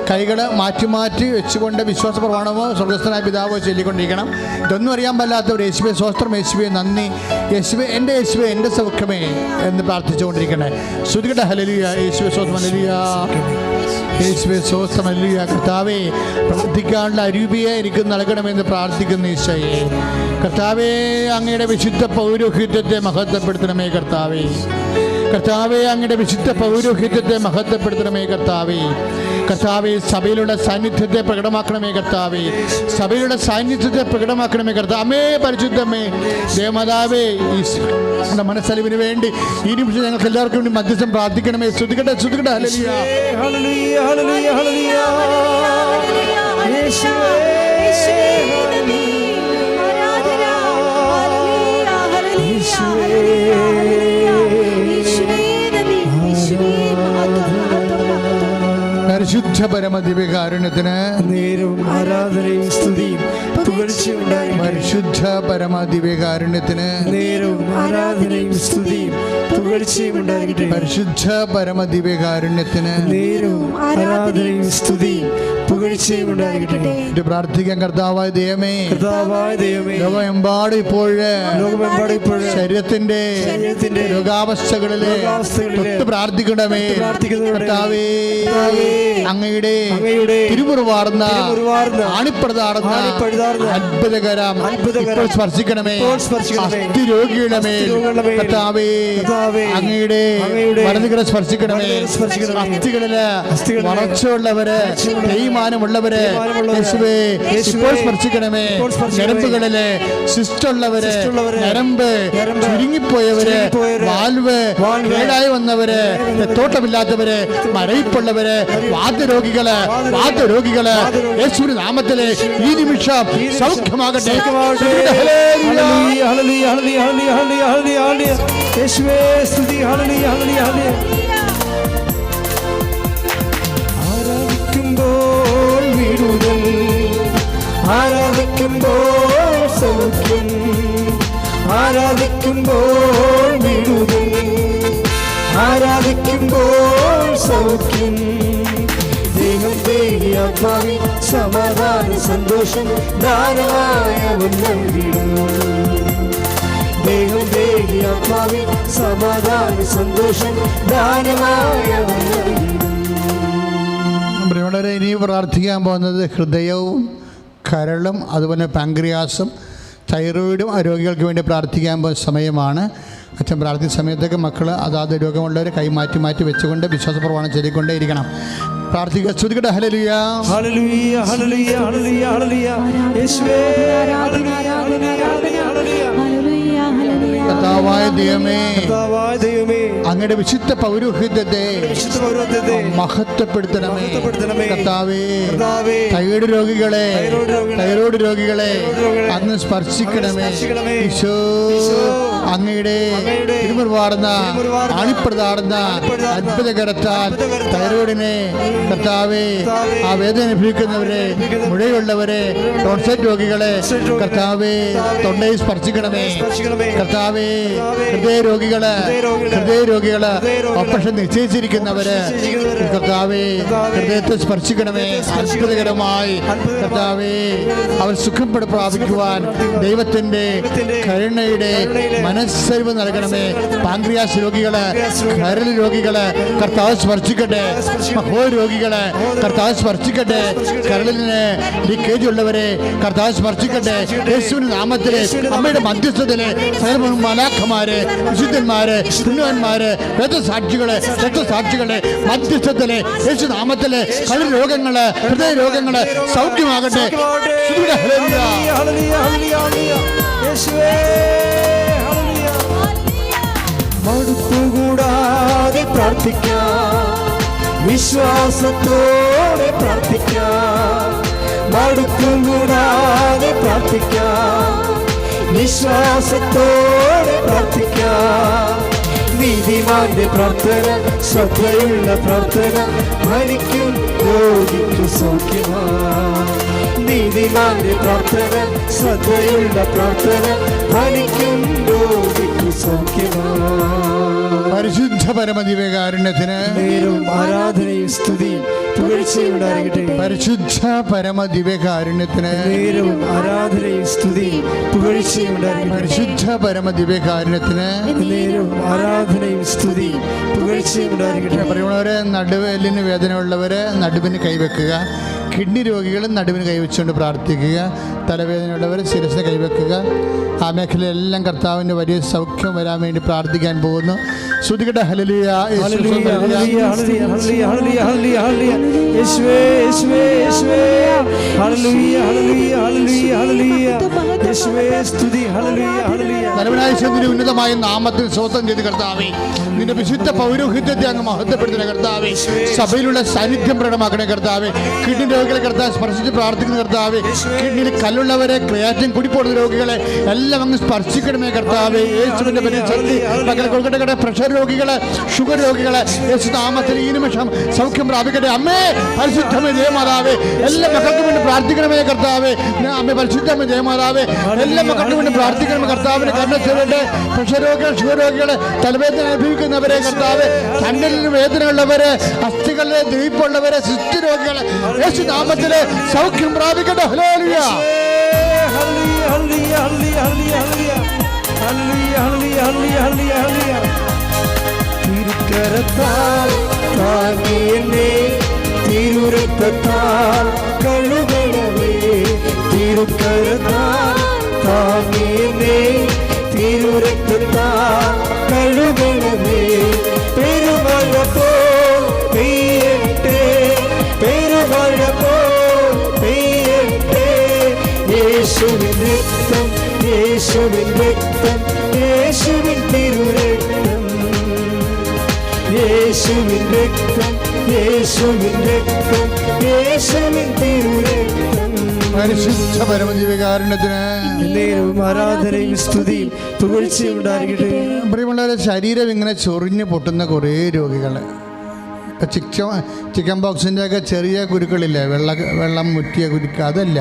കൈകള് മാറ്റി വെച്ചുകൊണ്ട് വിശ്വാസ പ്രമാണമോ സ്വർഗസ്ഥനായ പിതാവോ ചൊല്ലിക്കൊണ്ടിരിക്കണം. ഇതൊന്നും അറിയാൻ പാടില്ലാത്തവർ യേശുവേ സ്വസ്ത്രം, യേശുവേ നന്ദി, യേശുവേ എൻ്റെ സൗഖ്യമേ എന്ന് പ്രാർത്ഥിച്ചുകൊണ്ടിരിക്കണേ. ശ്രുതികട്ടെ. ഹല്ലേലൂയ. യേശുവേ സ്വസ്ത്രം. ഹല്ലേലൂയ. യേശുവേ സ്വസ്ത്രം. ഹല്ലേലൂയ. കർത്താവേ, പ്രവർത്തിക്കാനുള്ള അരൂപിയെ എനിക്ക് നൽകണമെന്ന് പ്രാർത്ഥിക്കുന്ന ഈശോയെ, കർത്താവേ അങ്ങയുടെ വിശുദ്ധ പൗരോഹിത്യത്തെ മഹത്വപ്പെടുത്തണമേ കർത്താവേ. കർത്താവേ അങ്ങയുടെ വിശുദ്ധ പൗരോഹിത്യത്തെ മഹത്വപ്പെടുത്തണമേ കർത്താവേ. കർത്താവേ സഭയിലുള്ള സാന്നിധ്യത്തെ പ്രകടമാക്കണമേ കർത്താവേ. സഭയുടെ സാന്നിധ്യത്തെ പ്രകടമാക്കണമേ കർത്താവേ. പരിശുദ്ധമേ ദേവമാതാവേ, നമ്മുടെ മനസ്സലിവിന് വേണ്ടി ഈ നിമിഷം ഞങ്ങൾക്ക് എല്ലാവർക്കും വേണ്ടി മധ്യസ്ഥം പ്രാർത്ഥിക്കണമേ. ശ്രുതികട്ടെ ശ്രുതികട്ടെ. ഹല്ലേലൂയ ഹല്ലേലൂയ ഹല്ലേലൂയ ഹല്ലേലൂയ യേശുവേ നന്ദി, ആരാധന ഹല്ലേലൂയ ഹല്ലേലൂയ യേശുവേ നന്ദി, യേശുവേ മഹത്വം പരിശുദ്ധ പരമ ദിവ്യകാരുണ്യത്തിന് നേരവും ആരാധനയും സ്തുതിയും പുകഴ്ചയും ഉണ്ടായിരിക്കട്ടെ. പരിശുദ്ധ പരമ ദിവ്യകാരുണ്യത്തിന് നേരവും ആരാധനയും സ്തുതിയും പുകഴ്ചയും ഉണ്ടായിരിക്കട്ടെ. പരിശുദ്ധ പരമ ദിവ്യകാരുണ്യത്തിന് നേരവും ആരാധനയും സ്തുതിയും പുകഴ്ചയും ഉണ്ടായിരിക്കട്ടെ. ഇത് പ്രാർത്ഥിക്കാൻ കർത്താവായ ദൈവമേ, കർത്താവായ ദൈവമേ, ലോകമെമ്പാടും ലോകമെമ്പാടും ഇപ്പോൾ ശരീരത്തിന്റെ രോഗാവസ്ഥകളിലെ തൊട്ട് പ്രാർത്ഥിക്കണമേ. കർത്താവേ, അങ്ങയുടെ തിരുമുറിവാർന്ന ആണിപ്പഴുതാർന്ന അത്ഭുതകരം ഇപ്പോൾ സ്പർശിക്കണമേ. അസ്ഥി രോഗികളുടെ മേൽ കർത്താവേ, അങ്ങയുടെ വലതുകരം സ്പർശിക്കണമേ. അസ്ഥികളില് വളർച്ചയുള്ളവരെ, തേയ്മാനമുള്ളവരെ യേശുവേ ഇപ്പോൾ സ്പർശിക്കണമേ. ഞരമ്പുകളിലെ സിസ്റ്റുള്ളവരെ, ഞരമ്പ് ചുരുങ്ങിപ്പോയവര്, വാൽവ് കേടായി വന്നവര്, തോട്ടമില്ലാത്തവര്, മരവിപ്പുള്ളവര്, വാതരോഗികള് യേശുവിന്റെ നാമത്തിലെ ഈ നിമിഷം സൗഖ്യമാകട്ടെ. ഹല്ലേലൂയ, ഹല്ലേലൂയ, ഹല്ലേലൂയ, ഹല്ലേലൂയ, ഹല്ലേലൂയ. യേശുവേ സ്തുതി. ഹല്ലേലൂയ, ഹല്ലേലൂയ, ഹല്ലേലൂയ. ആരാധിക്കുമ്പോൾ വിടുതൽ, ആരാധിക്കുമ്പോൾ സൗഖ്യം, ആരാധിക്കുമ്പോൾ വിടുതൽ, ആരാധിക്കുമ്പോൾ സൗഖ്യം. ദൈവം ദേഹി ആത്മാവിൽ സമാധാന സന്തോഷം ധാരാളമായ നൽകിടും. ദൈവം ദേഹി ആത്മാവിൽ സമാധാന സന്തോഷം ധാരാളമായ പ്രിയമുള്ളവരെ, ഇനി പ്രാർത്ഥിക്കാൻ പോകുന്നത് ഹൃദയവും കരളും അതുപോലെ പാങ്ക്രിയാസും തൈറോയിഡും രോഗികൾക്ക് വേണ്ടി പ്രാർത്ഥിക്കാൻ പോകുന്ന സമയമാണ്. അച്ഛൻ പ്രാർത്ഥിക്കുന്ന സമയത്തൊക്കെ മക്കൾ അതാത് രോഗമുള്ളവർ കൈമാറ്റി മാറ്റി വെച്ചുകൊണ്ട് വിശ്വാസപ്രമാണം ചൊല്ലിക്കൊണ്ടേ ഇരിക്കണം. പ്രാർത്ഥിക്കുക. സ്തുതിക്കട്ടെ. ഹല്ലേലൂയ, ഹല്ലേലൂയ, ഹല്ലേലൂയ, ഹല്ലേലൂയ, ഹല്ലേലൂയ. യേശുവേ ഹല്ലേലൂയ, ഹല്ലേലൂയ, ഹല്ലേലൂയ. കർത്താവായ ദൈവമേ, കർത്താവായ ദൈവമേ, അങ്ങയുടെ വിശുദ്ധ പൗരോഹിത്യത്തെ മഹത്വപ്പെടുത്തണമേ. കർത്താവേ, തൈറോയ്ഡ് രോഗികളെ അങ്ങ് സ്പർശിക്കണമേ. ഈശോ, അങ്ങയുടെ തിരുമുറിവാർന്ന ആണിപ്പഴുതാർന്ന അത്ഭുതകരത്താൽ തൈറോയിഡിനെ കർത്താവേ, ആ വേദന അനുഭവിക്കുന്നവരെ, മുഴയുള്ളവരെ, ടോൺസൈറ്റ് രോഗികളെ കർത്താവേ തൊണ്ടയിൽ സ്പർശിക്കണമേ. കർത്താവേ, ഹൃദയ രോഗികള് ഓപ്പറേഷൻ നിശ്ചയിച്ചിരിക്കുന്നവര് കർത്താവേ ഹൃദയത്തെ സ്പർശിക്കണമേ. അത്ഭുതകരമായി കർത്താവേ അവർ സുഖം പ്രാപിക്കുവാൻ ദൈവത്തിന്റെ കരുണയുടെ മനസ്സരിവ് നൽകണമേ. പാങ്ക്രിയാസ് രോഗികള്, കരൾ രോഗികള് കർത്താവ് സ്പർശിക്കട്ടെ. മഹോ രോഗികള് കർത്താവ് സ്പർശിക്കട്ടെ. കരളിന് ലീക്കേജ് ഉള്ളവരെ കർത്താവ് സ്പർശിക്കട്ടെ. യേശുവിന്റെ നാമത്തിലെ അമ്മയുടെ മധ്യസ്ഥതയിലെ മലാഖമാര്, വിശുദ്ധന്മാര്, പുണ്യവാന്മാര്, രക്തസാക്ഷികളെ മധ്യസ്ഥത്തിലെ യേശു നാമത്തിലെ കരൾ രോഗങ്ങള്, ഹൃദയ രോഗങ്ങള് സൗഖ്യമാകട്ടെ. മടുത്തുകൂടാതെ പ്രാർത്ഥിക്കാം, വിശ്വാസത്തോടെ പ്രാർത്ഥിക്കാം. മടുത്തുകൂടാതെ പ്രാർത്ഥിക്കാം, വിശ്വാസത്തോടെ പ്രാർത്ഥിക്കാം. നീതിമാന്റെ പ്രാർത്ഥന, ശ്രദ്ധയുള്ള പ്രാർത്ഥന, മരിക്കും രോഗിക്ക് സൗഖ്യമാ. നീതിമാന്റെ പ്രാർത്ഥന, ശ്രദ്ധയുള്ള പ്രാർത്ഥന, മരിക്കും രോഗിക്ക് സൗഖ്യമാ. പരിശുദ്ധ പരമദിവ്യകാരുണ്യത്തിന് നേരവും ആരാധനയും സ്തുതിയും പുകഴ്ചയും ഉണ്ടായിരിക്കട്ടെ. പരിശുദ്ധ പരമദിവ്യകാരുണ്യത്തിന് നേരവും ആരാധനയും സ്തുതിയും പുകഴ്ചയും ഉണ്ടായിരിക്കട്ടെ. പരിശുദ്ധ പരമദിവ്യകാരുണ്യത്തിന് നേരവും ആരാധനയും സ്തുതിയും പുകഴ്ചയും ഉണ്ടായിരിക്കട്ടെ. പറയുന്നവര് നടുവേലിന് വേദനയുള്ളവര് നടുവിന് കൈവെക്കുക. കിഡ്നി രോഗികളും നടുവിന് കൈവച്ചുകൊണ്ട് പ്രാർത്ഥിക്കുക. തലവേദനയുള്ളവർ ശിരസിന് കൈവെക്കുക. ആ മേഖലയിലെല്ലാം കർത്താവിൻ്റെ വലിയ സൗഖ്യം വരാൻ വേണ്ടി പ്രാർത്ഥിക്കാൻ പോകുന്നു. ശ്രുതികട്ടെ. ഹല്ലേലൂയ, ഹല്ലേലൂയ, ഹല്ലേലൂയ, ഹല്ലേലൂയ, ഹല്ലേലൂയ, ഹല്ലേലൂയ. യേശുവേ, യേശുവേ, യേശുവേ. ഹല്ലേലൂയ, ഹല്ലേലൂയ, ഹല്ലേലൂയ, ഹല്ലേലൂയ. യേശുവേ സ്തുതി. ഹല്ലേലൂയ, ഹല്ലേലൂയ. നല്ലവനായ ഈശോയുടെ ഉന്നതമായ നാമത്തിൽ സ്വതന്ത്രം ചെയ്ത് കർത്താവേ, നിന്റെ വിശുദ്ധ പൗരോഹിത്യത്തെ അങ്ങ് മഹത്വപ്പെടുത്തുന്ന കർത്താവേ, സഭയിലുള്ള സാന്നിധ്യം പ്രകടമാക്കണേ കർത്താവേ. കിഡ്നി രോഗികളെ കർത്താവ് സ്പർശിച്ച് പ്രാർത്ഥിക്കുന്ന കർത്താവേ, കിഡ്നിയിൽ പോലുള്ളവരെ, ക്രിയാറ്റിൻ കുടിപ്പോടുന്ന രോഗികളെ എല്ലാം അങ്ങ് സ്പർശിക്കണമേ കർത്താവേ. യേശുവിന്റെ പരിശക്തി മക്കളെ കൊടുക്കട്ടെ. പ്രഷർ രോഗികളെ, ഷുഗർ രോഗികളെ യേശു നാമത്തിൽ ഈ നിമിഷം സൗഖ്യം പ്രാപിക്കട്ടെ. അമ്മേ പരിശുദ്ധമേ ജയമാതാവേ, എല്ലാ മക്കൾക്കും വേണ്ടി പ്രാർത്ഥിക്കണമേ കർത്താവേ. അമ്മേ പരിശുദ്ധമേ ജയമാതാവേ, എല്ലാ മക്കൾക്കും വേണ്ടി പ്രാർത്ഥിക്കണമേ കർത്താവിന് കരുണ ചെയ്യട്ടെ. പ്രഷർ രോഗികൾ, ഷുഗർ രോഗികളെ, തലവേദന അനുഭവിക്കുന്നവരെ കർത്താവേ, കണ്ണിന് വേദനയുള്ളവരെ, അസ്ഥികളിലെ ദ്വീപുള്ളവരെ, സിസ്റ്റ് രോഗികളെ യേശു നാമത്തിൽ സൗഖ്യം പ്രാപിക്കട്ടെ. ഹല്ലേലൂയ ഹല്ലേലൂയ ഹല്ലേലൂയ ഹല്ലേലൂയ ഹല്ലേലൂയ ഹല്ലേലൂയ ഹല്ലേലൂയ. തിരുക്കരത്താൽ താങ്ങി എന്നെ തിരുരക്തത്താൽ കഴുകണമേ. തിരുക്കരത്താൽ താങ്ങി എന്നെ തിരുരക്തത്താൽ കഴുകണമേ. പെരുമഴ പോൽ പെയ്യട്ടെ, പെരുമഴ പോൽ പെയ്യട്ടെ. യേശുവിൻ രക്തം, യേശുവിൻ രക്തം, യേശുവിൻ തിരുരക്തം, യേശുവിൻ രക്തം, യേശുവിൻ രക്തം, യേശുവിൻ തിരുരക്തം. പരിശുദ്ധ പരമജീവകാരുണ്യത്തിന് നേരവും ആരാധനയും സ്തുതിയും പുകഴ്ചയും ഉണ്ടായിരിക്കട്ടെ. പ്രിയമുള്ളവരെ, ശരീരം ഇങ്ങനെ ചൊറിഞ്ഞ് പൊട്ടുന്ന കുറേ രോഗികൾ, ചിക്കൻ ബോക്സിൻ്റെ ഒക്കെ ചെറിയ കുരുക്കളില്ലേ, വെള്ളം മുറ്റിയ കുരുക്ക്, അതല്ല,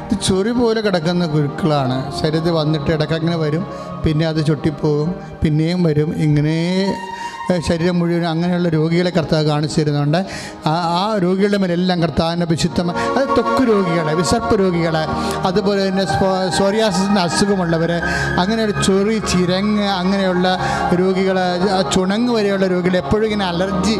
ഇത് ചൊറി പോലെ കിടക്കുന്ന കുരുക്കളാണ്. ശരീരത്തിൽ വന്നിട്ട് ഇടയ്ക്കങ്ങനെ വരും, പിന്നെ അത് ചൊട്ടിപ്പോകും, പിന്നെയും വരും, ഇങ്ങനെ ശരീരം മുഴുവൻ. അങ്ങനെയുള്ള രോഗികളെ കർത്താവ് കാണിച്ചു തരുന്നുണ്ട്. ആ രോഗികളുടെ മേലെല്ലാം കർത്താവിൻ്റെ വിശുദ്ധമായ, അത് ത്വക്ക് രോഗികളെ, വിശർപ്പ് രോഗികളെ, അതുപോലെ തന്നെ സോറിയാസിൻ്റെ അസുഖമുള്ളവർ, അങ്ങനെയുള്ള ചൊറി, ചിരങ്ങ്, അങ്ങനെയുള്ള രോഗികൾ, ചുണങ്ങ് വരെയുള്ള രോഗികൾ, എപ്പോഴും ഇങ്ങനെ അലർജി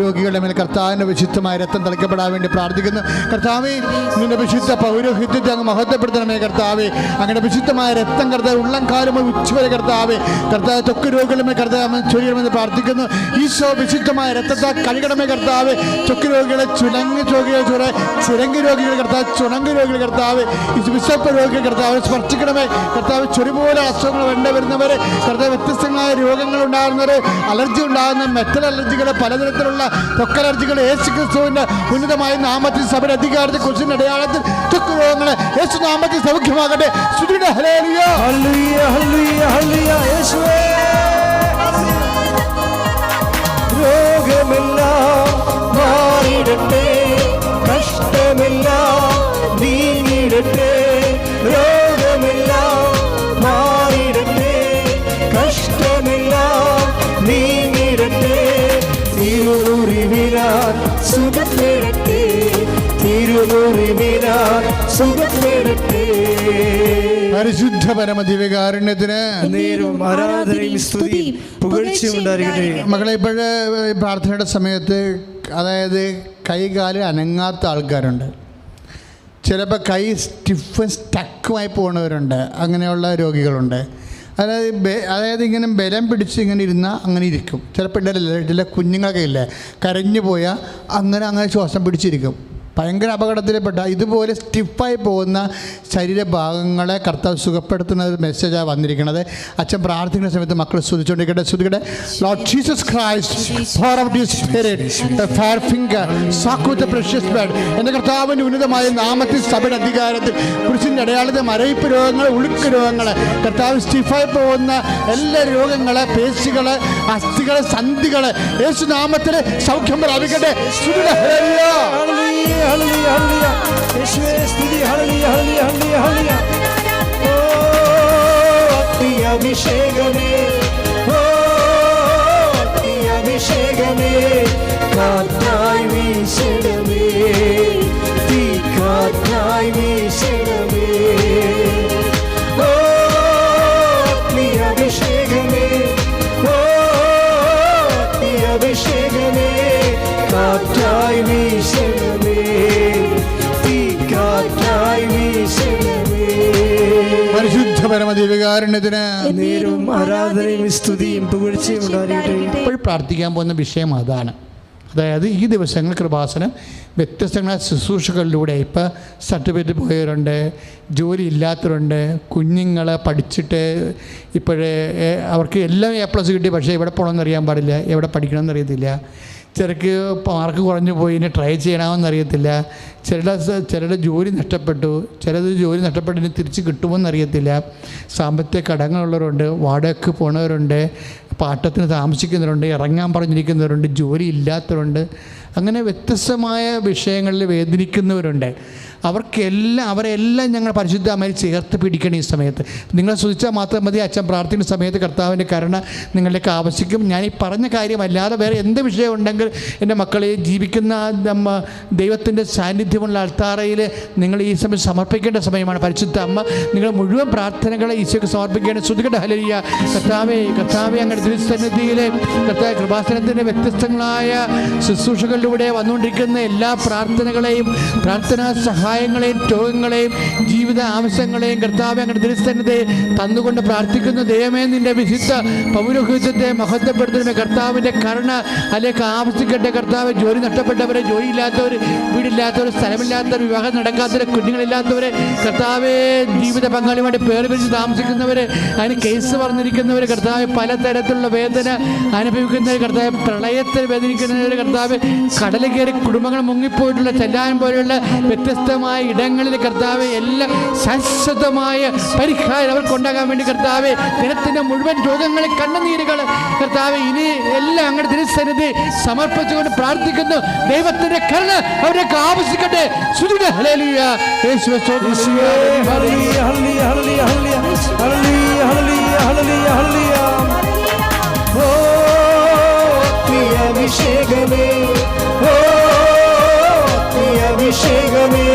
രോഗികളുടെ മേൽ കർത്താവിൻ്റെ വിശുദ്ധമായ രക്തം തളിക്കപ്പെടാൻ വേണ്ടി പ്രാർത്ഥിക്കുന്നു. കർത്താവേ, നിൻ്റെ വിശുദ്ധ പൗരോഹിത്യത്തെ അങ്ങ് മഹത്വപ്പെടുത്തണമേ കർത്താവേ. അങ്ങനെ വിശുദ്ധമായ രക്തം കർത്താവ് ഉള്ളം കാലം ഉച്ചവരെ കർത്താവേ, കർത്താവ് ത്വക്ക് രോഗികളുടെ മേൽ കർത്താവ് ചൊരിയണമെന്ന് പ്രാർത്ഥിക്കുന്നു. ഈശോ വിശുദ്ധമായ രക്തത്താൽ കഴുകണമേ കർത്താവ്. ത്വക്ക് രോഗികളെ, ചുണങ്ങ് രോഗികളെ, ചിരങ്ങ് രോഗികൾ കർത്താവ്, ചുണങ്ങ് രോഗികൾ കർത്താവ്, വിശപ്പ് രോഗികൾ കർത്താവ് സ്പർശിക്കണമേ കർത്താവ്. ചൊരിപോലെ അസുഖങ്ങൾ വരുന്നവർ കർത്താവ്, വ്യത്യസ്തങ്ങളായ രോഗങ്ങൾ ഉണ്ടാകുന്നവർ, അലർജി ഉണ്ടാകുന്ന മെറ്റൽ അലർജികൾ, പലതരത്തിലുള്ള ത്വക്ക് അലർജികൾ, യേശു ക്രിസ്തുവിന്റെ ഉന്നതമായ നാമത്തിൽ സഭയുടെ അധികാരത്തിൽ കുറിച്ചിന്റെ അടയാളത്തിൽ ത്വക്ക് രോഗങ്ങളെ യേശു നാമത്തിൽ സൗഖ്യമാകട്ടെ. സ്തുതിയുടെ ഹല്ലേലൂയ ഹല്ലേലൂയ ഹല്ലേലൂയ ഹല്ലേലൂയ. യേശുവേ, രോഗമെല്ലാം മാറിടട്ടെ, കഷ്ടമെല്ലാം നീങ്ങിടട്ടെ. രോഗമെല്ലാം മാറിടട്ടെ, കഷ്ടമെല്ലാം നീങ്ങിടട്ടെ. തിരുമുറിവിനാൽ സുഖം നേടട്ടെ, തിരുമുറിവിനാൽ സുഖം നേടട്ടെ. പരിശുദ്ധ പരമദിവ്യകാരുണ്യത്തിന് നേരവും ആരാധനയും സ്തുതിയും പുകഴ്ചയും ഉണ്ടായിരിക്കട്ടെ. മക്കളെ, ഇപ്പോഴേ പ്രാർത്ഥനയുടെ സമയത്ത്, അതായത് കൈകാല് അനങ്ങാത്ത ആൾക്കാരുണ്ട്, ചിലപ്പോൾ കൈ സ്റ്റക്കുമായി പോകുന്നവരുണ്ട്, അങ്ങനെയുള്ള രോഗികളുണ്ട്. അതായത് ഇങ്ങനെ ബലം പിടിച്ച് ഇങ്ങനെ ഇരുന്നാൽ അങ്ങനെ ഇരിക്കും. ചിലപ്പോൾ ചില കുഞ്ഞുങ്ങളൊക്കെ ഇല്ലേ, കരഞ്ഞു പോയാൽ അങ്ങനെ ശ്വാസം പിടിച്ചിരിക്കും. ഭയങ്കര അപകടത്തിൽപ്പെട്ട ഇതുപോലെ സ്റ്റിഫായി പോകുന്ന ശരീരഭാഗങ്ങളെ കർത്താവ് സുഖപ്പെടുത്തുന്ന ഒരു മെസ്സേജാണ് വന്നിരിക്കുന്നത്. അച്ഛൻ പ്രാർത്ഥിക്കുന്ന സമയത്ത് മക്കൾ സ്തുതിച്ചുകൊണ്ടിരിക്കട്ടെ. Lord Jesus Christ, pour out your spirit, a fair finger, soak with the precious blood. എൻ്റെ കർത്താവിൻ്റെ ഉന്നതമായ നാമത്തിൽ സഭയുടെ അധികാരത്തിൽ കുരിശിൻ്റെ അടയാളത്തിൽ മരയിപ്പ് രോഗങ്ങൾ, ഉളുക്ക് രോഗങ്ങൾ, കർത്താവ് സ്റ്റിഫായി പോകുന്ന എല്ലാ രോഗങ്ങളെ, പേശികള്, അസ്ഥികള്, സന്ധികള് യേശു നാമത്തിൽ സൗഖ്യം പ്രാപിക്കട്ടെ. ഹല്ലേലൂയ ഹല്ലേലൂയ ഹല്ലേലൂയ. യേശുവേ സ്തുതി. ഹല്ലേലൂയ ഹല്ലേലൂയ ഹല്ലേലൂയ. ഓ അഭിഷേകമേ, ഓ അഭിഷേകമേ, കാറ്റായി വീശണമേ, തീ കാറ്റായി വീശണമേ. ഓ അഭിഷേകമേ, ഓ അഭിഷേകമേ, കാറ്റായി വീശണമേ, തീ കാറ്റായി വീശണമേ. പരിശുദ്ധ പരമദിവ്യകാരുണ്യത്തിന് നേരവും ആരാധനയും സ്തുതിയും പുകഴ്ചയും ഉണ്ടായിരിക്കട്ടെ. ഇപ്പോൾ പ്രാർത്ഥിക്കാൻ പോകുന്ന വിഷയം അതാണ്. അതായത് ഈ ദിവസങ്ങൾ കൃപാസനം വ്യത്യസ്തങ്ങളായ ശുശ്രൂഷകളിലൂടെ, ഇപ്പോൾ സർട്ടിഫിക്കറ്റ് പോയവരുണ്ട്, ജോലി ഇല്ലാത്തവരുണ്ട്, കുഞ്ഞുങ്ങൾ പഠിച്ചിട്ട് ഇപ്പോഴേ അവർക്ക് എല്ലാം A+ കിട്ടി, പക്ഷേ എവിടെ പോകണമെന്ന് അറിയാൻ പാടില്ല, എവിടെ പഠിക്കണമെന്ന് അറിയത്തില്ല. ചിലർക്ക് മാർക്ക് കുറഞ്ഞു പോയി ഇനി ട്രൈ ചെയ്യണമെന്നറിയത്തില്ല, ചിലരുടെ ജോലി നഷ്ടപ്പെട്ടു, ചിലത് ജോലി നഷ്ടപ്പെട്ട് ഇനി തിരിച്ച് കിട്ടുമോയെന്നറിയത്തില്ല, സാമ്പത്തിക കടങ്ങളുള്ളവരുണ്ട്, വാടകയ്ക്ക് പോണവരുണ്ട്, പാട്ടത്തിന് താമസിക്കുന്നവരുണ്ട്, ഇറങ്ങാൻ പറഞ്ഞിരിക്കുന്നവരുണ്ട്, ജോലി ഇല്ലാത്തവരുണ്ട്, അങ്ങനെ വ്യത്യസ്തമായ വിഷയങ്ങളിൽ വേദനിക്കുന്നവരുണ്ട്. അവരെല്ലാം ഞങ്ങൾ പരിശുദ്ധ അമ്മയിൽ ചേർത്ത് പിടിക്കണം. ഈ സമയത്ത് നിങ്ങളെ സ്തുതിച്ചാൽ മാത്രം മതി. അച്ഛൻ പ്രാർത്ഥിക്കുന്ന സമയത്ത് കർത്താവിൻ്റെ കരുണ നിങ്ങളിലേക്ക് ആവശ്യിക്കും. ഞാൻ ഈ പറഞ്ഞ കാര്യമല്ലാതെ വേറെ എന്ത് വിഷയം ഉണ്ടെങ്കിൽ എൻ്റെ മക്കളെ ജീവിക്കുന്ന ദൈവത്തിൻ്റെ സാന്നിധ്യമുള്ള അൾത്താറയിൽ നിങ്ങൾ ഈ സമയം സമർപ്പിക്കേണ്ട സമയമാണ്. പരിശുദ്ധ അമ്മ നിങ്ങൾ മുഴുവൻ പ്രാർത്ഥനകളെ ഈശോയ്ക്ക് സമർപ്പിക്കുകയാണ്. ശ്രുതികട ഹല്ലേലൂയ. കർത്താവേ അങ്ങനെ തിരുസന്നിധിയിലെ കർത്താവ് കൃപാസനത്തിൻ്റെ വ്യത്യസ്തങ്ങളായ ശുശ്രൂഷകളിലൂടെ വന്നുകൊണ്ടിരിക്കുന്ന എല്ലാ പ്രാർത്ഥനകളെയും, പ്രാർത്ഥനാ സഹായങ്ങളെയും, രോഗങ്ങളെയും, ജീവിത ആവശ്യങ്ങളെയും കർത്താവെ അങ്ങനെ തിരുസന്നിധിയെ തന്നുകൊണ്ട് പ്രാർത്ഥിക്കുന്ന ദൈവമേ, നിന്റെ വിശുദ്ധ പൗരോഹിത്യത്തെ മഹത്വപ്പെടുത്തണമേ. കർത്താവിൻ്റെ കരുണ അതിലേക്ക് ആവശ്യിക്കട്ടെ. കർത്താവ് ജോലി നഷ്ടപ്പെട്ടവരെ, ജോലിയില്ലാത്തവർ, വീടില്ലാത്തവർ, സ്ഥലമില്ലാത്തവർ, വിവാഹം നടക്കാത്തവർ, കുഞ്ഞുങ്ങളില്ലാത്തവരെ, കർത്താവെ ജീവിത പങ്കാളിയുമായിട്ട് പേര് പിരിച്ച് താമസിക്കുന്നവർ, അതിന് കേസ് പറഞ്ഞിരിക്കുന്നവർ, കർത്താവ് പലതരത്തിലുള്ള വേദന അനുഭവിക്കുന്നവർ, കർത്താവ് പ്രളയത്തിൽ വേദനിക്കുന്നവർ, കർത്താവ് കടൽ കയറി കുടുംബങ്ങൾ മുങ്ങിപ്പോയിട്ടുള്ള ചെല്ലാൻ പോലെയുള്ള വ്യത്യസ്തമായ ഇടങ്ങളിൽ കർത്താവ് എല്ലാം ശാശ്വതമായ പരിഹാരം അവർക്കുണ്ടാകാൻ വേണ്ടി കർത്താവ് ദിനത്തിൻ്റെ മുഴുവൻ രോഗങ്ങളിൽ കണ്ണുനീരുകൾ കർത്താവ് ഇനി എല്ലാം അങ്ങനെ തിരുസന്നിധി സമർപ്പിച്ചുകൊണ്ട് പ്രാർത്ഥിക്കുന്നു. ദൈവത്തിൻ്റെ കരുണ അവരൊക്കെ ആവശ്യിക്കട്ടെ. ഹല്ലേലൂയ. യേശുവേ സ്തോത്രം. ഹല്ലേലൂയ ഹല്ലേലൂയ ഹല്ലേലൂയ ഹല്ലേലൂയ ഹല്ലേലൂയ ഹല്ലേലൂയ. ഓ അഭിഷേകമേ, ഓ അഭിഷേകമേ,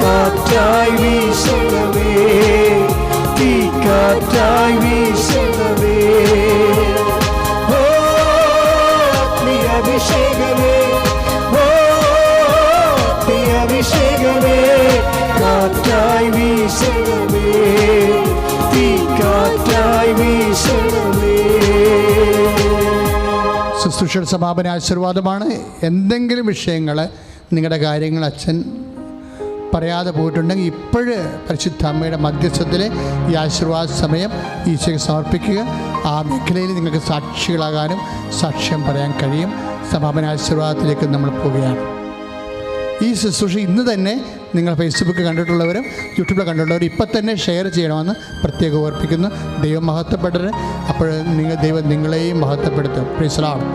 കാറ്റായി വീശണമേ, തീ കാറ്റായി വീശണമേ. ഓ അഭിഷേകമേ, ഓ അഭിഷേകമേ, കാറ്റായി വീശണമേ, തീ കാറ്റായി വീശണമേ. ശുശ്രൂഷയുടെ സമാപന ആശീർവാദമാണ്. എന്തെങ്കിലും വിഷയങ്ങൾ, നിങ്ങളുടെ കാര്യങ്ങൾ അച്ഛൻ പറയാതെ പോയിട്ടുണ്ടെങ്കിൽ ഇപ്പോഴ് പരിശുദ്ധ അമ്മയുടെ മധ്യസ്ഥത്തിലെ ഈ ആശീർവാദ സമയം ഈശോയ്ക്ക് സമർപ്പിക്കുക. ആ മേഖലയിൽ നിങ്ങൾക്ക് സാക്ഷികളാകാനും സാക്ഷ്യം പറയാൻ കഴിയും. സമാപന ആശീർവാദത്തിലേക്ക് നമ്മൾ പോവുകയാണ്. ഈ ശുശ്രൂഷ ഇന്ന് തന്നെ നിങ്ങൾ ഫേസ്ബുക്ക് കണ്ടിട്ടുള്ളവരും യൂട്യൂബിൽ കണ്ടിട്ടുള്ളവരും ഇപ്പം തന്നെ ഷെയർ ചെയ്യണമെന്ന് പ്രത്യേകം ഓർപ്പിക്കുന്നു. ദൈവം മഹത്വപ്പെടരുത്. അപ്പോൾ ദൈവം നിങ്ങളെയും മഹത്വപ്പെടുത്തും. Praise the Lord.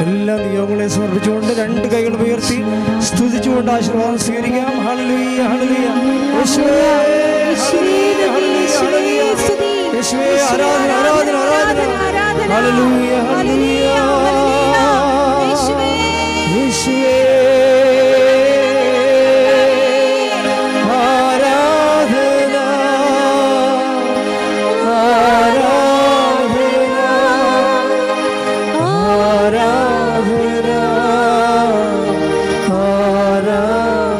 എല്ലാ നിയോഗങ്ങളെ സമർപ്പിച്ചുകൊണ്ട് രണ്ട് കൈകൾ ഉയർത്തി സ്തുതിച്ചുകൊണ്ട് ആശീർവാദം സ്വീകരിക്കാം. ഹല്ലേലൂയ ഹല്ലേലൂയ. യേശുവേ ഹല്ലേലൂയ. യേശുവേ ആരാധന ആരാധന ആരാധന. ഹല്ലേലൂയ ഹല്ലേലൂയ. യേശുവേ ആരാധന ആരാധന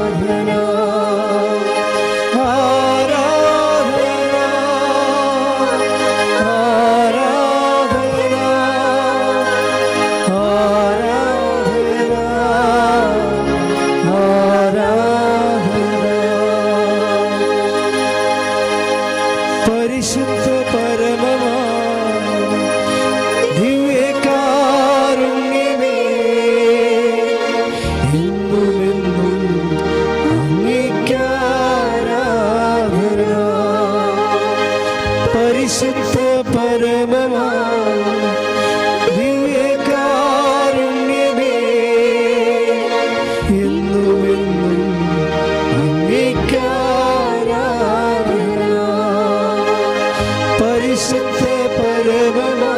ആരാധന പരിശുദ്ധ പരമമാ ദിവ്യകാരുണ്യമേ, എന്നുമെന്നും അങ്ങേക്കാരാധന. പരിശുദ്ധ പരമമാ ദിവ്യകാരുണ്യമേ, എന്നുമെന്നും അങ്ങേക്കാരാധന. പരിശുദ്ധ പരമമാ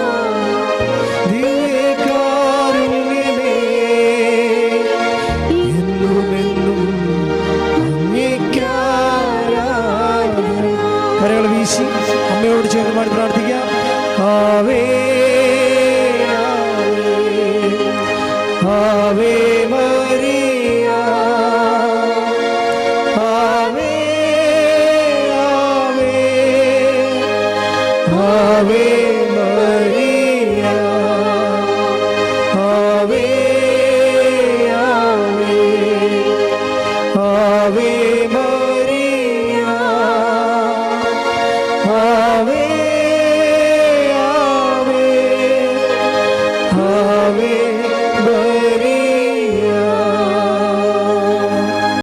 ദിവ്യകാരുണ്യമേ, എന്നുമെന്നും അങ്ങേക്കാരാധന. കരങ്ങൾ വീശി അമ്മയോട് ചേർന്ന് പാടി പ്രാർത്ഥിക്കാം. ആവേ ആവേ മരിയ, ആവേ ആവേ ആവേ മരിയ.